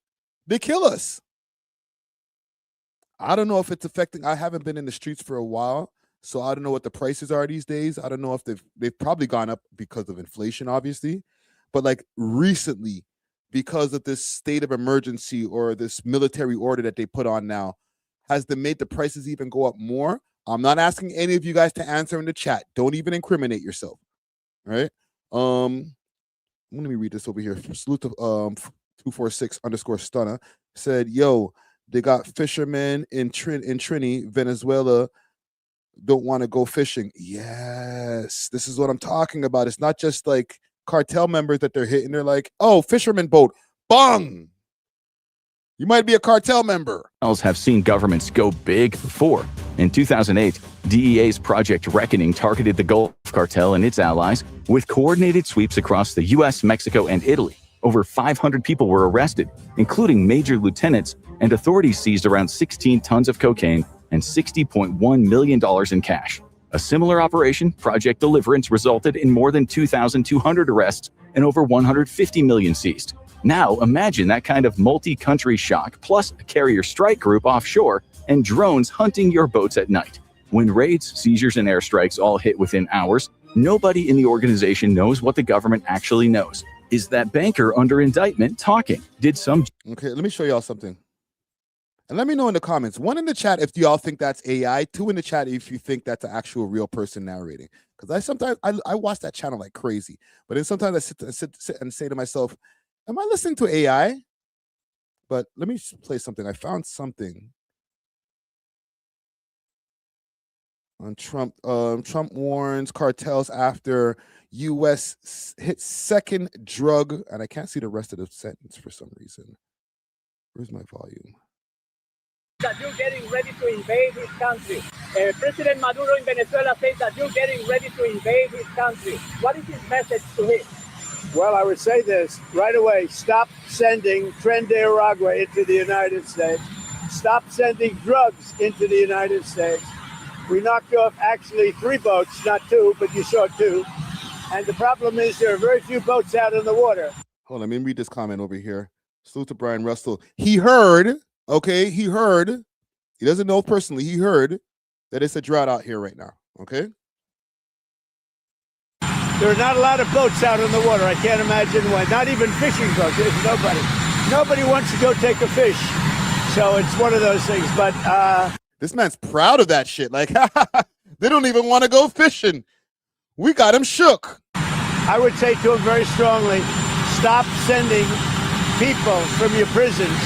they kill us. I don't know if it's affecting. I haven't been in the streets for a while, so I don't know what the prices are these days. I don't know if they've probably gone up because of inflation, obviously, but like recently, because of this state of emergency or this military order that they put on now, has they made the prices even go up more? I'm not asking any of you guys to answer in the chat. Don't even incriminate yourself. Right? Let me read this over here. Salute to 246_stunner said, yo, they got fishermen in Trini, Venezuela, don't want to go fishing. Yes, this is what I'm talking about. It's not just like cartel members that they're hitting. They're like, oh, fisherman boat, bung. You might be a cartel member. Have seen governments go big before. In 2008, DEA's Project Reckoning targeted the Gulf Cartel and its allies with coordinated sweeps across the U.S., Mexico, and Italy. Over 500 people were arrested, including major lieutenants, and authorities seized around 16 tons of cocaine and $60.1 million in cash. A similar operation, Project Deliverance, resulted in more than 2,200 arrests and over 150 million seized. Now, imagine that kind of multi-country shock, plus a carrier strike group offshore and drones hunting your boats at night. When raids, seizures, and airstrikes all hit within hours, nobody in the organization knows what the government actually knows. Is that banker under indictment talking? Okay, let me show y'all something. And let me know in the comments. 1 in the chat if y'all think that's AI. 2 in the chat if you think that's an actual real person narrating. Because I watch that channel like crazy. But then sometimes I sit and say to myself, am I listening to AI? But let me play something. I found something on Trump. Trump warns cartels after U.S. hits second drug. And I can't see the rest of the sentence for some reason. Where's my volume? That you're getting ready to invade his country. President Maduro in Venezuela says that you're getting ready to invade his country. What is his message to him? Well, I would say this right away. Stop sending Tren de Aragua into the United States. Stop sending drugs into the United States. We knocked off actually 3 boats, not 2, but you saw 2. And the problem is there are very few boats out in the water. Hold on, let me read this comment over here. Salute to Brian Russell. He heard, okay, he heard. He doesn't know personally. He heard that it's a drought out here right now, okay? There are not a lot of boats out in the water. I can't imagine why. Not even fishing boats. There's nobody. Nobody wants to go take a fish. So it's one of those things. But this man's proud of that shit. Like, they don't even want to go fishing. We got him shook. I would say to him very strongly, stop sending people from your prisons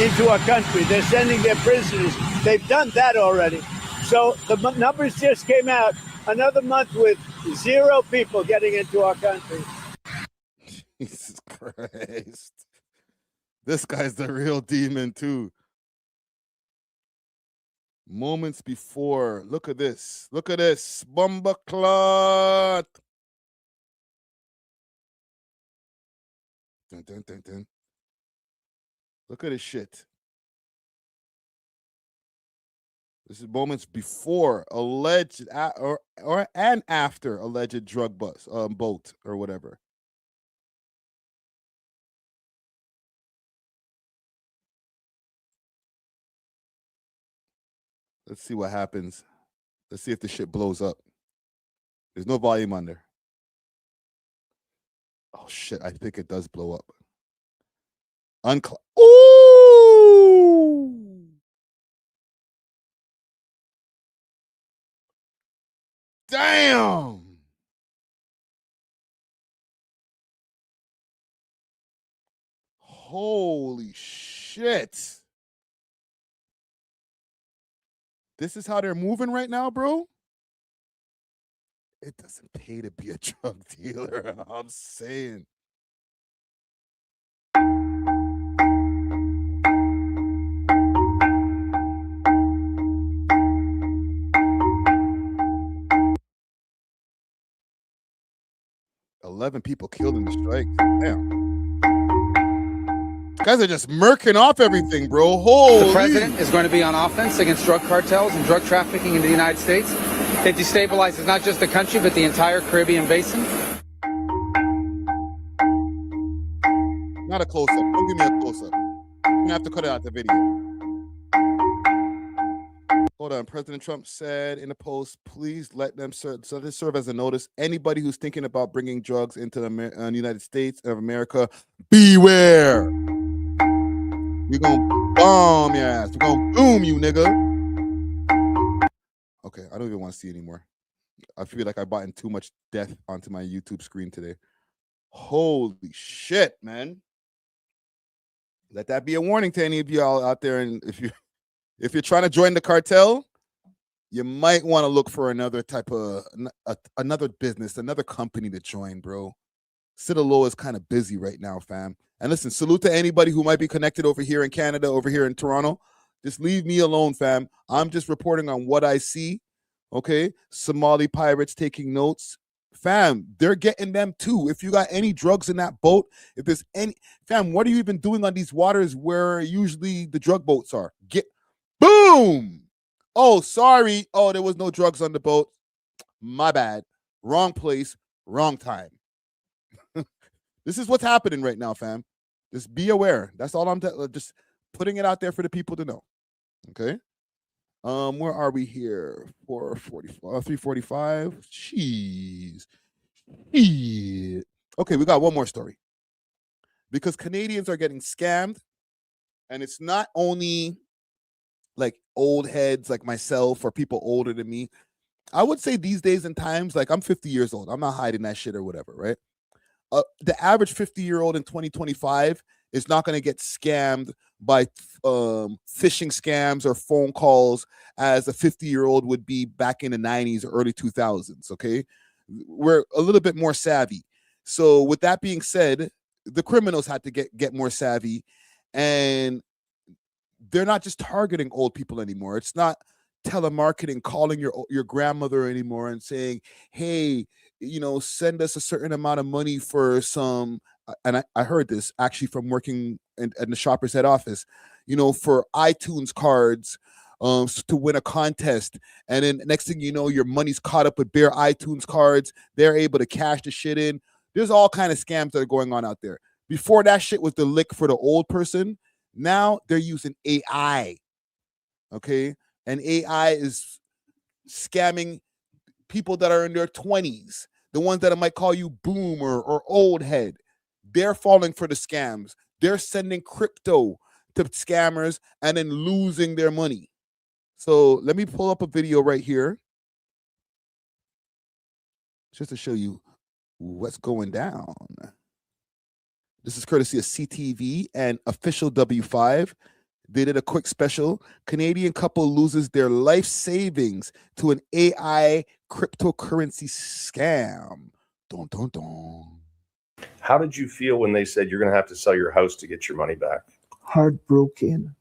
into our country. They're sending their prisoners. They've done that already. So the numbers just came out. Another month with 0 people getting into our country. Jesus Christ. This guy's the real demon too. Moments before. Look at this. Look at this. Bomba clot. Dun, dun, dun, dun. Look at this shit. This is moments before alleged or and after alleged drug boat or whatever. Let's see what happens. Let's see if the shit blows up. There's no volume on there. Oh shit, I think it does blow up. Ooh! Damn! Holy shit. This is how they're moving right now, bro? It doesn't pay to be a drug dealer. I'm saying. 11 people killed in the strike. Damn. Guys are just murking off everything, bro. Holy. The president is going to be on offense against drug cartels and drug trafficking in the United States. It destabilizes not just the country, but the entire Caribbean basin. Not a close-up. Don't give me a close-up. I'm going to have to cut it out the video. Hold on. President Trump said in a post, please let them serve. So this serve as a notice. Anybody who's thinking about bringing drugs into the United States of America, beware. We're going to bomb your ass. We're going to boom you, nigga. Okay, I don't even want to see anymore. I feel like I brought in too much death onto my YouTube screen today. Holy shit, man. Let that be a warning to any of you all out there. And if you're trying to join the cartel, you might want to look for another type of another business, another company to join, bro. Citalo is kind of busy right now, fam. And listen, salute to anybody who might be connected over here in Canada, over here in Toronto. Just leave me alone, fam. I'm just reporting on what I see. Okay, Somali pirates taking notes. Fam, they're getting them too. If you got any drugs in that boat, if there's any, fam, what are you even doing on these waters where usually the drug boats are? Get, boom. Oh, sorry. Oh, there was no drugs on the boat. My bad. Wrong place, wrong time. This is what's happening right now, fam. Just be aware. That's all I'm just putting it out there for the people to know. Okay. Where are we here? 345. Jeez. Okay, we got one more story. Because Canadians are getting scammed, and it's not only like old heads like myself or people older than me. I would say these days and times, like I'm 50 years old. I'm not hiding that shit or whatever, right? The average 50-year-old in 2025 is not going to get scammed by phishing scams or phone calls as a 50-year-old would be back in the 90s or early 2000s, okay? We're a little bit more savvy. So with that being said, the criminals had to get more savvy, and they're not just targeting old people anymore. It's not telemarketing, calling your grandmother anymore and saying, hey, you know, send us a certain amount of money for some, and I heard this actually from working in the Shoppers head office, you know, for iTunes cards to win a contest. And then next thing you know, your money's caught up with bare iTunes cards. They're able to cash the shit in. There's all kind of scams that are going on out there. Before that shit was the lick for the old person. Now they're using AI. Okay. And AI is scamming people that are in their 20s, the ones that might call you boomer or old head. They're falling for the scams. They're sending crypto to scammers and then losing their money. So let me pull up a video right here just to show you what's going down. This is courtesy of CTV and official W5. They did a quick special. Canadian couple loses their life savings to an AI cryptocurrency scam. Dun, dun, dun. How did you feel when they said you're going to have to sell your house to get your money back? Heartbroken.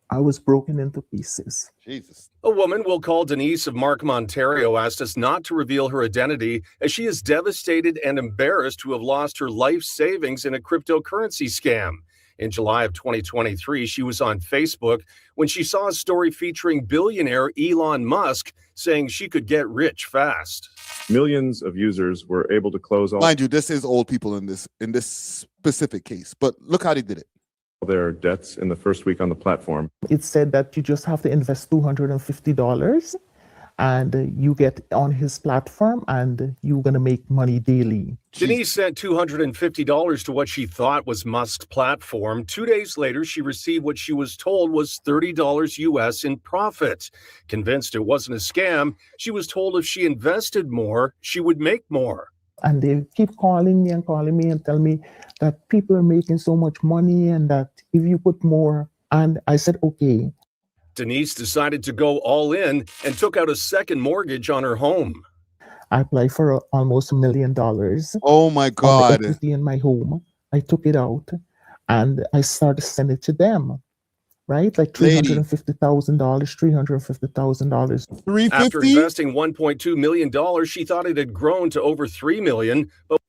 I was broken into pieces. Jesus. A woman we'll call Denise of Markham, Ontario, asked us not to reveal her identity as she is devastated and embarrassed to have lost her life savings in a cryptocurrency scam. In July of 2023, she was on Facebook when she saw a story featuring billionaire Elon Musk saying she could get rich fast. Millions of users were able to close all. Mind you, this is old people in this specific case, but look how they did it. Their debts in the first week on the platform. It said that you just have to invest $250 and you get on his platform and you're going to make money daily. Denise sent $250 to what she thought was Musk's platform. 2 days later, she received what she was told was $30 US in profit. Convinced it wasn't a scam, she was told if she invested more, she would make more. And they keep calling me and tell me that people are making so much money and that if you put more, and I said, okay. Denise decided to go all in and took out a second mortgage on her home. I applied for almost $1 million. Oh my God. Of equity in my home. I took it out and I started sending it to them. Right? Like $350,000, $350,000. After investing $1.2 million, she thought it had grown to over $3 million. But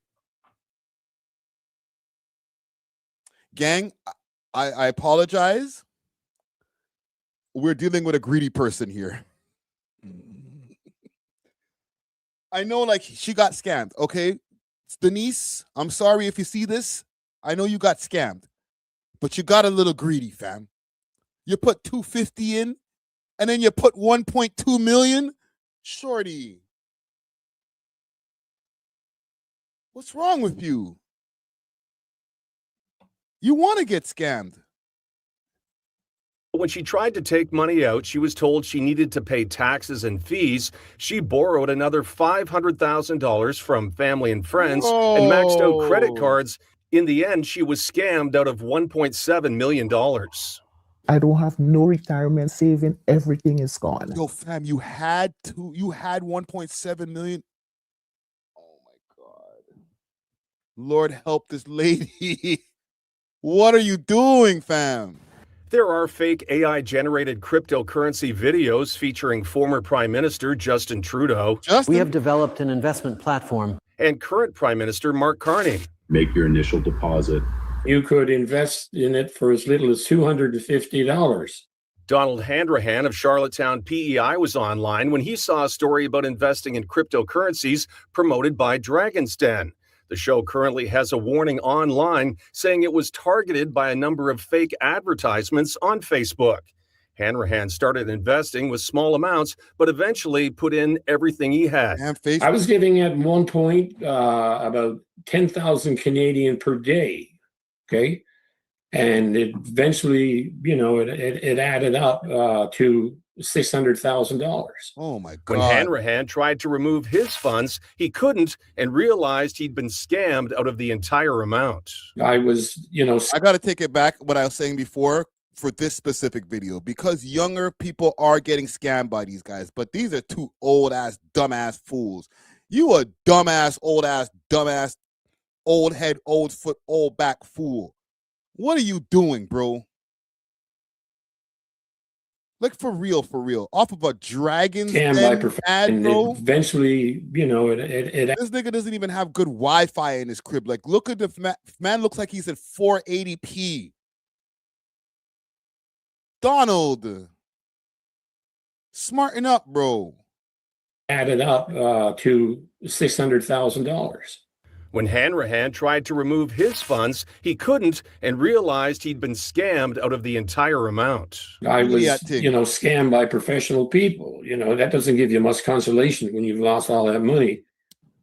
Gang, I apologize. We're dealing with a greedy person here. I know, like, she got scammed, okay? Denise, I'm sorry if you see this. I know you got scammed, but you got a little greedy, fam. You put 250 in, and then you put 1.2 million? Shorty, what's wrong with you? You want to get scammed. When she tried to take money out, she was told she needed to pay taxes and fees. She borrowed another $500,000 from family and friends and maxed out credit cards. In the end, she was scammed out of $1.7 million. I don't have no retirement saving. Everything is gone. Yo, fam, you had 1.7 million. Oh my God. Lord help this lady. What are you doing, fam? There are fake AI-generated cryptocurrency videos featuring former Prime Minister Justin Trudeau. We have developed an investment platform. And current Prime Minister Mark Carney. Make your initial deposit. You could invest in it for as little as $250. Donald Hanrahan of Charlottetown PEI was online when he saw a story about investing in cryptocurrencies promoted by Dragon's Den. The show currently has a warning online saying it was targeted by a number of fake advertisements on Facebook. Hanrahan started investing with small amounts, but eventually put in everything he had. I was getting at one point about 10,000 Canadian per day. Okay. And it eventually, it added up to $600,000. Oh my God. When Hanrahan tried to remove his funds, he couldn't and realized he'd been scammed out of the entire amount. I was, I got to take it back what I was saying before for this specific video, because younger people are getting scammed by these guys, but these are two old ass, dumbass fools. You a dumbass, old head, old foot, old back fool. What are you doing, bro? Like, for real, off of a Dragon's Den ad, bro. Eventually, this nigga doesn't even have good Wi-Fi in his crib. Like, look at the man looks like he's at 480p. Donald, smarten up, bro. Added up to $600,000. When Hanrahan tried to remove his funds, he couldn't and realized he'd been scammed out of the entire amount. I was, scammed by professional people. That doesn't give you much consolation when you've lost all that money.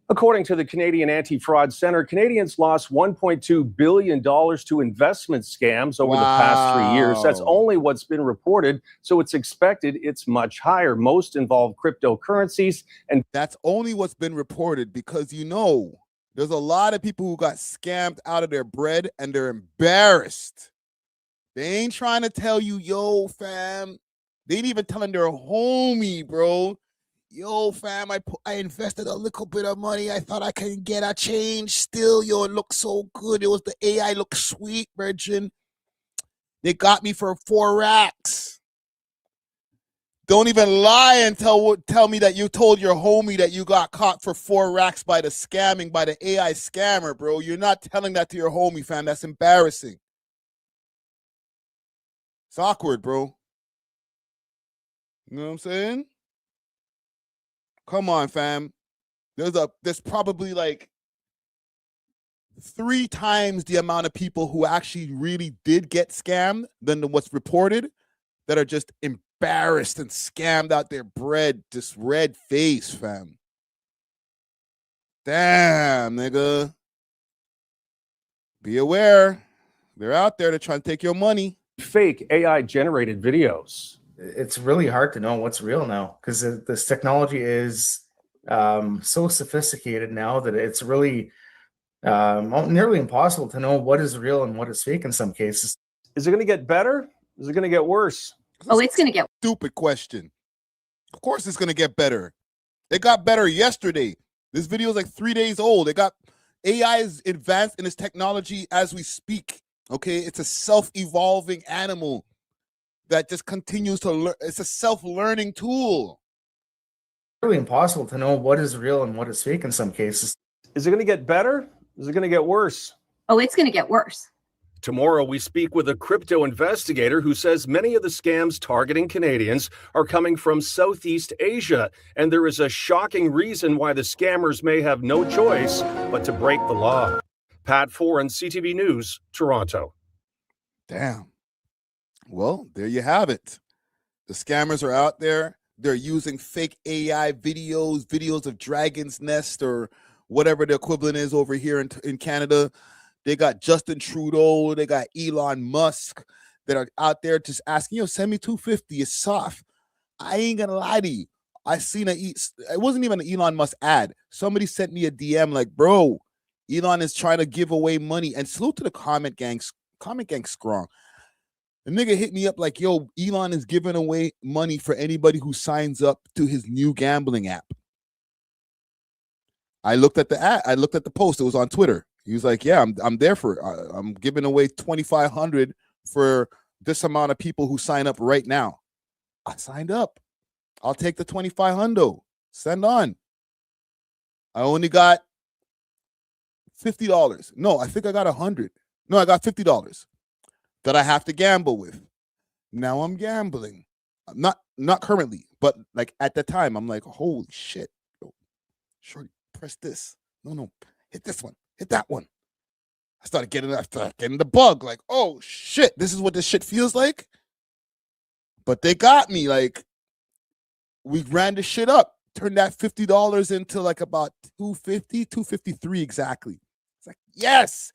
According to the Canadian Anti-Fraud Centre, Canadians lost $1.2 billion to investment scams over the past 3 years. That's only what's been reported, so it's expected it's much higher. Most involve cryptocurrencies. And that's only what's been reported because, there's a lot of people who got scammed out of their bread and they're embarrassed. They ain't trying to tell you, yo, fam. They ain't even telling their homie, bro. Yo, fam, I invested a little bit of money. I thought I could get a change still. Yo, it looked so good. It was the AI looked sweet, virgin. They got me for 4 racks. Don't even lie and tell me that you told your homie that you got caught for 4 racks by the AI scammer, bro. You're not telling that to your homie, fam. That's embarrassing. It's awkward, bro. You know what I'm saying? Come on, fam. There's probably like 3 times the amount of people who actually really did get scammed than what's reported that are just embarrassed and scammed out their bread, this red face, fam. Damn, nigga. Be aware. They're out there to try and take your money. Fake AI-generated videos. It's really hard to know what's real now because this technology is so sophisticated now that it's really nearly impossible to know what is real and what is fake in some cases. Is it going to get better? Is it going to get worse? Oh, it's going to get stupid question. Of course it's going to get better. It got better yesterday. This video is like 3 days old. AI is advanced in its technology as we speak. Okay, it's a self-evolving animal that just continues to learn. It's a self-learning tool. Really impossible to know what is real and what is fake in some cases. Is it going to get better? Is it going to get worse? Oh, it's going to get worse. Tomorrow, we speak with a crypto investigator who says many of the scams targeting Canadians are coming from Southeast Asia, and there is a shocking reason why the scammers may have no choice but to break the law. Pat Foran, CTV News, Toronto. Damn. Well, there you have it. The scammers are out there. They're using fake AI videos of Dragon's Nest or whatever the equivalent is over here in Canada. They got Justin Trudeau. They got Elon Musk that are out there just asking, send me 250. It's soft. I ain't going to lie to you. I seen it wasn't even an Elon Musk ad. Somebody sent me a DM like, bro, Elon is trying to give away money. And salute to the comment gang strong. The nigga hit me up like, yo, Elon is giving away money for anybody who signs up to his new gambling app. I looked at the ad. I looked at the post. It was on Twitter. He was like, yeah, I'm there for it. I'm giving away $2,500 for this amount of people who sign up right now. I signed up. I'll take the $2,500. Send on. I only got $50. No, I think I got $100. No, I got $50 that I have to gamble with. Now I'm gambling. Not currently, but like at the time, I'm like, holy shit. Shorty, press this. No, hit this one. Hit that one. I started getting the bug. Like, oh shit, this is what this shit feels like. But they got me. Like, we ran the shit up. Turned that $50 into like about $250, $253 exactly. It's like, yes.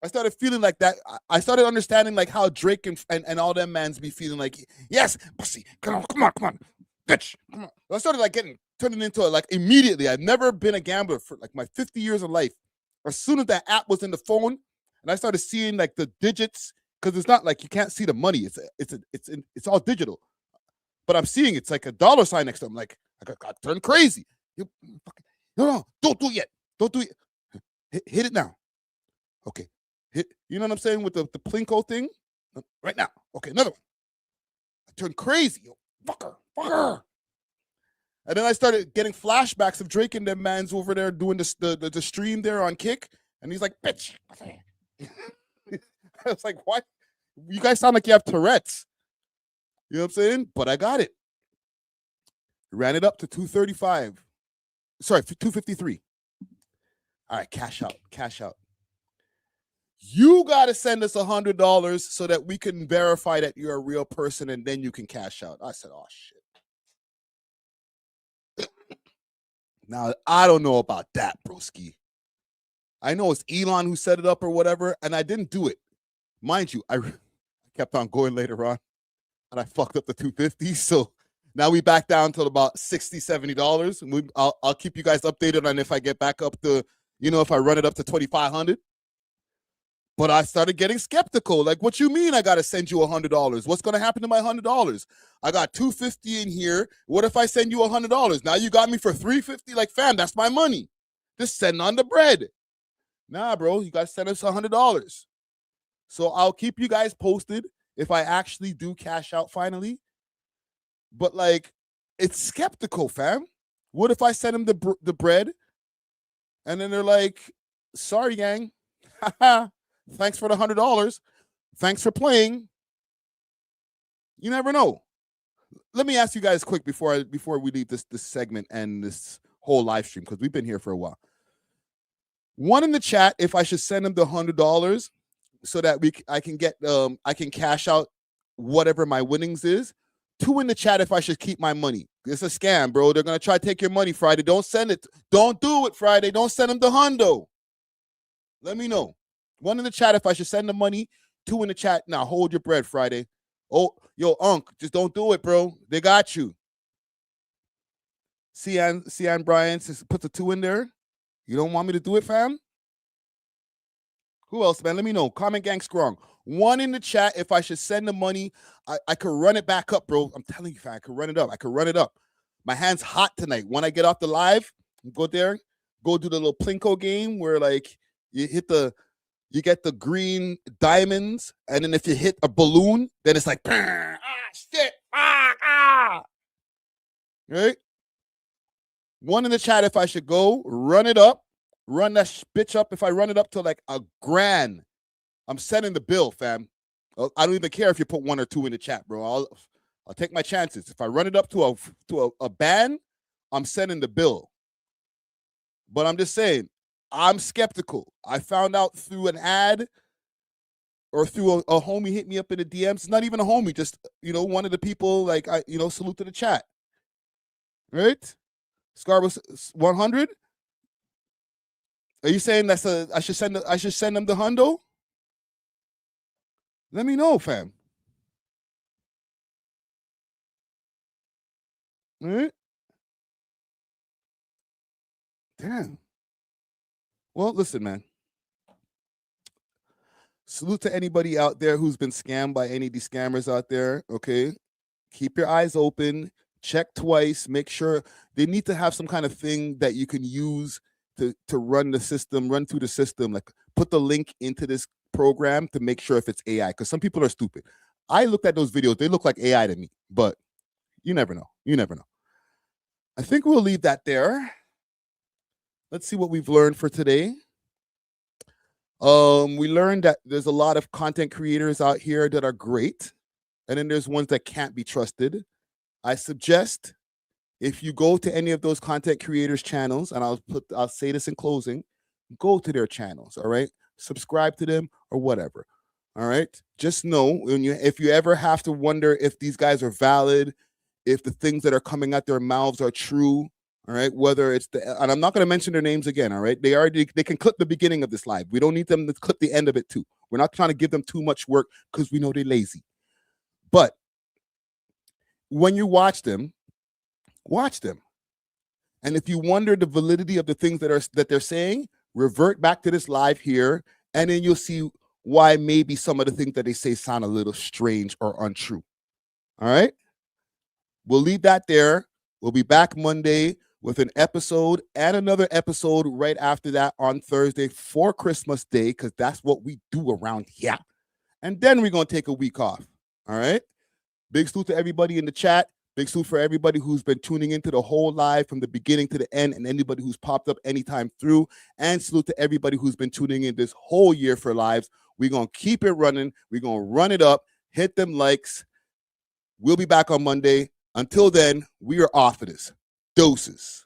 I started feeling like that. I started understanding like how Drake and all them mans be feeling like, yes, pussy, come on, bitch, come on. I started like turning into it like immediately. I've never been a gambler for like my 50 years of life. As soon as that app was in the phone and I started seeing like the digits, because it's not like you can't see the money. It's all digital. But I'm seeing it's like a dollar sign next to them. Like, I got turned crazy. No, don't do it yet. Don't do it. Hit it now. Okay. You know what I'm saying with the Plinko thing? Right now. Okay, another one. I turned crazy. Yo, fucker. And then I started getting flashbacks of Drake and them mans over there doing the stream there on Kick. And he's like, bitch. I was like, what? You guys sound like you have Tourette's. You know what I'm saying? But I got it. Ran it up to 235. Sorry, 253. All right, cash out. You got to send us $100 so that we can verify that you're a real person, and then you can cash out. I said, oh, shit. Now, I don't know about that, broski. I know it's Elon who set it up or whatever, and I didn't do it. Mind you, I kept on going later on, and I fucked up the 250. So now we back down to about $60, $70. I'll keep you guys updated on if I get back up to, if I run it up to 2,500. But I started getting skeptical. Like, what you mean I got to send you $100? What's going to happen to my $100? I got $250 in here. What if I send you $100? Now you got me for $350. Like, fam, that's my money. Just send on the bread. Nah, bro, you got to send us $100. So I'll keep you guys posted if I actually do cash out finally. But, like, it's skeptical, fam. What if I send them the bread? And then they're like, sorry, gang. Thanks for the $100. Thanks for playing. You never know. Let me ask you guys quick before we leave this segment and this whole live stream, because we've been here for a while. One in the chat, if I should send them the $100 so that I can cash out whatever my winnings is. 2 in the chat if I should keep my money. It's a scam, bro. They're gonna try to take your money Friday. Don't send it. Don't do it Friday. Don't send them the hundo. Let me know. 1 in the chat if I should send the money. 2 in the chat. Now hold your bread Friday. Oh, yo, Unc, just don't do it, bro. They got you. Cian Bryan put the 2 in there. You don't want me to do it, fam? Who else, man? Let me know. Comment gang strong. 1 in the chat if I should send the money. I could run it back up, bro. I'm telling you, fam, I could run it up. My hand's hot tonight. When I get off the live, go there, go do the little Plinko game where like you get the green diamonds, and then if you hit a balloon, then it's like, shit, right? 1 in the chat if I should go, run it up, run that bitch up. If I run it up to like $1,000, I'm sending the bill, fam. I don't even care if you put 1 or 2 in the chat, bro. I'll take my chances. If I run it up to a ban, I'm sending the bill. But I'm just saying, I'm skeptical. I found out through an ad or through a homie hit me up in the DMs. It's not even a homie, just, one of the people, like, salute to the chat. Right? Scarborough 100. Are you saying I should send them the hundo? Let me know, fam. All right? Damn. Well, listen, man. Salute to anybody out there who's been scammed by any of these scammers out there, okay? Keep your eyes open. Check twice. Make sure they need to have some kind of thing that you can use to run the system, run through the system. Like, put the link into this program to make sure if it's AI, because some people are stupid. I looked at those videos. They look like AI to me, but you never know. You never know. I think we'll leave that there. Let's see what we've learned for today. We learned that there's a lot of content creators out here that are great, and then there's ones that can't be trusted. I suggest if you go to any of those content creators' channels, and I'll say this in closing, go to their channels, all right? Subscribe to them or whatever, all right? Just know if you ever have to wonder if these guys are valid, if the things that are coming out their mouths are true, all right, whether it's and I'm not going to mention their names again, all right? They can clip the beginning of this live. We don't need them to clip the end of it too. We're not trying to give them too much work because we know they're lazy. But when you watch them. And if you wonder the validity of the things that they're saying, revert back to this live here, and then you'll see why maybe some of the things that they say sound a little strange or untrue. All right? We'll leave that there. We'll be back Monday with an episode and another episode right after that on Thursday for Christmas Day, because that's what we do around here. And then we're going to take a week off. All right? Big salute to everybody in the chat. Big salute for everybody who's been tuning into the whole live from the beginning to the end, and anybody who's popped up anytime through. And salute to everybody who's been tuning in this whole year for lives. We're going to keep it running. We're going to run it up. Hit them likes. We'll be back on Monday. Until then, we are off of this. Doses.